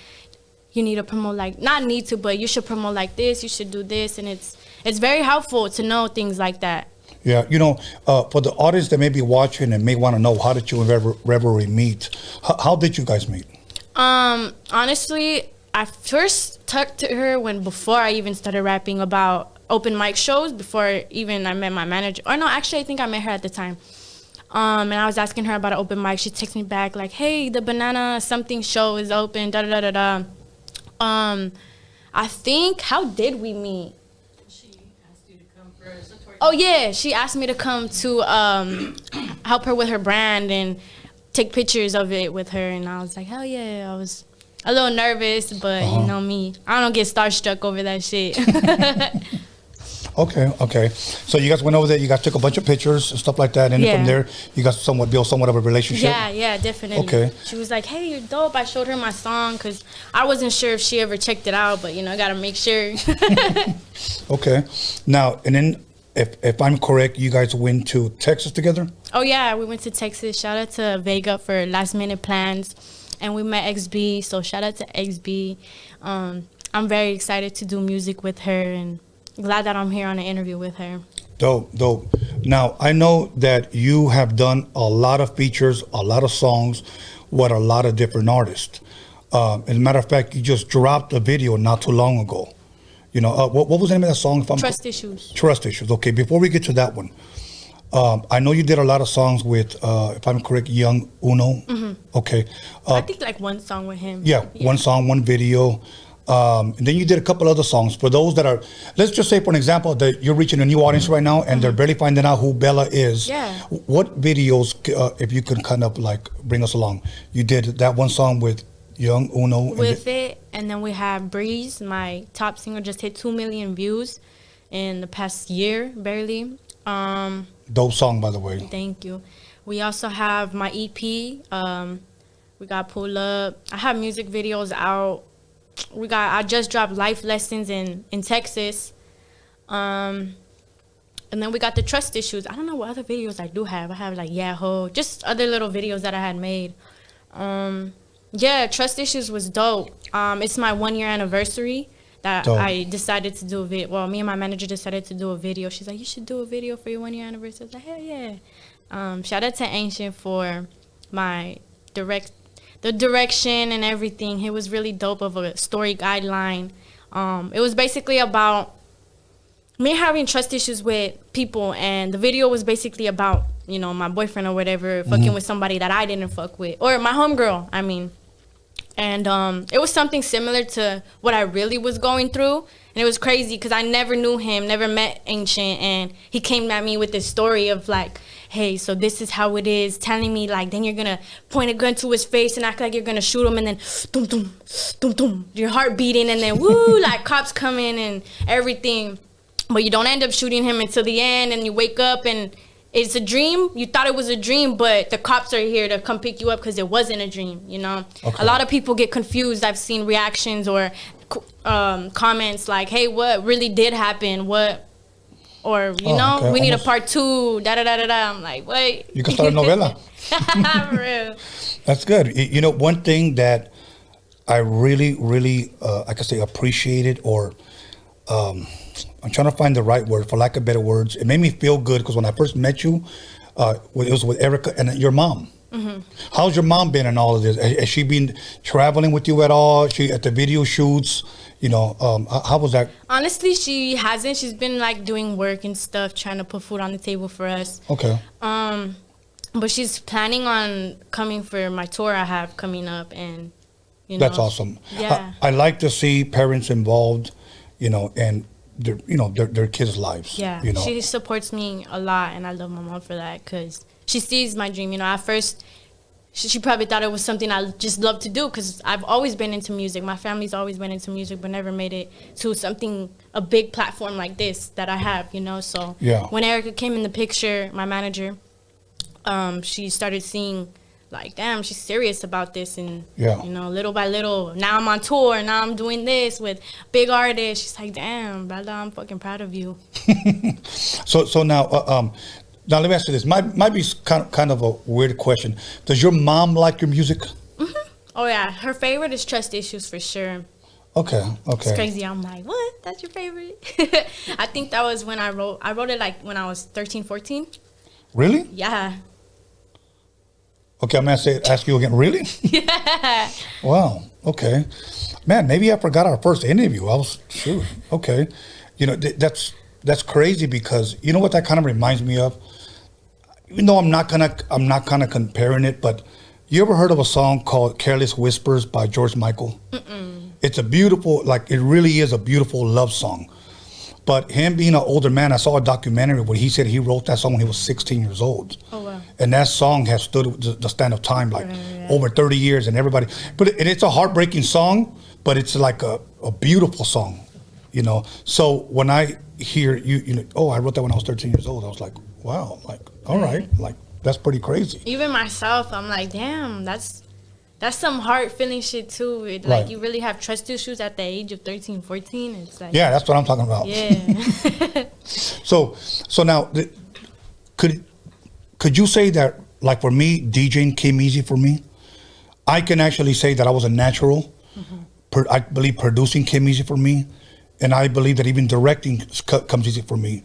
you need to promote but you should promote like this, you should do this, and it's very helpful to know things like that. Yeah, you know, for the audience that may be watching and may want to know, how did you and Reverie meet? How did you guys meet? Honestly, I first talked to her before I even started rapping about open mic shows, before even I met my manager. Or no, actually, I think I met her at the time. And I was asking her about an open mic. She texted me back like, hey, the banana something show is open, da-da-da-da-da. I think, how did we meet? She asked you to come for a tour. Oh, yeah. She asked me to come to help her with her brand and take pictures of it with her. And I was like, hell yeah. I was a little nervous, but you know me. I don't get starstruck over that shit. Okay. So you guys went over there. You guys took a bunch of pictures and stuff like that, and then from there, you guys built somewhat of a relationship. Yeah, definitely. Okay. She was like, "Hey, you're dope." I showed her my song because I wasn't sure if she ever checked it out, but I gotta make sure. Okay. Now, and then, if I'm correct, you guys went to Texas together. Oh yeah, we went to Texas. Shout out to Vega for last minute plans, and we met XB. So shout out to XB. I'm very excited to do music with her, and glad that I'm here on an interview with her. Dope. Now, I know that you have done a lot of features, a lot of songs with a lot of different artists. As a matter of fact, you just dropped a video not too long ago. What was the name of that song? Trust Issues. Trust Issues. Okay, before we get to that one, I know you did a lot of songs with, if I'm correct, Young Uno. Mm-hmm. Okay. I think like one song with him. Yeah, one song, one video. And then you did a couple other songs. For those that are, let's just say, for an example, that you're reaching a new audience right now and they're barely finding out who Bella is. Yeah. What videos, if you could kind of like bring us along? You did that one song with Young Uno. And then we have Breeze, my top single, just hit 2 million views. in the past year, barely. Dope song, by the way. Thank you. We also have my EP. We got Pull Up. I have music videos out. I just dropped Life Lessons in Texas. And then we got the Trust Issues. I don't know what other videos I do have. I have like Yahoo, just other little videos that I had made. Yeah, Trust Issues was dope. It's my 1 year anniversary that Dope. I decided to do a video. Well, me and my manager decided to do a video. She's like, you should do a video for your 1 year anniversary. I was like, hell yeah. Shout out to Ancient for the direction and everything. It was really dope of a story guideline. It was basically about me having trust issues with people, and the video was basically about, you know, my boyfriend or whatever fucking with somebody that I didn't fuck with, or my homegirl, I mean. And it was something similar to what I really was going through. And it was crazy because I never knew him, never met Ancient. And he came at me with this story of like, hey, so this is how it is. Telling me like, then you're going to point a gun to his face and act like you're going to shoot him. And then, dum, dum, dum, dum, your heart beating. And then, woo, like cops come in and everything. But you don't end up shooting him until the end. And you wake up and it's a dream. You thought it was a dream, but the cops are here to come pick you up because it wasn't a dream, you know? Okay. A lot of people get confused. I've seen reactions or comments like, hey, what really did happen? What, or, you know, okay. We need a part 2, da-da-da-da-da. I'm like, wait. You can start a novella. For real. That's good. You know, one thing that I really, really, I could say appreciated, or I'm trying to find the right word, for lack of better words. It made me feel good because when I first met you, it was with Erica and your mom. Mm-hmm. How's your mom been in all of this? Has she been traveling with you at all? She at the video shoots? You know, how was that? Honestly, she hasn't. She's been like doing work and stuff, trying to put food on the table for us. Okay. But she's planning on coming for my tour I have coming up, and you know. That's awesome. Yeah. I like to see parents involved, you know, and their kids' lives. Yeah, you know? She supports me a lot, and I love my mom for that because she sees my dream. You know, at first, she probably thought it was something I just love to do because I've always been into music. My family's always been into music, but never made it to a big platform like this that I have, you know? So yeah. When Erica came in the picture, my manager, she started seeing, like, damn, she's serious about this. And, you know, little by little, now I'm on tour. Now I'm doing this with big artists. She's like, damn, brother, I'm fucking proud of you. So now, now let me ask you this. Might be kind of a weird question. Does your mom like your music? Mm-hmm. Oh, yeah. Her favorite is Trust Issues for sure. Okay. It's crazy. I'm like, what? That's your favorite? I think that was when I wrote it like when I was 13, 14. Really? Yeah. Okay, I'm going to ask you again. Really? Yeah. Wow. Okay. Man, maybe I forgot our first interview. Shoot. Okay. You know, that's crazy because you know what that kind of reminds me of? Even though I'm not kind of comparing it, but you ever heard of a song called Careless Whispers by George Michael? Mm-mm. It's a beautiful, like it really is a beautiful love song. But him being an older man, I saw a documentary where he said he wrote that song when he was 16 years old. Oh, wow. And that song has stood the stand of time, like over 30 years, and everybody. But it's a heartbreaking song, but it's like a beautiful song, you know. So when I hear you know, oh, I wrote that when I was 13 years old, I was like, wow, like, all right, like that's pretty crazy. Even myself, I'm like, damn, that's some heart-feeling shit too. Like you really have trust issues at the age of 13, 14. It's like, yeah, that's what I'm talking about. Yeah. So now, could you say that, like for me, DJing came easy for me? I can actually say that I was a natural. Mm-hmm. I believe producing came easy for me, and I believe that even directing comes easy for me.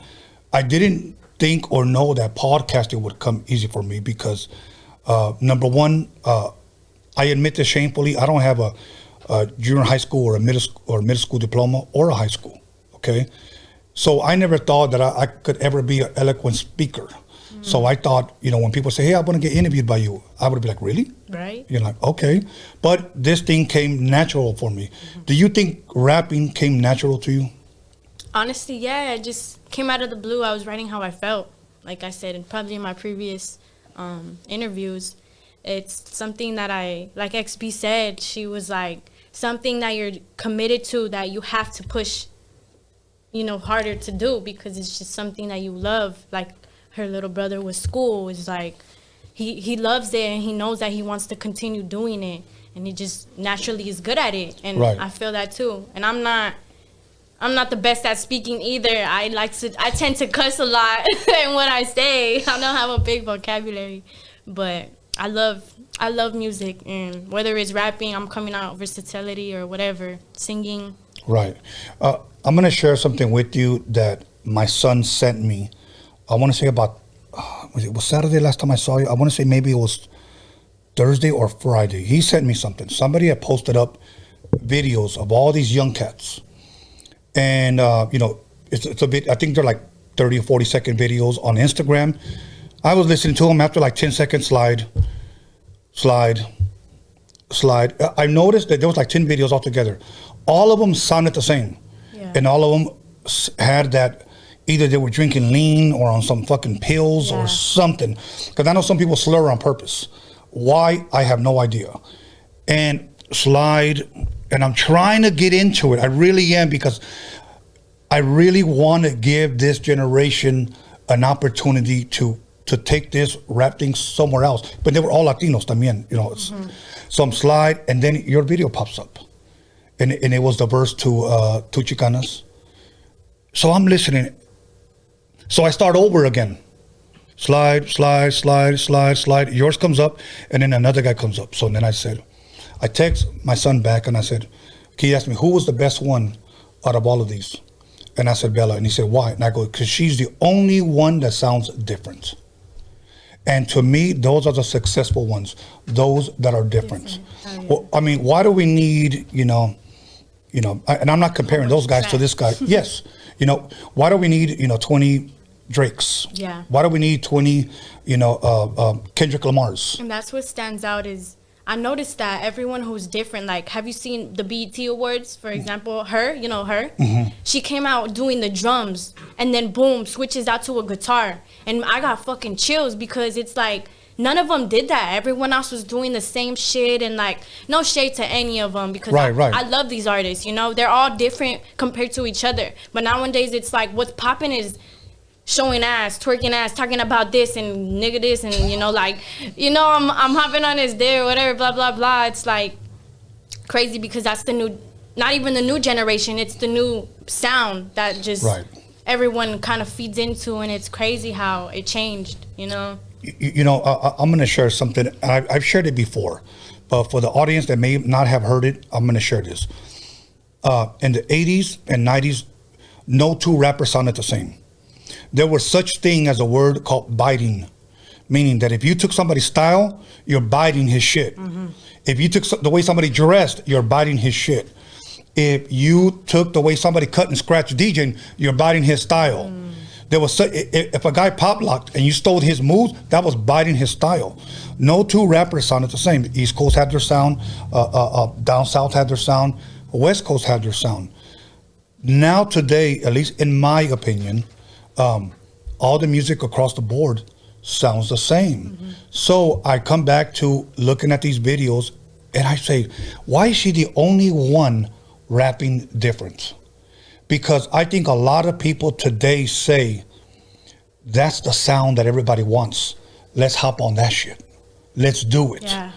I didn't think or know that podcasting would come easy for me because, number one, I admit this shamefully, I don't have a junior high school or a middle school diploma or a high school, okay? So I never thought that I could ever be an eloquent speaker. Mm-hmm. So I thought, you know, when people say, hey, I want to get interviewed by you, I would be like, really? Right. You're like, okay. But this thing came natural for me. Mm-hmm. Do you think rapping came natural to you? Honestly, yeah, it just came out of the blue. I was writing how I felt, like I said, and probably in my previous interviews. It's something that like XB said, she was like, something that you're committed to, that you have to push harder to do because it's just something that you love. Like her little brother with school is like, he loves it and he knows that he wants to continue doing it, and he just naturally is good at it. And I feel that too. And I'm not the best at speaking either. I tend to cuss a lot in what I say. I don't have a big vocabulary, but I love music, and whether it's rapping, I'm coming out versatility or whatever, singing. Right. I'm going to share something with you that my son sent me. I want to say about, was Saturday last time I saw you? I want to say maybe it was Thursday or Friday. He sent me something. Somebody had posted up videos of all these young cats. And, it's a bit, I think they're like 30 or 40 second videos on Instagram. I was listening to them after like 10 seconds slide. I noticed that there was like 10 videos altogether. All of them sounded the same. Yeah. And all of them had that, either they were drinking lean or on some fucking pills or something. Because I know some people slur on purpose. Why? I have no idea. And and I'm trying to get into it. I really am, because I really want to give this generation an opportunity to take this rap thing somewhere else. But they were all Latinos también, So I'm slide, and then your video pops up. And it was the verse to Two Chicanas. So I'm listening. So I start over again. Slide. Yours comes up, and then another guy comes up. So then I text my son back, and I said, he asked me, who was the best one out of all of these? And I said, Bella. And he said, why? And I go, because she's the only one that sounds different. And to me, those are the successful ones, those that are different. Well, I mean, why do we need, and I'm not comparing those guys to this guy. Yes. Why do we need, 20 Drakes? Yeah. Why do we need 20, Kendrick Lamars? And that's what stands out is, I noticed that everyone who's different, like, have you seen the BET Awards, for example? Her, her? Mm-hmm. She came out doing the drums, and then boom, switches out to a guitar. And I got fucking chills, because it's like, none of them did that. Everyone else was doing the same shit, and like, no shade to any of them, because I love these artists, they're all different compared to each other. But nowadays, it's like, what's popping is showing ass, twerking ass, talking about this and nigga this, and I'm hopping on his day or whatever, blah blah blah. It's like crazy, because that's the new, not even the new generation, it's the new sound that just everyone kind of feeds into, and it's crazy how it changed. I'm going to share something. I've shared it before, but for the audience that may not have heard it, I'm going to share this. In the 80s and 90s, no two rappers sounded the same. There was such thing as a word called biting, meaning that if you took somebody's style, you're biting his shit. Mm-hmm. If you took the way somebody dressed, you're biting his shit. If you took the way somebody cut and scratched DJing, you're biting his style. There was if a guy pop locked and you stole his moves, that was biting his style. No two rappers sounded the same. East Coast had their sound, down South had their sound, West Coast had their sound. Now today, at least in my opinion, all the music across the board sounds the same. Mm-hmm. So I come back to looking at these videos, and I say, why is she the only one rapping different? Because I think a lot of people today say, that's the sound that everybody wants. Let's hop on that shit. Let's do it. Yeah.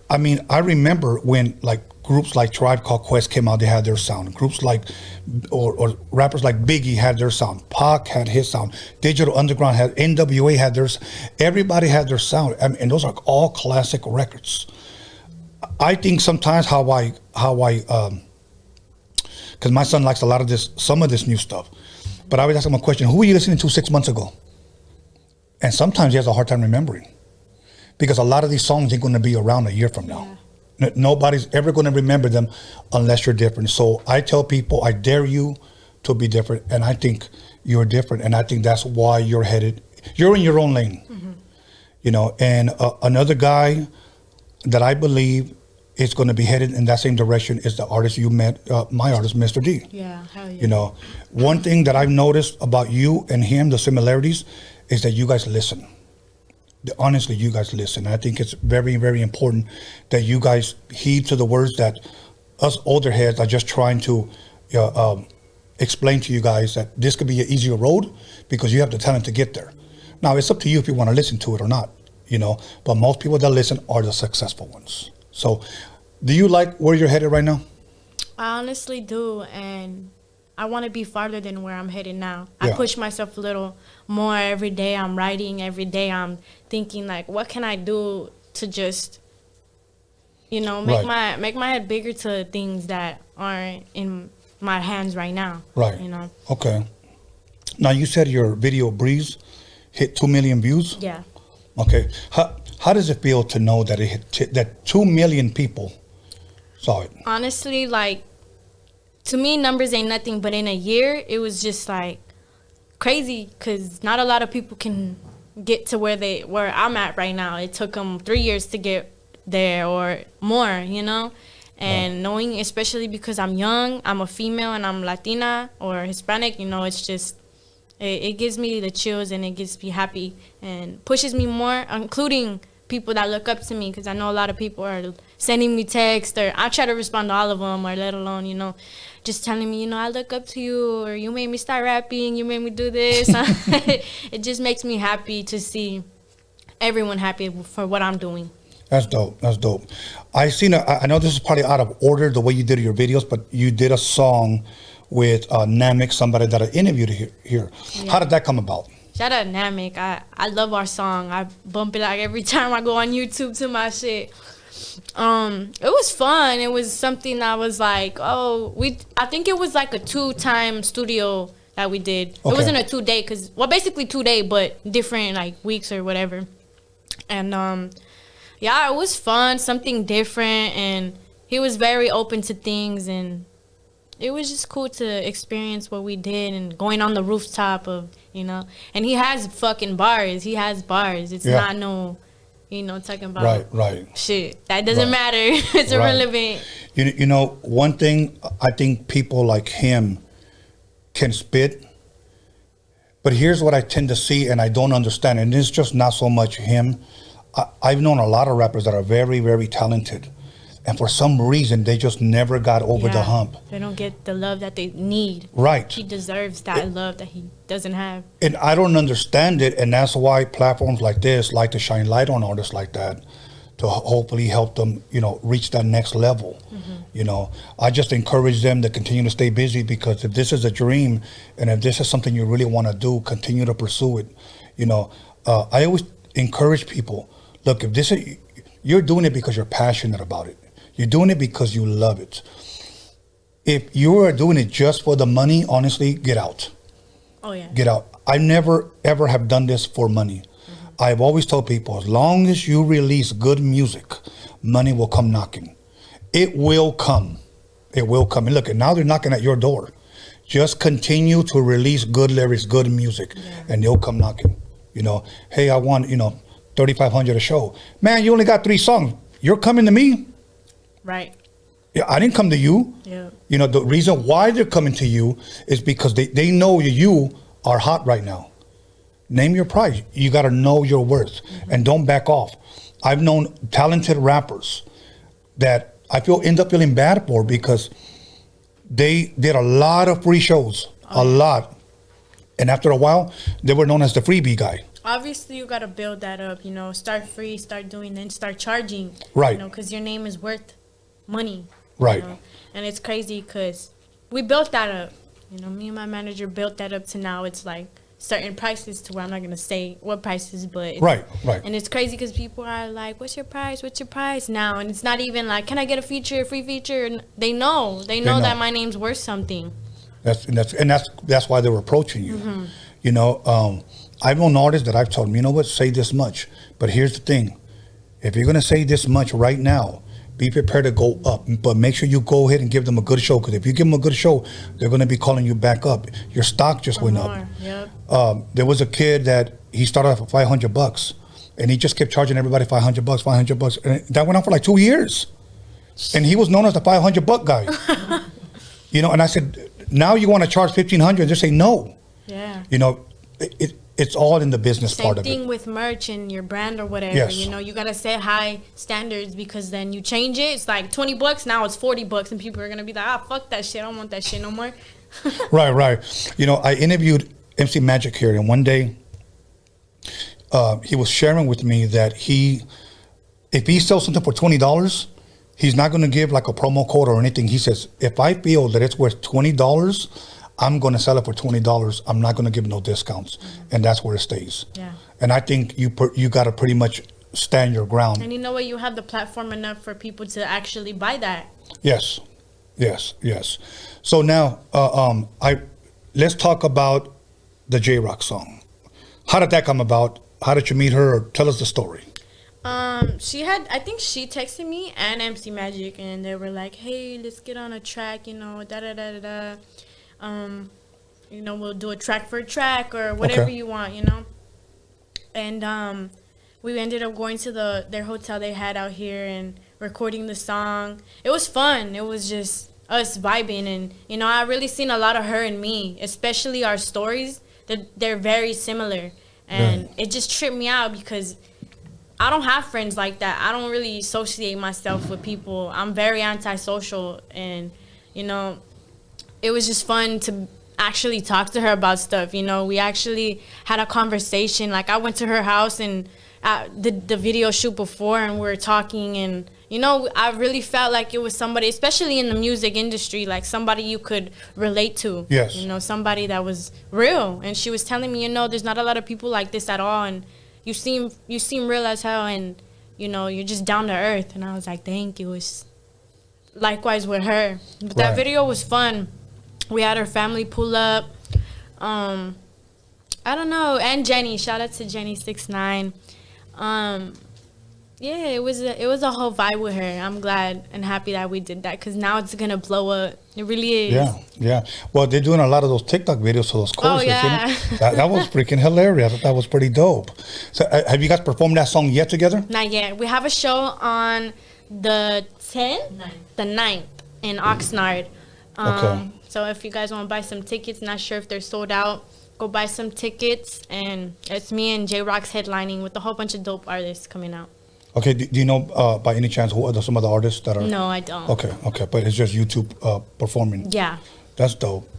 I mean, I remember when groups like Tribe Called Quest came out, they had their sound. Groups like, or rappers like Biggie had their sound. Pac had his sound. Digital Underground had, NWA had theirs. Everybody had their sound. I mean, and those are all classic records. I think sometimes how I because my son likes some of this new stuff. But I always ask him a question, who were you listening to 6 months ago? And sometimes he has a hard time remembering, because a lot of these songs ain't going to be around a year from now. Yeah. Nobody's ever going to remember them unless you're different. So I tell people, I dare you to be different. And I think you're different. And I think that's why you're in your own lane. Mm-hmm. And another guy that I believe is going to be headed in that same direction is the artist you met, my artist, Mr. D. Yeah, hell yeah. One thing that I've noticed about you and him, the similarities, is that you guys listen. Honestly, you guys listen. I think it's very, very important that you guys heed to the words that us older heads are just trying to explain to you guys that this could be an easier road because you have the talent to get there. Now, it's up to you if you want to listen to it or not, you know, but most people that listen are the successful ones. So do you like where you're headed right now? I honestly do, and I want to be farther than where I'm headed now. I push myself a little more every day. I'm writing every day. I'm thinking, like, what can I do to just, you know, make my head bigger to things that aren't in my hands right now. Right. You know. Okay. Now, you said your video Breeze hit 2 million views. Yeah. Okay. How does it feel to know that that 2 million people saw it? Honestly, like, to me, numbers ain't nothing, but in a year, it was just like crazy because not a lot of people can get to where I'm at right now. It took them 3 years to get there or more, you know? And knowing, especially because I'm young, I'm a female and I'm Latina or Hispanic, you know, it's just, it gives me the chills and it gets me happy and pushes me more, including people that look up to me, because I know a lot of people are sending me texts, or I try to respond to all of them, or let alone, you know, just telling me, you know, I look up to you, or you made me start rapping, you made me do this. It just makes me happy to see everyone happy for what I'm doing. That's dope. That's dope. I know this is probably out of order the way you did your videos, but you did a song with Namek, somebody that I interviewed here. Yeah. How did that come about? Shout out Namek. I love our song. I bump it like every time I go on YouTube to my shit. It was fun. It was something that was like, I think it was like a 2-time studio that we did. Okay. It wasn't a 2-day, basically 2-day, but different like weeks or whatever. And yeah, it was fun, something different, and he was very open to things, and it was just cool to experience what we did and going on the rooftop of, you know, and he has fucking bars. He has bars. It's not no, you know, talking about shit. That doesn't matter. It's irrelevant. You know, one thing, I think people like him can spit, but here's what I tend to see and I don't understand, and it's just not so much him. I've known a lot of rappers that are very, very talented, and for some reason, they just never got over the hump. They don't get the love that they need. Right. He deserves that love that he doesn't have. And I don't understand it, and that's why platforms like this like to shine light on artists like that to hopefully help them, you know, reach that next level. Mm-hmm. You know, I just encourage them to continue to stay busy, because if this is a dream and if this is something you really want to do, continue to pursue it. You know, I always encourage people, look, if this is, you're doing it because you're passionate about it. You're doing it because you love it. If you are doing it just for the money, honestly, get out. Oh, yeah. Get out. I never, ever have done this for money. Mm-hmm. I've always told people, as long as you release good music, money will come knocking. It will come. It will come. And look, and now they're knocking at your door. Just continue to release good lyrics, good music, and they'll come knocking. You know, hey, I want, you know, $3,500 a show. Man, you only got 3 songs. You're coming to me? Right. Yeah, I didn't come to you. Yeah. You know, the reason why they're coming to you is because they know you are hot right now. Name your price. You got to know your worth, and don't back off. I've known talented rappers that I end up feeling bad for, because they did a lot of free shows, a lot. And after a while, they were known as the freebie guy. Obviously, you got to build that up, you know, start free, start doing, then start charging. Right. You know, because your name is worth money. Right. You know? And it's crazy because we built that up. You know, me and my manager built that up to now. It's like certain prices to where I'm not going to say what prices, but. Right. And it's crazy because people are like, what's your price? What's your price now? And it's not even like, can I get a feature, a free feature? And they know that my name's worth something. That's why they were approaching you. Mm-hmm. You know, I've known artists that I've told them, you know what, say this much. But here's the thing. If you're going to say this much right now, be prepared to go up. But make sure you go ahead and give them a good show. Because if you give them a good show, they're going to be calling you back up. Your stock just went up. Yep. There was a kid that he started off at $500. And he just kept charging everybody $500. And that went on for like 2 years. And he was known as the $500 guy. You know, and I said, now you want to charge $1,500? And they say no. Yeah. You know, it's all in the business part of it. Same thing with merch and your brand or whatever. Yes. You know, you gotta set high standards, because then you change it. It's like $20, now it's $40, and people are gonna be like, fuck that shit. I don't want that shit no more. Right. You know, I interviewed MC Magic here, and one day he was sharing with me that if he sells something for $20, he's not going to give like a promo code or anything. He says, if I feel that it's worth $20, I'm going to sell it for $20. I'm not going to give no discounts. And that's where it stays. Yeah. And I think you got to pretty much stand your ground. And you know what? You have the platform enough for people to actually buy that. Yes. So now, let's talk about the J-Rock song. How did that come about? How did you meet her? Tell us the story. I think she texted me and MC Magic, and they were like, hey, let's get on a track, you know, you know, we'll do a track for a track or whatever you want, you know. And we ended up going to their hotel they had out here and recording the song. It was fun. It was just us vibing, and you know, I really seen a lot of her and me, especially our stories. They're very similar, and it just tripped me out because I don't have friends like that. I don't really associate myself with people. I'm very antisocial, and you know, it was just fun to actually talk to her about stuff. You know, we actually had a conversation. Like, I went to her house and the video shoot before, and we were talking, and you know, I really felt like it was somebody, especially in the music industry, like somebody you could relate to. Yes. You know, somebody that was real. And she was telling me, you know, there's not a lot of people like this at all, and you seem real as hell, and you know, you're just down to earth. And I was like, thank you. It's likewise with her. But that video was fun. We had her family pull up. I don't know. And Jenny, shout out to Jenny 69. Yeah, it was a whole vibe with her. I'm glad and happy that we did that, because now it's gonna blow up. It really is. Yeah. Well, they're doing a lot of those TikTok videos for those choruses. Oh, yeah. You know? that was freaking hilarious. I thought that was pretty dope. So, have you guys performed that song yet together? Not yet. We have a show on the 10th, the 9th in Oxnard. Okay. So if you guys want to buy some tickets, not sure if they're sold out, go buy some tickets. And it's me and J-Rock's headlining with a whole bunch of dope artists coming out. Okay, do you know by any chance who are some of the artists that are? No, I don't. Okay, but it's just you two performing. Yeah. That's dope.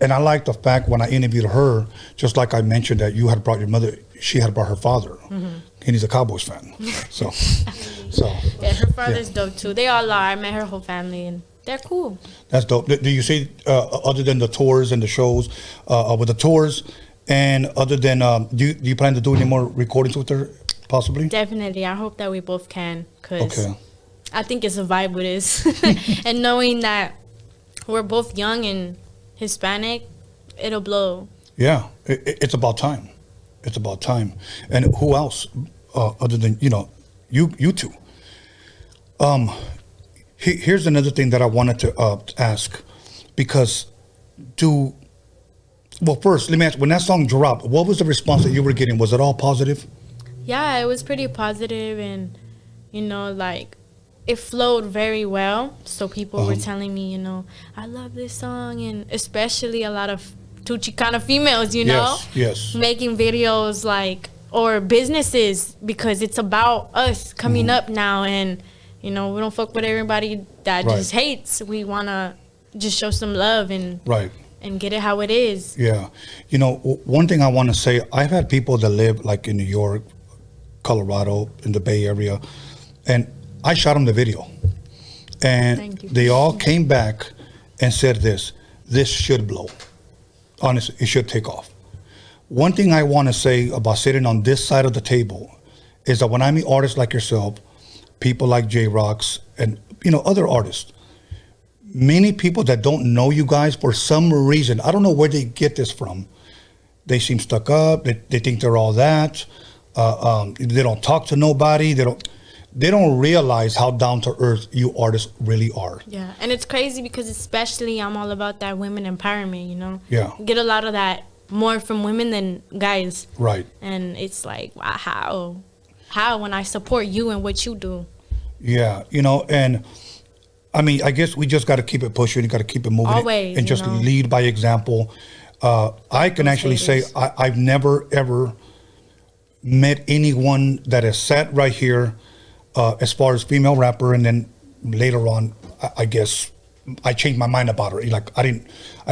And I like the fact when I interviewed her, just like I mentioned that you had brought your mother, she had brought her father, and he's a Cowboys fan. So. Yeah, her father's dope too. They all are. I met her whole family, and they're cool. That's dope. Do you see, other than the tours and the shows, with the tours, and other than, do you plan to do any more recordings with her? Possibly? Definitely. I hope that we both can, because I think it's a vibe with this. And knowing that we're both young and Hispanic, it'll blow. Yeah, it's about time. It's about time. And who else, other than, you know, you two? Here's another thing that I wanted to ask, because first, let me ask, when that song dropped, what was the response that you were getting? Was it all positive? Yeah, it was pretty positive, and you know, like, it flowed very well. So people were telling me, you know, I love this song, and especially a lot of two Chicano females, you know, making videos, like, or businesses, because it's about us coming up now, and you know, we don't fuck with everybody that just hates. We wanna just show some love and and get it how it is. Yeah, you know, one thing I want to say, I've had people that live like in New York, Colorado, in the Bay Area, and I shot them the video, and they all came back and said this should blow. Honestly, it should take off. One thing I want to say about sitting on this side of the table is that when I meet artists like yourself, people like J-Rocks, and you know, other artists, many people that don't know you guys, for some reason, I don't know where they get this from, they seem stuck up, they think they're all that. They don't talk to nobody. They don't realize how down to earth you artists really are. Yeah, and it's crazy because especially I'm all about that women empowerment, you know? Yeah. Get a lot of that more from women than guys. Right. And it's like, wow, how when I support you and what you do? Yeah, you know, and I mean, I guess we just got to keep it pushing. You got to keep it moving. Always, and just lead by example. I can actually say I've never, ever met anyone that has sat right here as far as female rapper, and then later on, I guess I changed my mind about her. Like I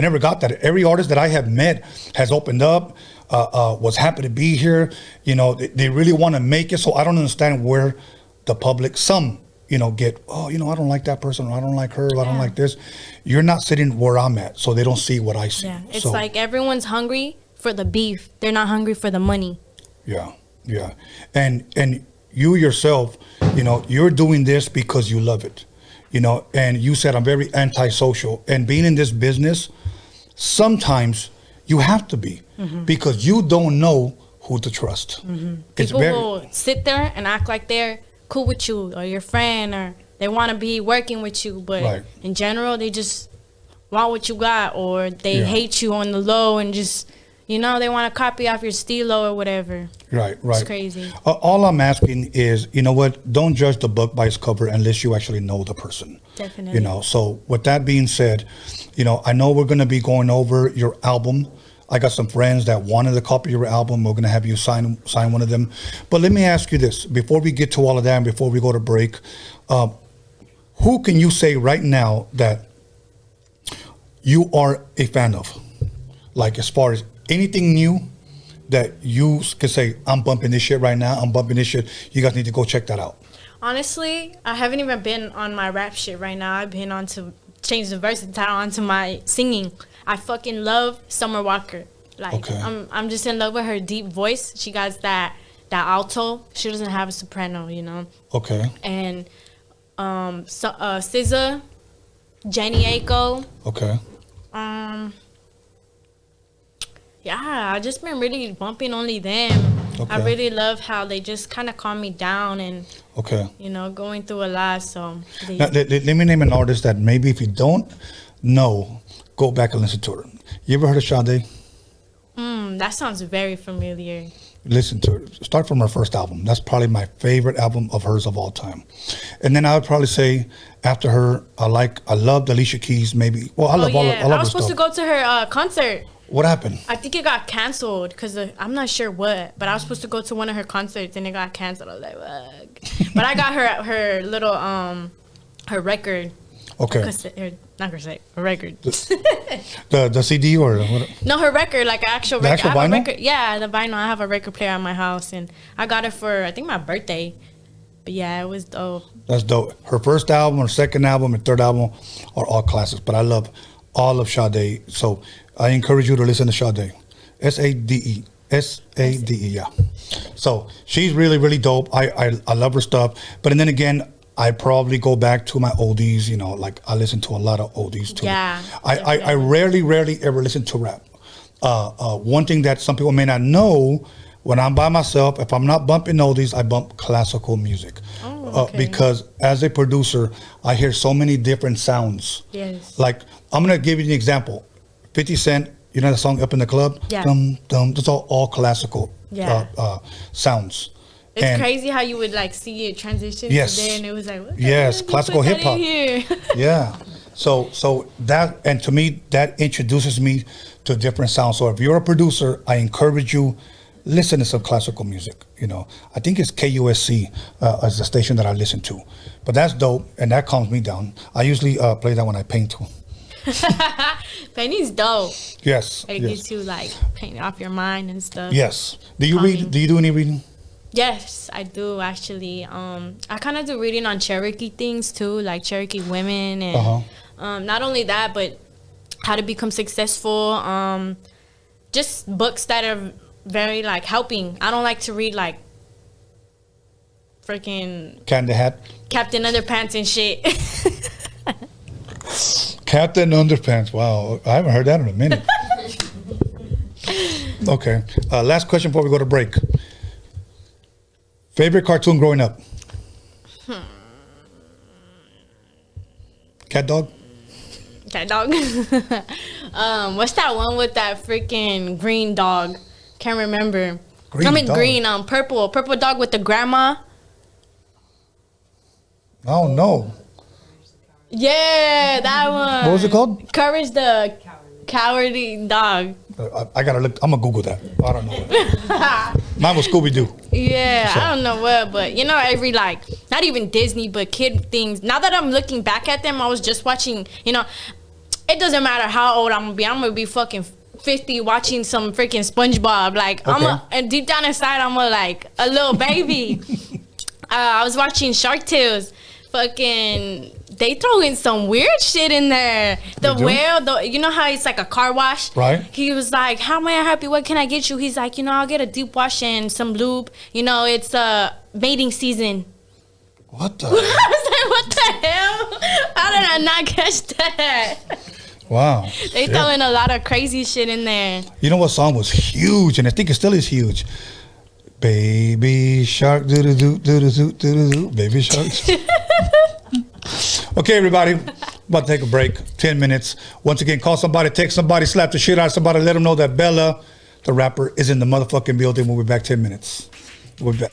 never got that. Every artist that I have met has opened up, was happy to be here. You know, they really want to make it. So I don't understand where the public, some, you know, get, oh, you know, I don't like that person, or I don't like her, or I don't like this. You're not sitting where I'm at, so they don't see what I see. Yeah, it's so, like everyone's hungry for the beef. They're not hungry for the money. Yeah, yeah. And you yourself, you know, you're doing this because you love it. You know, and you said I'm very antisocial. And being in this business, sometimes you have to be, because you don't know who to trust. People will sit there and act like they're cool with you or your friend, or they want to be working with you, but in general, they just want what you got, or they hate you on the low and just, you know, they want to copy off your stilo or whatever. Right. It's crazy. All I'm asking is, you know what, don't judge the book by its cover unless you actually know the person. Definitely. You know, so with that being said, you know, I know we're going to be going over your album. I got some friends that wanted to copy your album. We're going to have you sign one of them. But let me ask you this, before we get to all of that and before we go to break, who can you say right now that you are a fan of? Like, as far as anything new that you can say, I'm bumping this shit right now, I'm bumping this shit, you guys need to go check that out. Honestly, I haven't even been on my rap shit right now. I've been on to change the versatile onto my singing. I fucking love Summer Walker. Like, I'm just in love with her deep voice. She got that alto. She doesn't have a soprano, you know. Okay. And SZA, Jenny Aiko. Okay. Yeah, I just been really bumping only them. Okay. I really love how they just kind of calm me down and, you know, going through a lot. So now, let me name an artist that maybe if you don't know, go back and listen to her. You ever heard of Sade? That sounds very familiar. Listen to her. Start from her first album. That's probably my favorite album of hers of all time. And then I would probably say after her, I loved Alicia Keys. Maybe. Well, I love all of her I was supposed to go to her concert. What happened? I think it got canceled because I'm not sure what, but I was supposed to go to one of her concerts and it got canceled. I was like, fuck. But I got her little her record. Okay. Not cassette, a record. The CD or what? No, her record, like an actual record. The actual vinyl? Record, yeah, the vinyl. I have a record player at my house, and I got it for, I think, my birthday. But yeah, it was dope. That's dope. Her first album, her second album, and third album are all classics. But I love all of Sade. So I encourage you to listen to Sade. Sade. Sade, yeah. So she's really, really dope. I love her stuff. But and then again, I probably go back to my oldies, you know, like I listen to a lot of oldies too. Yeah. I rarely ever listen to rap. One thing that some people may not know, when I'm by myself, if I'm not bumping oldies, I bump classical music. Because as a producer, I hear so many different sounds. Yes. Like, I'm going to give you an example. 50 Cent, you know the song Up in the Club? Yeah. Dum, dum, that's all classical sounds. It's crazy how you would like see it transition to there, and it was like, what classical hip hop. Yeah. So that, and to me, that introduces me to different sounds. So if you're a producer, I encourage you, listen to some classical music. You know, I think it's KUSC as the station that I listen to, but that's dope and that calms me down. I usually play that when I paint too. Painting's dope. Yes. It gets you like paint off your mind and stuff. Yes. Do you read? Do you do any reading? Yes, I do actually. I kind of do reading on Cherokee things too, like Cherokee women, and not only that, but how to become successful. Just books that are very like helping. I don't like to read like freaking Cat in the Hat, Captain Underpants and shit. Captain Underpants. Wow, I haven't heard that in a minute. Okay, last question before we go to break. Favorite cartoon growing up? Cat Dog? Cat Dog. What's that one with that freaking green dog? Can't remember. Green, purple dog with the grandma. Oh no. Yeah, that one. What was it called? Courage the Cowardly Dog. I gotta look. I'm gonna Google that. I don't know. Mine was Scooby Doo. Yeah, so. I don't know what, but you know, every like not not even Disney, but kid things. Now that I'm looking back at them, I was just watching, you know, it doesn't matter how old I'm gonna be fucking 50 watching some freaking SpongeBob. Like, and deep down inside, I'm a little baby. I was watching Shark Tales. Fucking, they throw in some weird shit in there. The whale, you know how it's like a car wash? Right. He was like, how may I help you? What can I get you? He's like, you know, I'll get a deep wash and some lube. You know, it's mating season. What the? I was like, what the hell? How did I not catch that? Wow. They throw in a lot of crazy shit in there. You know what song was huge, and I think it still is huge? Baby Shark, doo-doo-doo, doo-doo-doo, doo-doo-doo, Baby Shark. Okay, everybody, about to take a break, 10 minutes. Once again, call somebody, text somebody, slap the shit out of somebody, let them know that Bella, the rapper, is in the motherfucking building. We'll be back 10 minutes. We'll be back.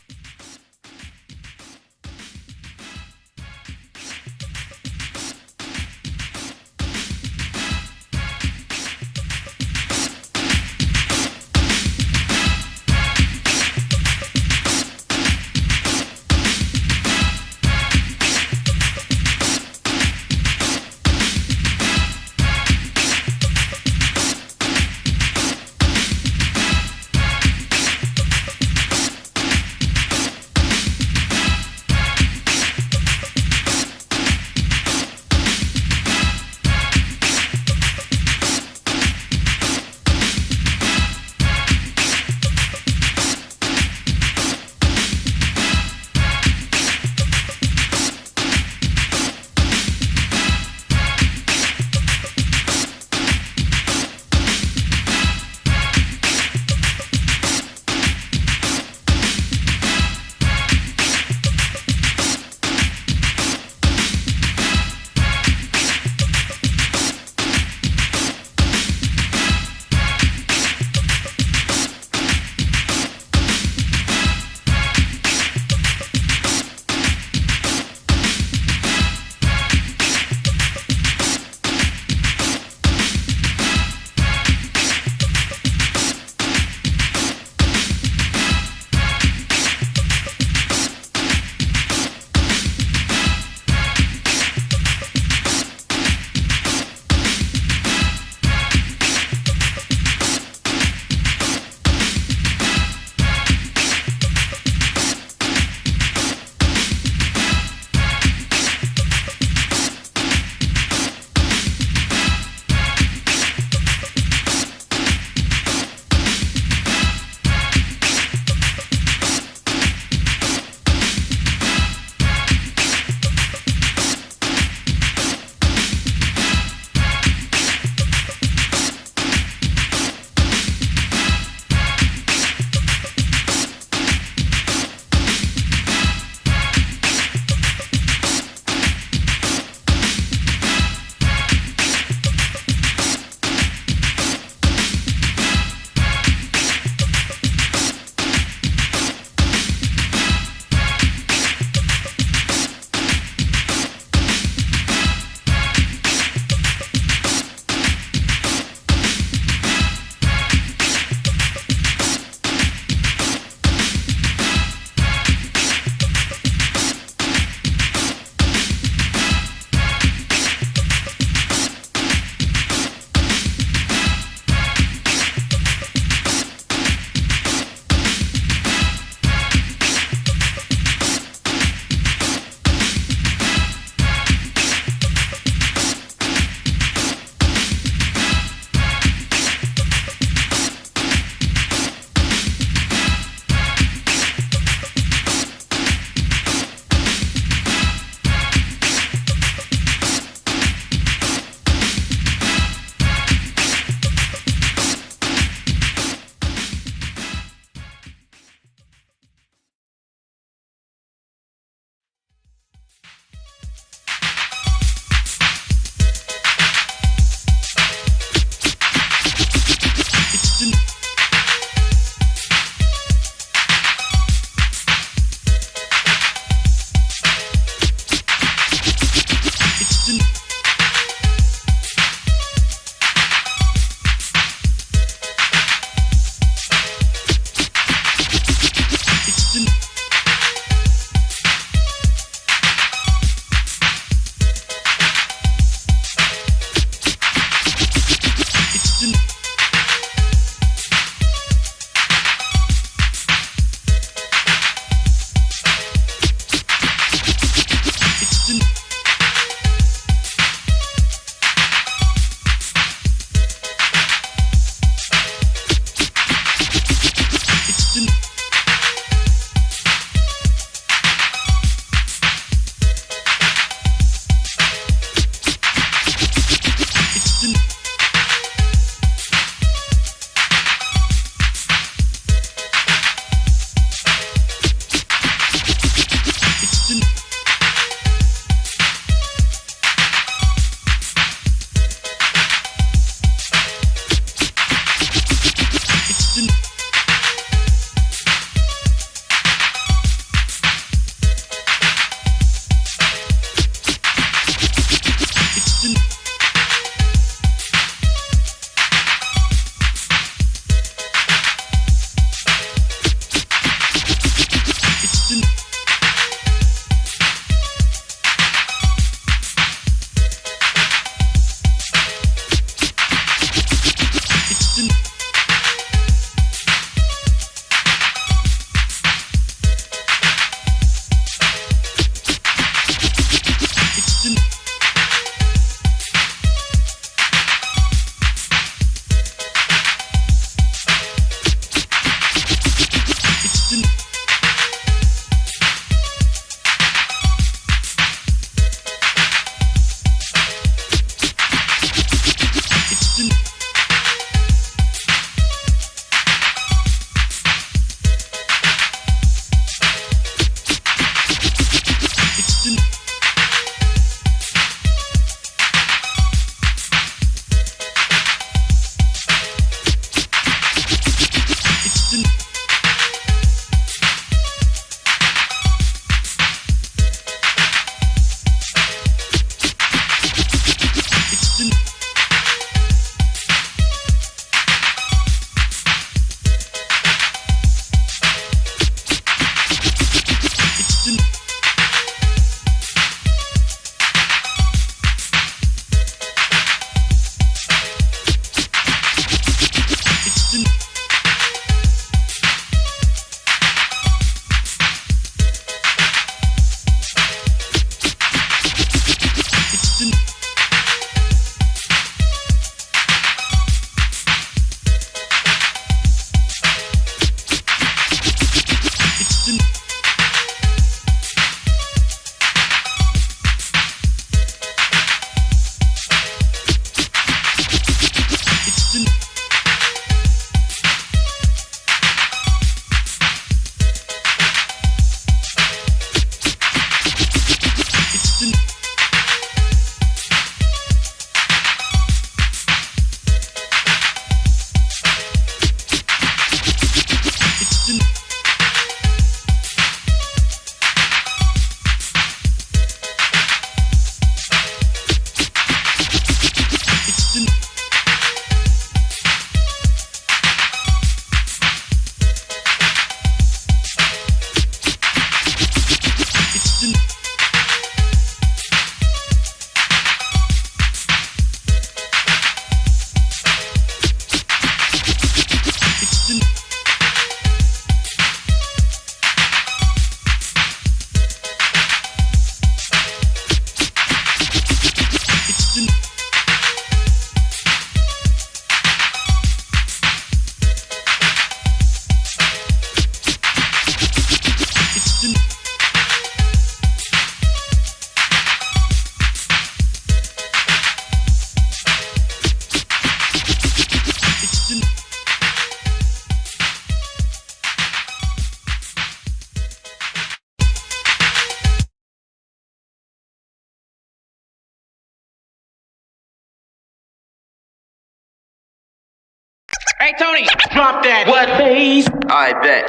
Hey Tony, drop that. What bass? I bet.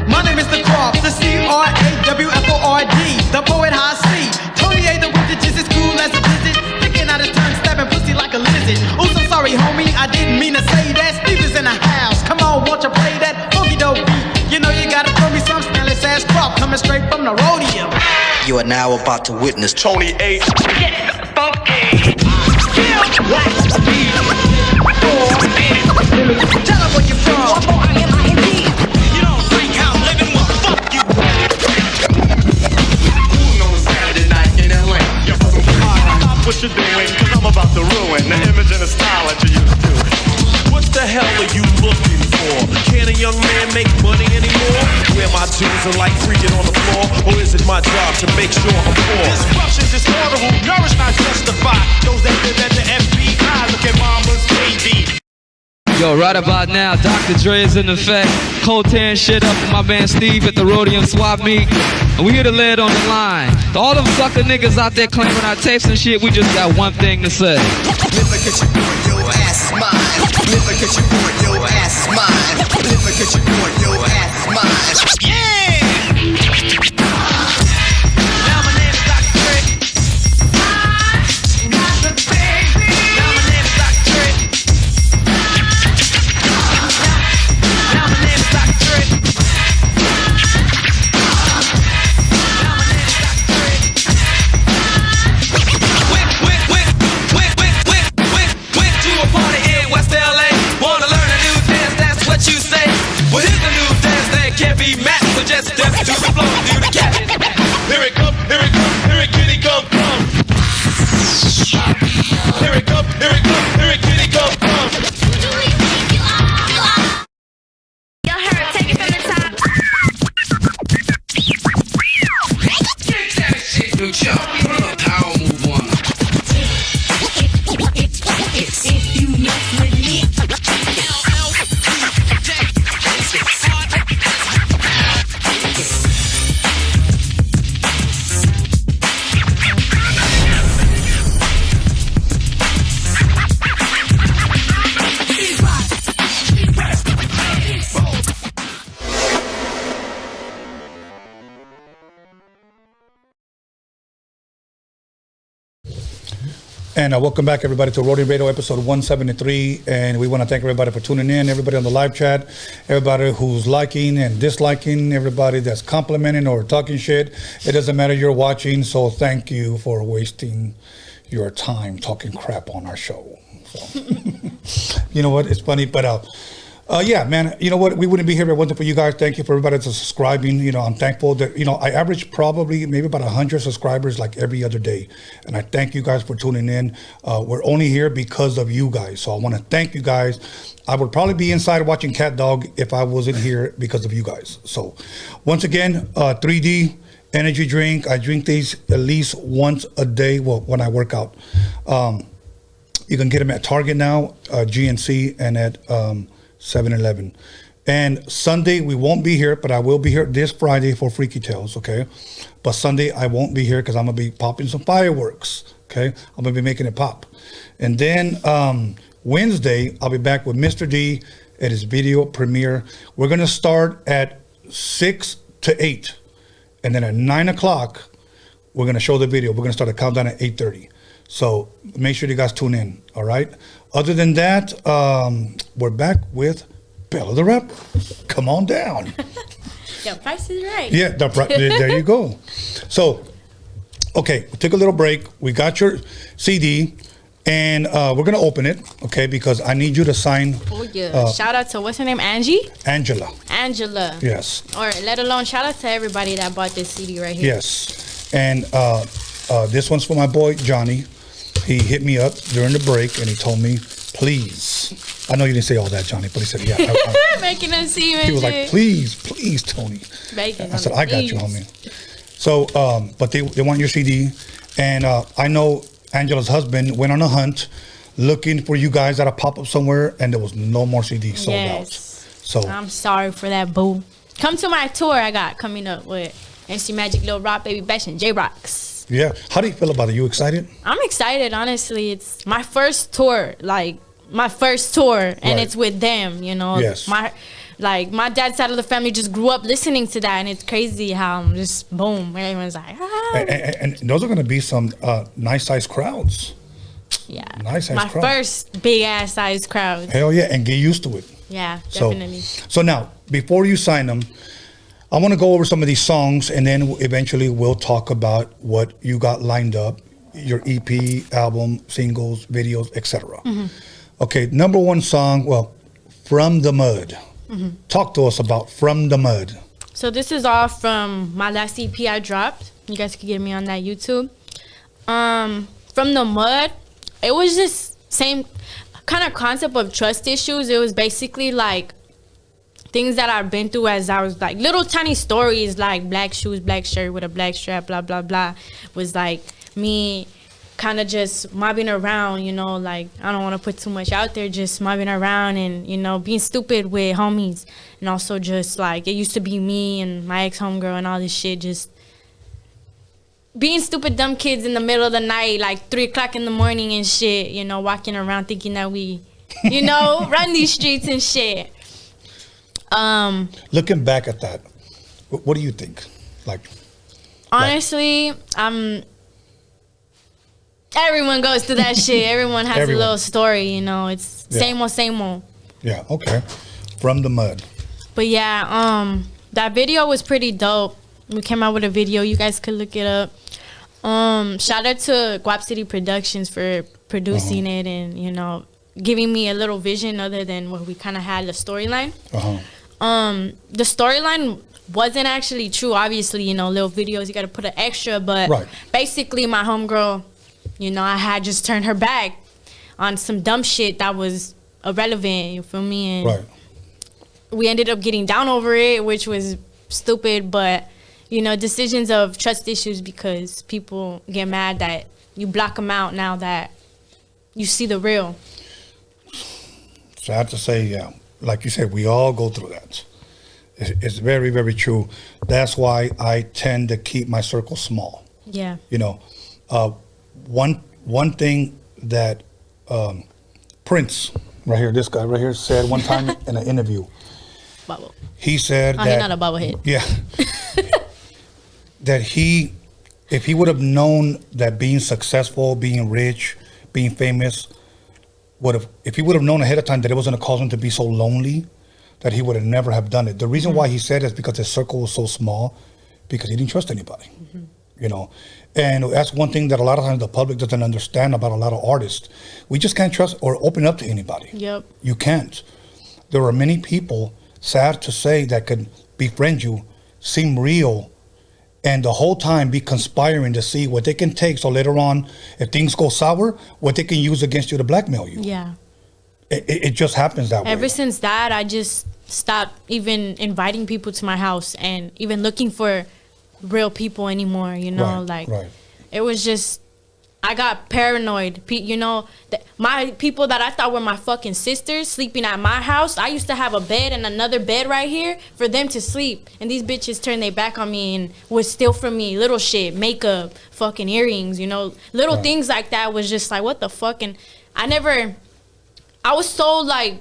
My name is the Croft, the CRAWFORD, the poet high C. Tony A, the wizard, just as cool as a blizzard. Picking out his tongue, stabbing pussy like a lizard. Ooh, so sorry, homie, I didn't mean to say that. Steve is in the house. Come on, won't you play that funky dope beat? You know you gotta throw me some smelly ass Croft coming straight from the Roadium. You are now about to witness Tony A. Get funky. Tell them where you from. You don't think I'm living, well fuck you. On Saturday night in LA. Stop what you're doing, cause I'm about to ruin the image and the style that you used to. What the hell are you looking for? Can a young man make money anymore? Wear my jeans and like freaking on the floor? Or is it my job to make sure I'm poor? Disruption, disorder, who nourish, not justify. Those that live at the FBI, look at mama's baby. Yo, right about now, Dr. Dre is in effect. Cold tearing shit up with my man Steve at the Roadium swap meet. And we here to lay it on the line. To all them sucker niggas out there claiming our tapes and shit, we just got one thing to say. Never get you boy, your ass is mine. Never get you boy, your ass is mine. Never get you boy, your ass is mine. Yeah! Now my name is Dr. Dre. Now my name is Dr. Dre. Now my name is Dr. Dre. Now my name is Dr. Dre. Went to a party in West LA. Wanna learn a new dance, that's what you say. Well, here's a new dance that can't be matched. So just dance to the flow, do the cat. Here it come, here it come, here it kitty come, come. Here it come, here it come, here it kitty come, come. Y'all heard, take it from the top. Get that shit, new chump. Power move one. If you mess with me. And welcome back, everybody, to Roadium Radio episode 173. And we want to thank everybody for tuning in, everybody on the live chat, everybody who's liking and disliking, everybody that's complimenting or talking shit. It doesn't matter, you're watching. So thank you for wasting your time talking crap on our show. So. You know what? It's funny, but yeah, man, you know what? We wouldn't be here if it wasn't for you guys. Thank you for everybody that's subscribing. You know, I'm thankful that, you know, I average probably maybe about 100 subscribers like every other day. And I thank you guys for tuning in. We're only here because of you guys. So I want to thank you guys. I would probably be inside watching Cat Dog if I wasn't here because of you guys. So once again, 3D energy drink. I drink these at least once a day. Well, when I work out. You can get them at Target now, GNC, and at 7-Eleven. And Sunday we won't be here, but I will be here this Friday for Freaky Tales, okay? But Sunday I won't be here because I'm gonna be popping some fireworks, okay? I'm gonna be making it pop. And then Wednesday I'll be back with Mr. D at his video premiere. We're gonna start at 6 to 8, and then at 9 o'clock we're gonna show the video. We're gonna start a countdown at 8:30. So make sure you guys tune in, all right? Other than that, we're back with Bella the Rapper. Come on down. The price is right. Yeah, there you go. So, okay, we took a little break. We got your CD, and we're going to open it, okay, because I need you to sign. Oh, yeah. Shout out to, what's her name, Angie? Angela. Yes. Or let alone, shout out to everybody that bought this CD right here. Yes. And this one's for my boy, Johnny. He hit me up during the break, and he told me, please. I know you didn't say all that, Johnny, but he said, yeah. Making them see me. He was like, please, Tony. Bacon, I said, I got you, homie. So, but they want your CD. And I know Angela's husband went on a hunt looking for you guys at a pop-up somewhere, and there was no more CDs sold out. So I'm sorry for that, boo. Come to my tour I got coming up with MC Magic, Lil Rock, Baby Bash, and J-Rocks. Yeah. How do you feel about it? You excited? I'm excited, honestly. It's my first tour, like my first tour, and Right. it's with them. You know, Yes. my dad's side of the family just grew up listening to that, and it's crazy how just boom, everyone's like, ah. And those are going to be some nice sized crowds. Yeah, Nice sized my crowd. first big ass size crowd. Hell yeah, and get used to it. Yeah, So, definitely. so now, before you sign them, I want to go over some of these songs, and then eventually we'll talk about what you got lined up, your EP, album, singles, videos, etc. Okay, number one song, well, From the Mud. Talk to us about From the Mud. So this is all from my last EP I dropped. You guys can get me on that YouTube. From the Mud, it was just same kind of concept of trust issues. It was basically like things that I've been through as I was like little tiny stories, like black shoes, black shirt with a black strap, blah blah blah. Was like me kind of just mobbing around, you know, like I don't want to put too much out there, just mobbing around and, you know, being stupid with homies. And also just like it used to be me and my ex homegirl and all this shit, just being stupid dumb kids in the middle of the night, like 3 o'clock in the morning and shit, you know, walking around thinking that we, you know, run these streets and shit. Looking back at that, what do you think? Like, honestly, everyone goes through that shit. Everyone has a little story, you know. It's same old, same old. Yeah, okay. From the Mud. But yeah, that video was pretty dope. We came out with a video. You guys could look it up. Shout out to Guap City Productions for producing it and, you know, giving me a little vision other than what we kind of had the storyline. The storyline wasn't actually true. Obviously, you know, little videos, you got to put an extra. But basically, my homegirl, you know, I had just turned her back on some dumb shit that was irrelevant, you feel me? And we ended up getting down over it, which was stupid, but, you know, decisions of trust issues because people get mad that you block them out now that you see the real. So I have to say, yeah, like you said, we all go through that. It's very, very true. That's why I tend to keep my circle small. Yeah. You know, one thing that Prince, right here, this guy right here, said one time in an interview. Bubble. He said that he's not a bubblehead. Yeah. That if he would have known that being successful, being rich, being famous, if he would have known ahead of time that it was going to cause him to be so lonely, that he would have never have done it. The reason why he said it is because his circle was so small, because he didn't trust anybody. You know, and that's one thing that a lot of times the public doesn't understand about a lot of artists. We just can't trust or open up to anybody. Yep. You can't. There are many people, sad to say, that could befriend you, seem real, and the whole time be conspiring to see what they can take. So later on, if things go sour, what they can use against you to blackmail you. Yeah. It just happens that way. Ever since that, I just stopped even inviting people to my house and even looking for real people anymore, you know? It was just, I got paranoid. You know, my people that I thought were my fucking sisters sleeping at my house, I used to have a bed and another bed right here for them to sleep. And these bitches turned their back on me and would steal from me little shit, makeup, fucking earrings, you know? Little things like that was just like, what the fuck? And I was so like,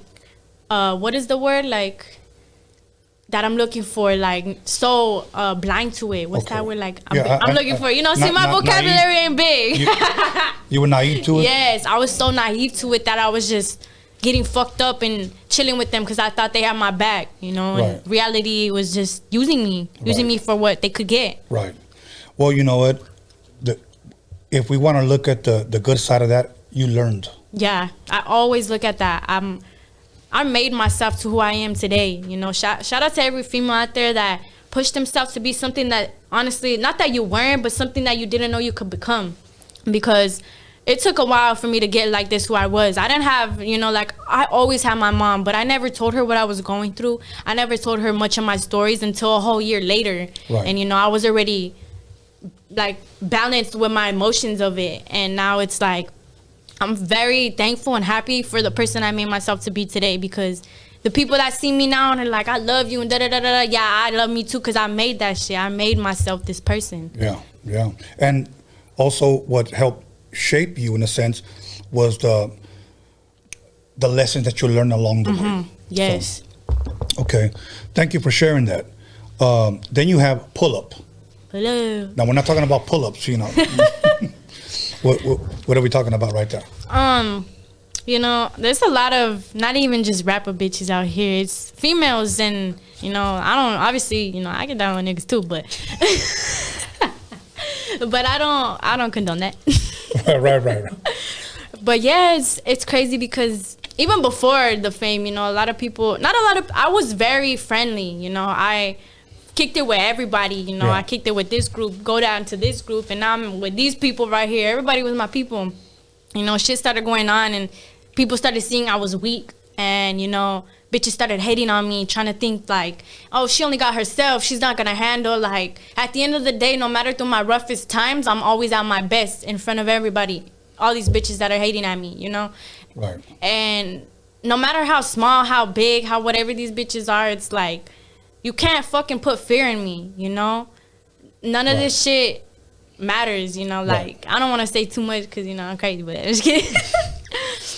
what is the word? Like, that I'm looking for, like, so blind to it. What's that word? Like, I'm looking for, you know, see, my vocabulary ain't big. You were naive to it? Yes, I was so naive to it that I was just getting fucked up and chilling with them because I thought they had my back, you know? And reality was just using me for what they could get. Right. Well, you know what? If we want to look at the good side of that, you learned. Yeah, I always look at that. I made myself to who I am today. You know, shout out to every female out there that pushed themselves to be something that, honestly, not that you weren't, but something that you didn't know you could become. Because it took a while for me to get like this who I was. I didn't have, you know, like, I always had my mom, but I never told her what I was going through. I never told her much of my stories until a whole year later. Right. And, you know, I was already, like, balanced with my emotions of it. And now it's like, I'm very thankful and happy for the person I made myself to be today, because the people that see me now and are like, I love you and da-da-da-da-da, yeah, I love me too, because I made that shit. I made myself this person. Yeah. And also what helped shape you in a sense was the the lessons that you learn along the way. Yes. So, okay. Thank you for sharing that. Then you have pull-up. Hello. Now, we're not talking about pull-ups, you know. What are we talking about right there? You know, there's a lot of not even just rapper bitches out here. It's females, and you know, obviously, you know, I get down with niggas too, but but I don't condone that. Right. But yeah, it's crazy because even before the fame, you know, I was very friendly, you know. I kicked it with everybody, you know. I kicked it with this group, go down to this group, and now I'm with these people right here. Everybody was my people. You know, shit started going on, and people started seeing I was weak, and, you know, bitches started hating on me, trying to think like, oh, she only got herself, she's not gonna handle. Like, at the end of the day, no matter through my roughest times, I'm always at my best in front of everybody. All these bitches that are hating at me, you know? Right. And no matter how small, how big, how whatever these bitches are, it's like, you can't fucking put fear in me, you know? None of this shit matters, you know? Like, I don't want to say too much because, you know, I'm crazy, but I'm just kidding.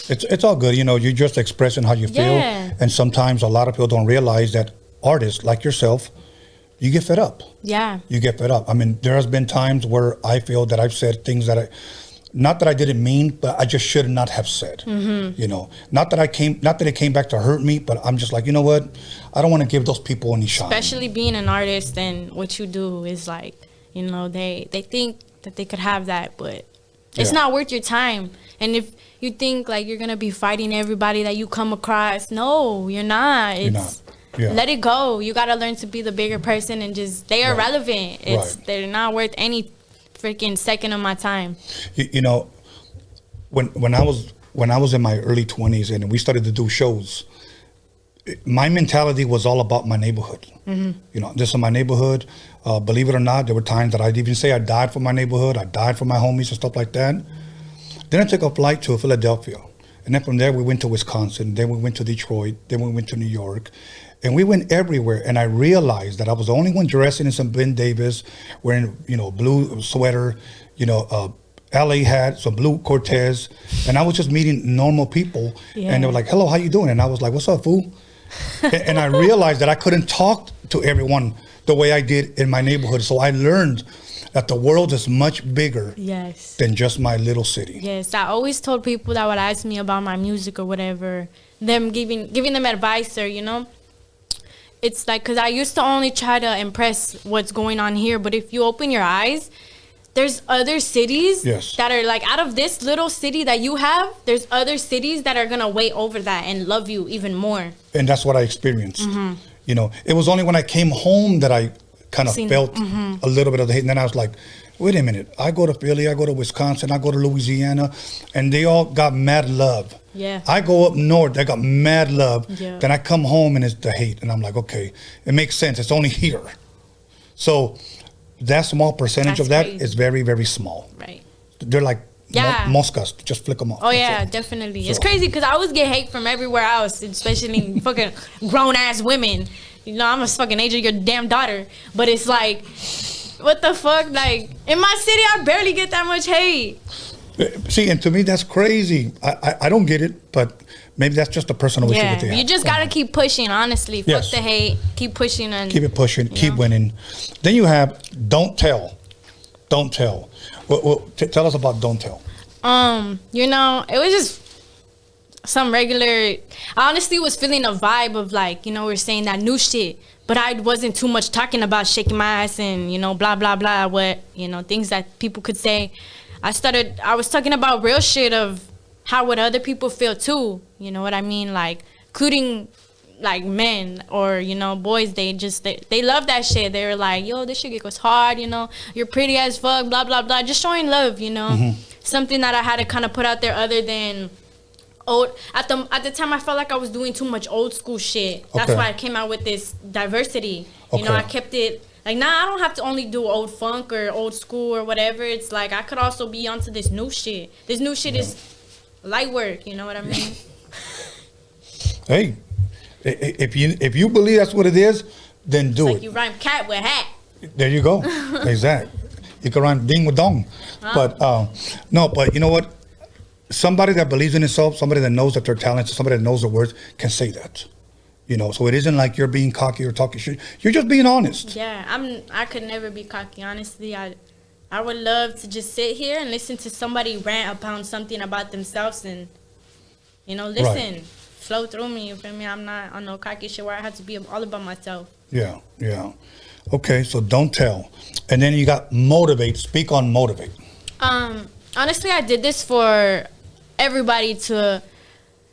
It's all good, you know. You're just expressing how you feel. And sometimes a lot of people don't realize that artists like yourself, you get fed up. Yeah. You get fed up. I mean, there has been times where I feel that I've said things that not that I didn't mean, but I just should not have said. You know, not that it came back to hurt me, but I'm just like, you know what? I don't want to give those people any shine. Especially being an artist, and what you do is like, you know, they think that they could have that, but it's not worth your time. And if you think like you're gonna be fighting everybody that you come across, no, you're not. Let it go. You gotta learn to be the bigger person, and just they are relevant. They're not worth any freaking second of my time. You know, when I was in my early 20s and we started to do shows, my mentality was all about my neighborhood. You know, this is my neighborhood. Believe it or not, there were times that I'd even say I died for my neighborhood. I died for my homies and stuff like that. Then I took a flight to Philadelphia, and then from there we went to Wisconsin. Then we went to Detroit. Then we went to New York. And we went everywhere, and I realized that I was the only one dressing in some Ben Davis, wearing, you know, blue sweater, you know, LA hat, some blue Cortez, and I was just meeting normal people, and they were like, hello, how you doing? And I was like, what's up, fool? And I realized that I couldn't talk to everyone the way I did in my neighborhood, so I learned that the world is much bigger than just my little city. Yes, I always told people that would ask me about my music or whatever, them giving them advice, or, you know, it's like, because I used to only try to impress what's going on here, but if you open your eyes, there's other cities that are like, out of this little city that you have, there's other cities that are gonna way over that and love you even more. And that's what I experienced. You know, it was only when I came home that I kind of felt a little bit of the hate, and then I was like, wait a minute, I go to Philly, I go to Wisconsin, I go to Louisiana, and they all got mad love. I go up north, they got mad love. Then I come home and it's the hate, and I'm like, okay, it makes sense. It's only here. So that small percentage of that is very, very small. Right. They're like moscas. Just flick them off. Oh yeah, definitely. So. It's crazy because I always get hate from everywhere else, especially fucking grown ass women. You know, I'm a fucking age of your damn daughter, but it's like, what the fuck? Like, in my city, I barely get that much hate. See, and to me, that's crazy. I don't get it, but maybe that's just a personal issue with the you just gotta keep pushing, honestly. Fuck the hate. Keep pushing. And keep it pushing. Keep winning. Then you have don't tell. Don't tell. Well, tell us about don't tell. You know, it was just some regular... I honestly was feeling a vibe of like, you know, we're saying that new shit, but I wasn't too much talking about shaking my ass and, you know, blah, blah, blah, what, you know, things that people could say. I was talking about real shit of how would other people feel too, you know what I mean? Like, including like men or, you know, boys, they love that shit. They were like, yo, this shit goes hard, you know, you're pretty as fuck, blah, blah, blah, just showing love, you know? Something that I had to kind of put out there other than old. At the time, I felt like I was doing too much old school shit. That's why I came out with this diversity. You know, I kept it like, nah, I don't have to only do old funk or old school or whatever. It's like I could also be onto this new shit. This new shit is light work. You know what I mean? Hey, if you believe that's what it is, then do it. Like you rhyme cat with hat. There you go. Exactly. You can rhyme ding with dong. But no, but you know what? somebody that believes in himself, somebody that knows that they're talented, somebody that knows the words can say that. You know, so it isn't like you're being cocky or talking shit. You're just being honest. Yeah, I could never be cocky. Honestly, I would love to just sit here and listen to somebody rant about something about themselves and, you know, listen, flow through me. You feel me? I'm not on no cocky shit where I have to be all about myself. Yeah, yeah. Okay, so don't tell. And then you got motivate. Speak on motivate. Honestly, I did this for everybody to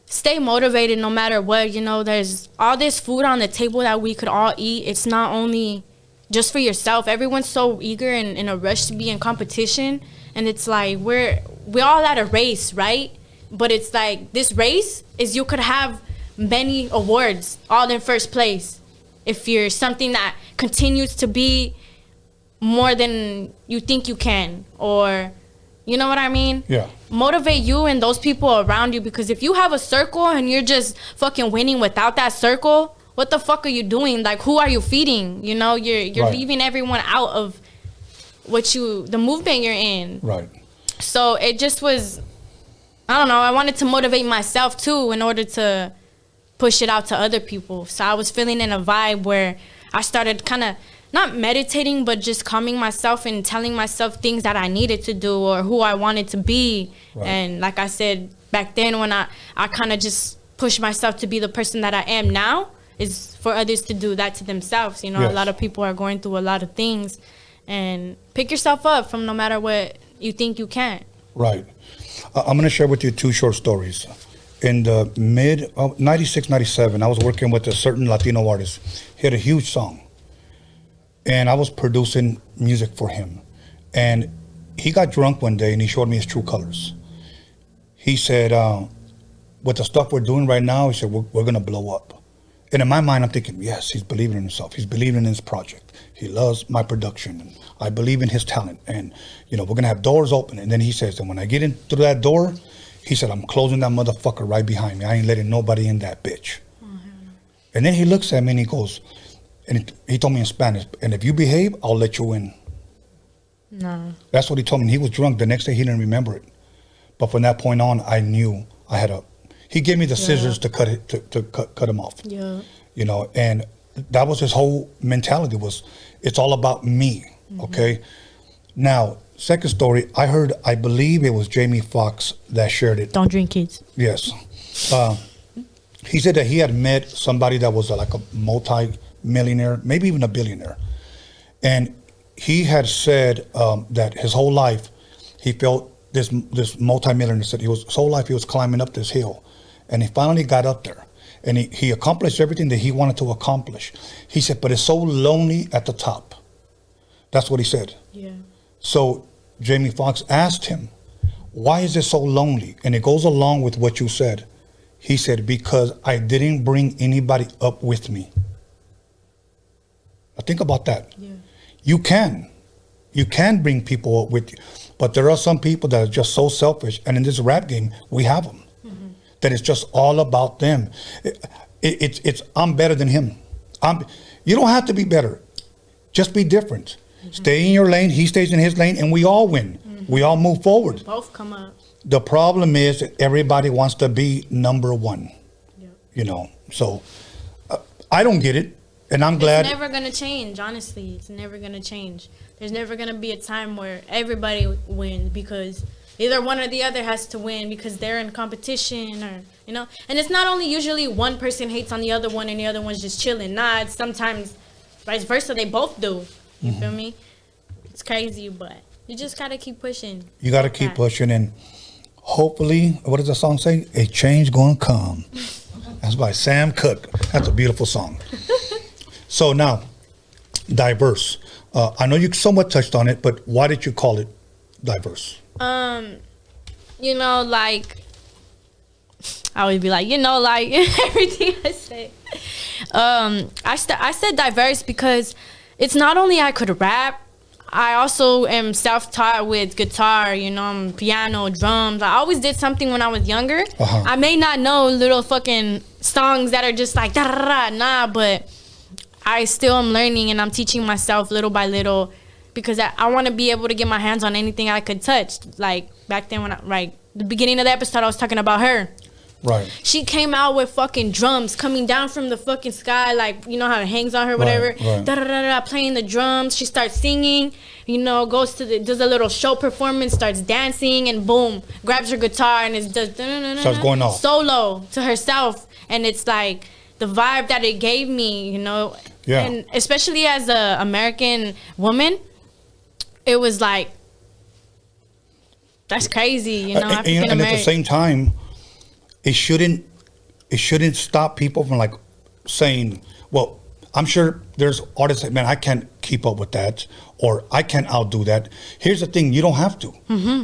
stay motivated no matter what. You know, there's all this food on the table that we could all eat. It's not only just for yourself. Everyone's so eager and in a rush to be in competition, and it's like we're all at a race, right? But it's like this race is you could have many awards all in first place if you're something that continues to be more than you think you can, or you know what I mean? Yeah. Motivate you and those people around you, because if you have a circle and you're just fucking winning without that circle, what the fuck are you doing? Like, who are you feeding? You know, you're Right. leaving everyone out of the movement you're in. Right. So it just was, I don't know, I wanted to motivate myself too in order to push it out to other people. So I was feeling in a vibe where I started kind of not meditating, but just calming myself and telling myself things that I needed to do or who I wanted to be. Right. And like I said, back then when I kind of just pushed myself to be the person that I am now, is for others to do that to themselves. You know, Yes. a lot of people are going through a lot of things, and pick yourself up from no matter what you think you can. Right. I'm going to share with you two short stories. In the mid 96, 97, I was working with a certain Latino artist. He had a huge song, and I was producing music for him. And he got drunk one day and he showed me his true colors. He said, with the stuff we're doing right now, he said, we're going to blow up. And in my mind, I'm thinking, yes, he's believing in himself. He's believing in his project. He loves my production. And I believe in his talent. And, you know, we're going to have doors open. And then he says, and when I get in through that door, he said, I'm closing that motherfucker right behind me. I ain't letting nobody in that bitch. And then he looks at me and he goes, and he told me in Spanish, and if you behave, I'll let you in. No. That's what he told me. He was drunk. The next day, he didn't remember it. But from that point on, I knew I had he gave me the scissors to cut it, to cut him off. Yeah. You know, and that was his whole mentality, was it's all about me, okay? Now, second story, I believe it was Jamie Foxx that shared it. Don't drink, kids. Yes. He said that he had met somebody that was like a multi-millionaire, maybe even a billionaire. And he had said that his whole life, he felt this multi-millionaire said his whole life he was climbing up this hill. And he finally got up there. And he accomplished everything that he wanted to accomplish. He said, but it's so lonely at the top. That's what he said. Yeah. So Jamie Foxx asked him, why is it so lonely? And it goes along with what you said. He said, because I didn't bring anybody up with me. Now think about that. Yeah. You can bring people up with you. But there are some people that are just so selfish. And in this rap game, we have them. That it's just all about them. It's I'm better than him. You don't have to be better. Just be different. Stay in your lane, he stays in his lane, and we all win. We all move forward. We both come up. The problem is that everybody wants to be number one. Yep. You know, so I don't get it, and I'm glad. It's never going to change, honestly. It's never going to change. There's never going to be a time where everybody wins, because either one or the other has to win because they're in competition, or, you know. And it's not only usually one person hates on the other one and the other one's just chilling. Nah, it's sometimes vice versa. They both do. You feel me? It's crazy, but you just got to keep pushing. You got to keep pushing, and hopefully, what does the song say? A change gonna come. That's by Sam Cooke. That's a beautiful song. So now, diverse. I know you somewhat touched on it, but why did you call it diverse? You know, like, I always be like, you know, like, everything I say. I said diverse because it's not only I could rap, I also am self-taught with guitar, you know, piano, drums. I always did something when I was younger. I may not know little fucking songs that are just like, da-da-da-da, nah, but I still am learning and I'm teaching myself little by little, because I want to be able to get my hands on anything I could touch. Like back then when the beginning of the episode, I was talking about her. Right. She came out with fucking drums coming down from the fucking sky, like, you know how it hangs on her, whatever. Right. Da da da da, playing the drums. She starts singing, you know, does a little show performance, starts dancing, and boom, grabs her guitar and it does starts going off solo to herself, and it's like the vibe that it gave me, you know. Yeah. And especially as a American woman, it was like, that's crazy, you know. And at the same time, it shouldn't stop people from like saying, well, I'm sure there's artists that, man, I can't keep up with that, or I can't outdo that. Here's the thing, you don't have to.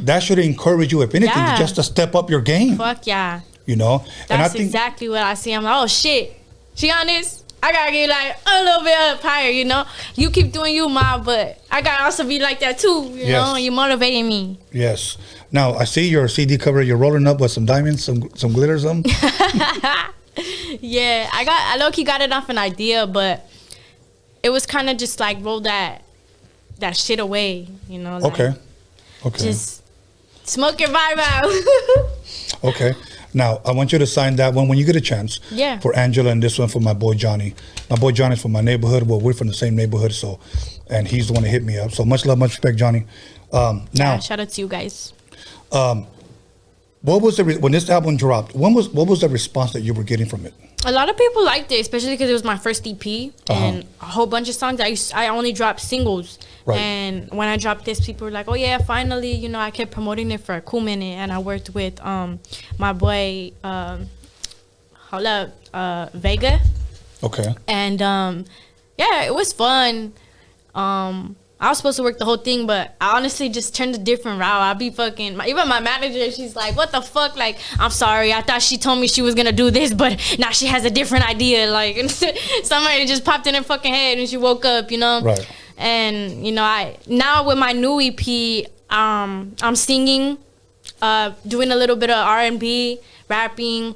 That should encourage you, if anything, just to step up your game. Fuck yeah. You know? That's and I think, exactly what I see. I'm like, oh shit, she on this? I gotta get like a little bit up higher, you know? You keep doing you, Ma, but I gotta also be like that too, you know? You're motivating me. Yes. Now, I see your CD cover, you're rolling up with some diamonds, some glitters on. Yeah, I low-key got it off an idea, but it was kind of just like roll that shit away, you know? Like, Okay. Just smoke your vibe out. Okay. Now, I want you to sign that one when you get a chance. Yeah. For Angela, and this one for my boy Johnny. My boy Johnny's from my neighborhood. Well, we're from the same neighborhood, so, and he's the one that hit me up. So much love, much respect, Johnny. Now, yeah, shout out to you guys. What was when this album dropped? What was the response that you were getting from it? A lot of people liked it, especially because it was my first EP and a whole bunch of songs. I only dropped singles, right. And when I dropped this, people were like, "Oh yeah, finally!" You know, I kept promoting it for a cool minute, and I worked with my boy, Vega. Okay. And yeah, it was fun. I was supposed to work the whole thing, but I honestly just turned a different route. I'll be fucking, even my manager, she's like, what the fuck? Like, I'm sorry. I thought she told me she was going to do this, but now she has a different idea. Like, somebody just popped in her fucking head and she woke up, you know? Right. And, you know, now with my new EP, I'm singing, doing a little bit of R&B, rapping.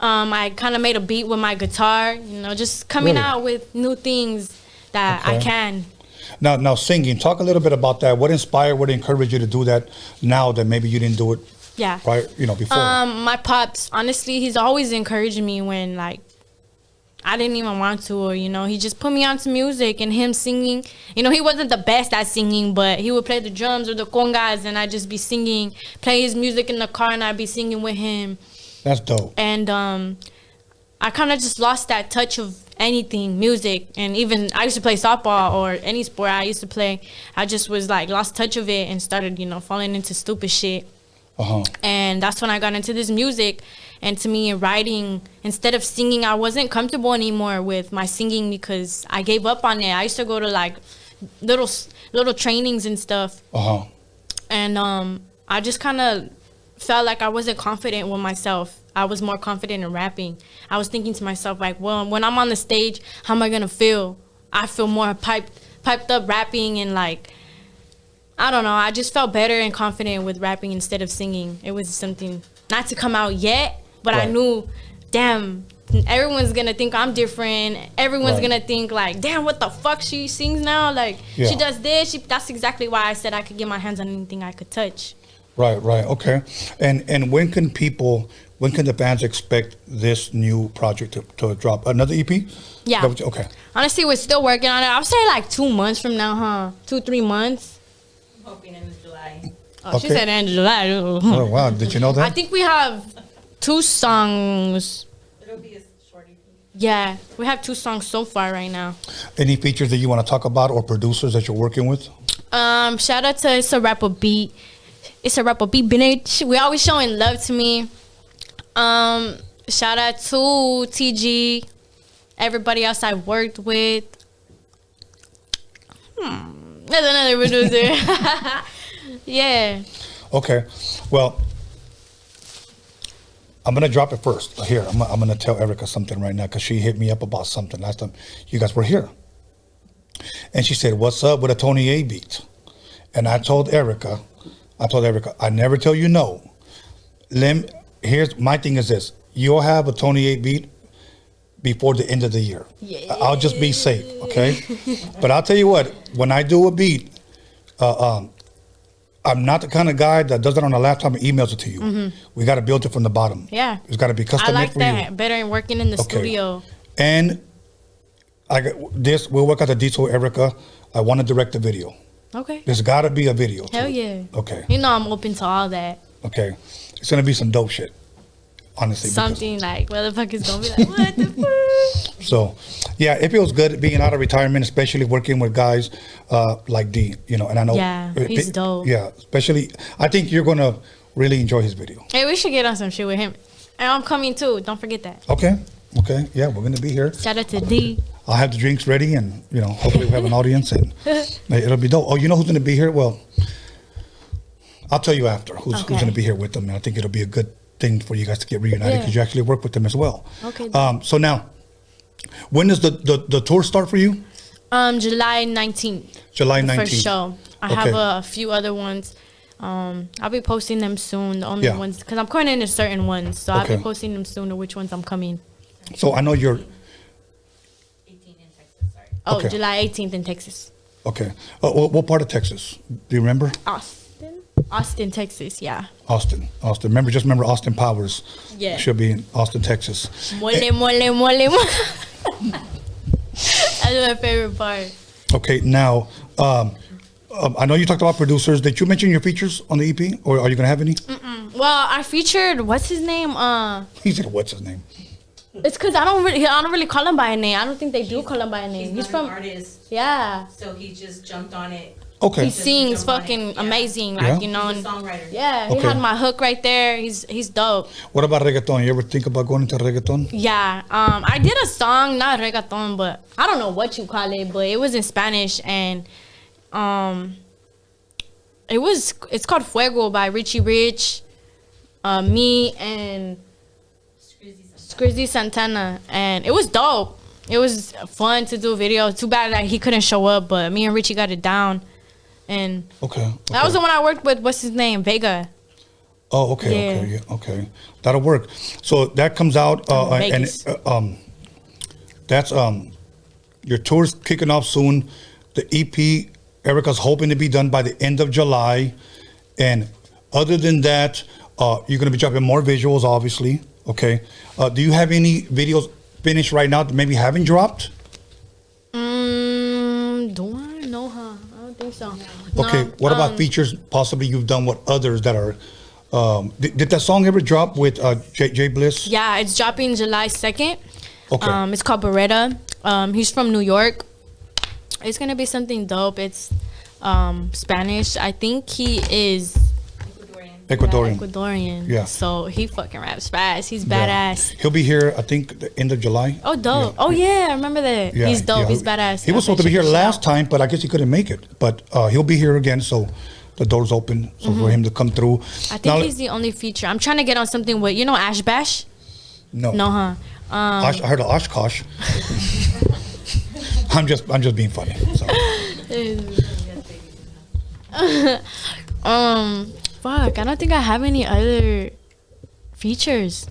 I kind of made a beat with my guitar, you know, just coming out with new things that I can. Now singing, talk a little bit about that. What inspired, what encouraged you to do that now that maybe you didn't do it prior, before? My pops, honestly, he's always encouraged me when, like, I didn't even want to, or, you know, he just put me onto music, and him singing. You know, he wasn't the best at singing, but he would play the drums or the congas, and I'd just be singing, play his music in the car, and I'd be singing with him. That's dope. And I kind of just lost that touch of anything, music, and even I used to play softball or any sport I used to play. I just was like lost touch of it and started, you know, falling into stupid shit. And that's when I got into this music. And to me, writing, instead of singing, I wasn't comfortable anymore with my singing because I gave up on it. I used to go to like little trainings and stuff. And I just kind of felt like I wasn't confident with myself. I was more confident in rapping. I was thinking to myself, like, well, when I'm on the stage, how am I going to feel? I feel more piped up rapping, and, like, I don't know. I just felt better and confident with rapping instead of singing. It was something not to come out yet, but I knew, damn, everyone's going to think I'm different. Everyone's going to think, like, damn, what the fuck she sings now? Like, she does this. That's exactly why I said I could get my hands on anything I could touch. Right. Okay. And when can the fans expect this new project to drop? Another EP? Yeah. Okay. Honestly, we're still working on it. I would say like 2 months from now, huh? 2-3 months. I'm hoping end of July. Oh, she said end of July. Oh, wow. Did you know that? I think we have 2 songs. It'll be a short EP. Yeah, we have 2 songs so far right now. Any features that you want to talk about or producers that you're working with? Shout out to It's a Rapper Beat. It's a Rapper Beat. We always showing love to me. Shout out to TG, everybody else I worked with. There's another producer. Yeah. Okay. Well, I'm gonna drop it first. Here, I'm gonna tell Erica something right now because she hit me up about something last time you guys were here, and she said, "What's up with a Tony A beat?" And I told Erica, I never tell you no. Here's my thing is this: you'll have a Tony A beat before the end of the year. Yeah. I'll just be safe, okay? But I'll tell you what: when I do a beat, I'm not the kind of guy that does it on a laptop and emails it to you. We got to build it from the bottom. Yeah. It's got to be custom I made like for that you. better than working in the Okay. studio. And I got this. We'll work out the detail, Erica. I want to direct the video. Okay. There's got to be a video. Hell too. yeah. Okay. You know I'm open to all that. Okay. It's gonna be some dope shit. Honestly. because- Something like motherfuckers gonna be like, what the fuck? So, yeah, it feels good being out of retirement, especially working with guys like D. You know, and I know. Yeah, he's dope. Yeah, especially. I think you're gonna really enjoy his video. Hey, we should get on some shit with him. And I'm coming too. Don't forget that. Okay. Okay. Yeah, we're gonna be here. Shout out to D. I'll have the drinks ready, and you know, hopefully we have an audience, and it'll be dope. Oh, you know who's gonna be here? Well, I'll tell you after who's Okay. gonna be here with them, and I think it'll be a good thing for you guys to get reunited because you actually work with them as well. Okay. So now, when does the tour start for you? July 19th. July The 19th. first show. I Okay. have a few other ones. I'll be posting them soon. The only Yeah. ones, because I'm coming into certain ones, so I'll Okay. be posting them soon. To which ones I'm coming. So I know you're 18 in Texas, sorry. Oh, Okay. July 18th in Texas. okay. What part of Texas? Do you remember? Austin, Texas. Yeah. Austin. Remember, just remember Austin Powers. Yeah. Should be in Austin, Texas. Mole, mole, mole, mole. That's my favorite part. Okay, now, I know you talked about producers. Did you mention your features on the EP, or are you gonna have any? Well, I featured what's his name? He said, "What's his name?" It's because I don't really call him by a name. I don't think they do call him by a name. He's not from an artist, yeah. so he just jumped on it. Okay. He sings Jump on it, fucking yeah. amazing, Yeah? like you know. He's a And songwriter. yeah, he Okay. had my hook right there. He's dope. What about reggaeton? You ever think about going into reggaeton? Yeah, I did a song, not reggaeton, but I don't know what you call it, but it was in Spanish, and it's called Fuego by Richie Rich, me and Scrizzy Santana, and it was dope. It was fun to do a video. Too bad that he couldn't show up, but me and Richie got it down, and Okay. that was the one I worked with. What's his name? Vega. Oh, okay, Yeah. okay, yeah, okay. That'll work. So that comes out, and Vegas. that's your tour's kicking off soon. The EP, Erica's hoping to be done by the end of July, and other than that, you're gonna be dropping more visuals, obviously. Okay. Do you have any videos finished right now that maybe haven't dropped? Do I know her? I don't think so. Okay. No, What about features? Possibly you've done what others that are. Did that song ever drop with Jay Bliss? Yeah, it's dropping July 2nd. Okay. It's called Beretta. He's from New York. It's gonna be something dope. It's Spanish. I think he is Ecuadorian. Ecuadorian. Yeah. So he fucking raps fast. He's Yeah. badass. He'll be here, I think, the end of July. Oh, dope. Oh, yeah, I remember that. Yeah, He's dope. yeah. He's badass. He was supposed to be here last time, but I guess he couldn't make it. But he'll be here again, so the door's open so for him to come through. I think he's the only feature. I'm trying to get on something with, Ash Bash? No. No, huh? I heard of Oshkosh. I'm just being funny. So. Fuck, I don't think I have any other features.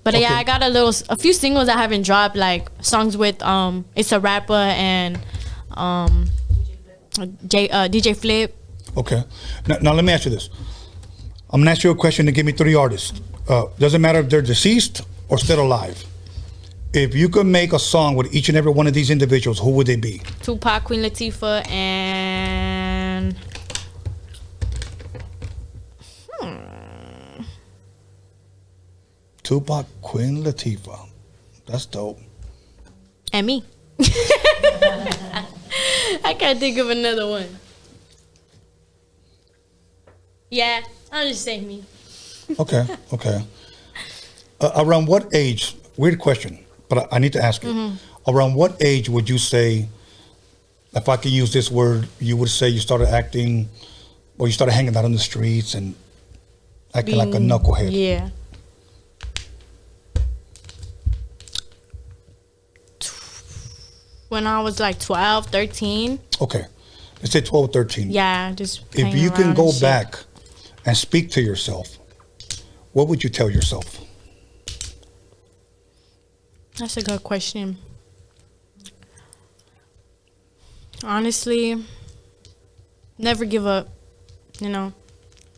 But yeah, Okay. I got a few singles I haven't dropped, like songs with It's a Rapper and DJ Flip. Okay. Now let me ask you this. I'm gonna ask you a question to give me 3 artists. Doesn't matter if they're deceased or still alive. If you could make a song with each and every one of these individuals, who would they be? Tupac, Queen Latifah, and Tupac, Queen Latifah. That's dope. and me. I can't think of another one. Yeah, I'll just say me. Okay. Around what age? Weird question, but I need to ask you. Around what age would you say, if I could use this word, you would say you started acting, or you started hanging out on the streets and acting like a knucklehead? Yeah. When I was like 12, 13. Okay. Let's say 12 or 13. Yeah, just If hanging you can around go and shit. back and speak to yourself, what would you tell yourself? That's a good question. Honestly, never give up. you know,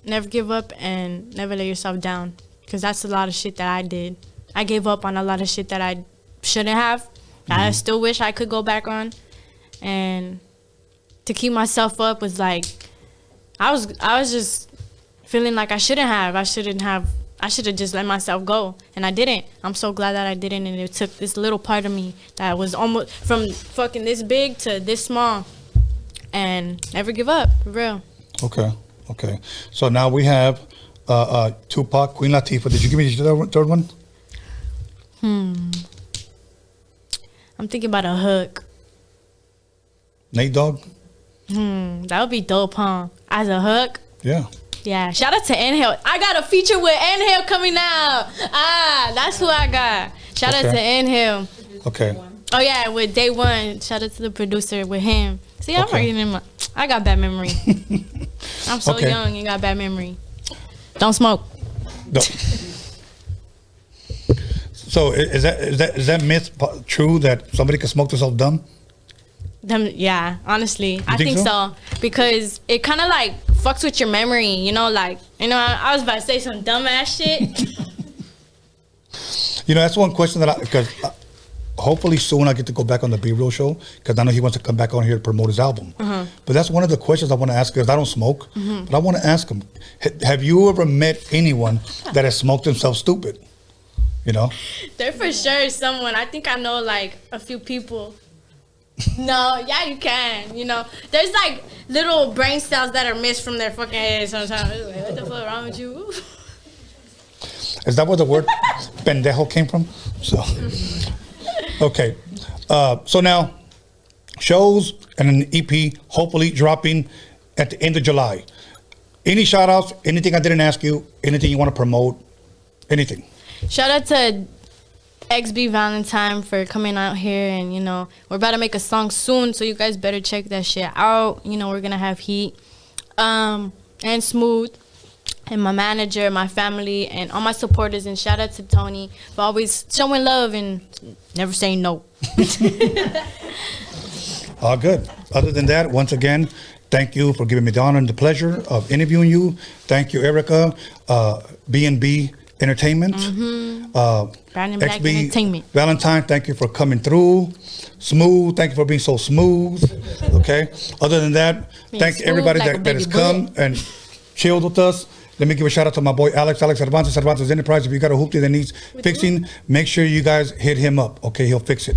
never give up and never let yourself down. Because that's a lot of shit that I did. I gave up on a lot of shit that I shouldn't have. That I still wish I could go back on. And to keep myself up was like, I was just feeling like I shouldn't have. I should have just let myself go. And I didn't. I'm so glad that I didn't. And it took this little part of me that was almost from fucking this big to this small. And never give up, for real. Okay. So now we have Tupac, Queen Latifah. Did you give me the third one? I'm thinking about a hook. Nate Dogg? That would be dope, huh? As a hook? Yeah. Yeah. Shout out to Inhale. I got a feature with Inhale coming out. That's who I got. Shout out to Inhale. Okay. Oh, yeah, with Day One. Shout out to the producer with him. See, I'm working in I got bad memory. I'm so young and got bad memory. Don't smoke. No. So is that myth true that somebody can smoke themselves dumb? Yeah, honestly, I think so because it kind of like fucks with your memory, you know. Like, you know, I was about to say some dumbass shit. You know, that's one question that because hopefully soon I get to go back on the Be Real show because I know he wants to come back on here to promote his album. But that's one of the questions I want to ask because I don't smoke. But I want to ask him: have you ever met anyone that has smoked themselves stupid? You know, There for sure is someone. I think I know like a few people. No, yeah, you can. You know, there's like little brain cells that are missed from their fucking head sometimes. It's like, what the fuck wrong with you? is that where the word pendejo came from? So, okay. So now, shows and an EP hopefully dropping at the end of July. Any shout outs? Anything I didn't ask you? Anything you want to promote? Anything? Shout out to XB Valentine for coming out here, and you know we're about to make a song soon, so you guys better check that shit out. You know we're gonna have heat, and Smooth, and my manager, my family, and all my supporters. And shout out to Tony for always showing love and never saying no. All good. Other than that, once again, thank you for giving me the honor and the pleasure of interviewing you. Thank you, Erica, B&B Entertainment. Brandon Black Entertainment. Valentine, thank you for coming through. Smooth, thank you for being so smooth. Okay. Other than that, thank everybody that has come and chilled with us. Let me give a shout out to my boy Alex Cervantes Enterprise. If you got a hoopty that needs fixing, make sure you guys hit him up. Okay, he'll fix it.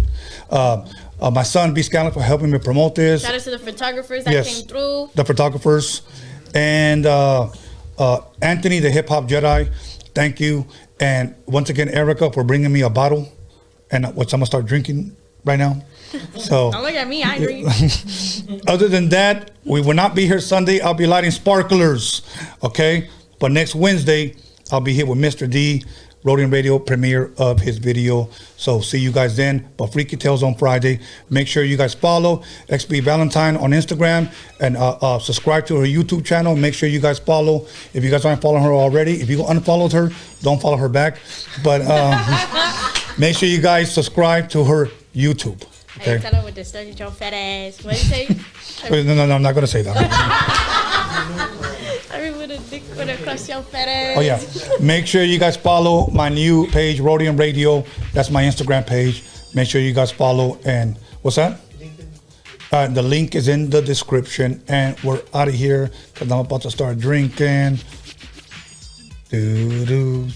My son B Scanlon for helping me promote this. Shout out to the photographers that came through. The photographers. And Anthony, the hip hop Jedi. Thank you. And once again, Erica, for bringing me a bottle. And which I'm going to start drinking right now. So Don't look at me, I drink. Other than that, we will not be here Sunday. I'll be lighting sparklers. Okay? But next Wednesday, I'll be here with Mr. D, Roadium Radio premiere of his video. So see you guys then. But Freaky Tales on Friday. Make sure you guys follow XB Valentine on Instagram and subscribe to her YouTube channel. Make sure you guys follow. If you guys aren't following her already, if you unfollowed her, don't follow her back. But make sure you guys subscribe to her YouTube. Okay? Hey, tell her with the stuff with your fat ass. What did you say? No, I'm not going to say that. I mean, with a dick with across your fat ass. Oh, yeah. Make sure you guys follow my new page, Roadium Radio. That's my Instagram page. Make sure you guys follow. And what's that? The link is in the description. And we're out of here because I'm about to start drinking. Do-do,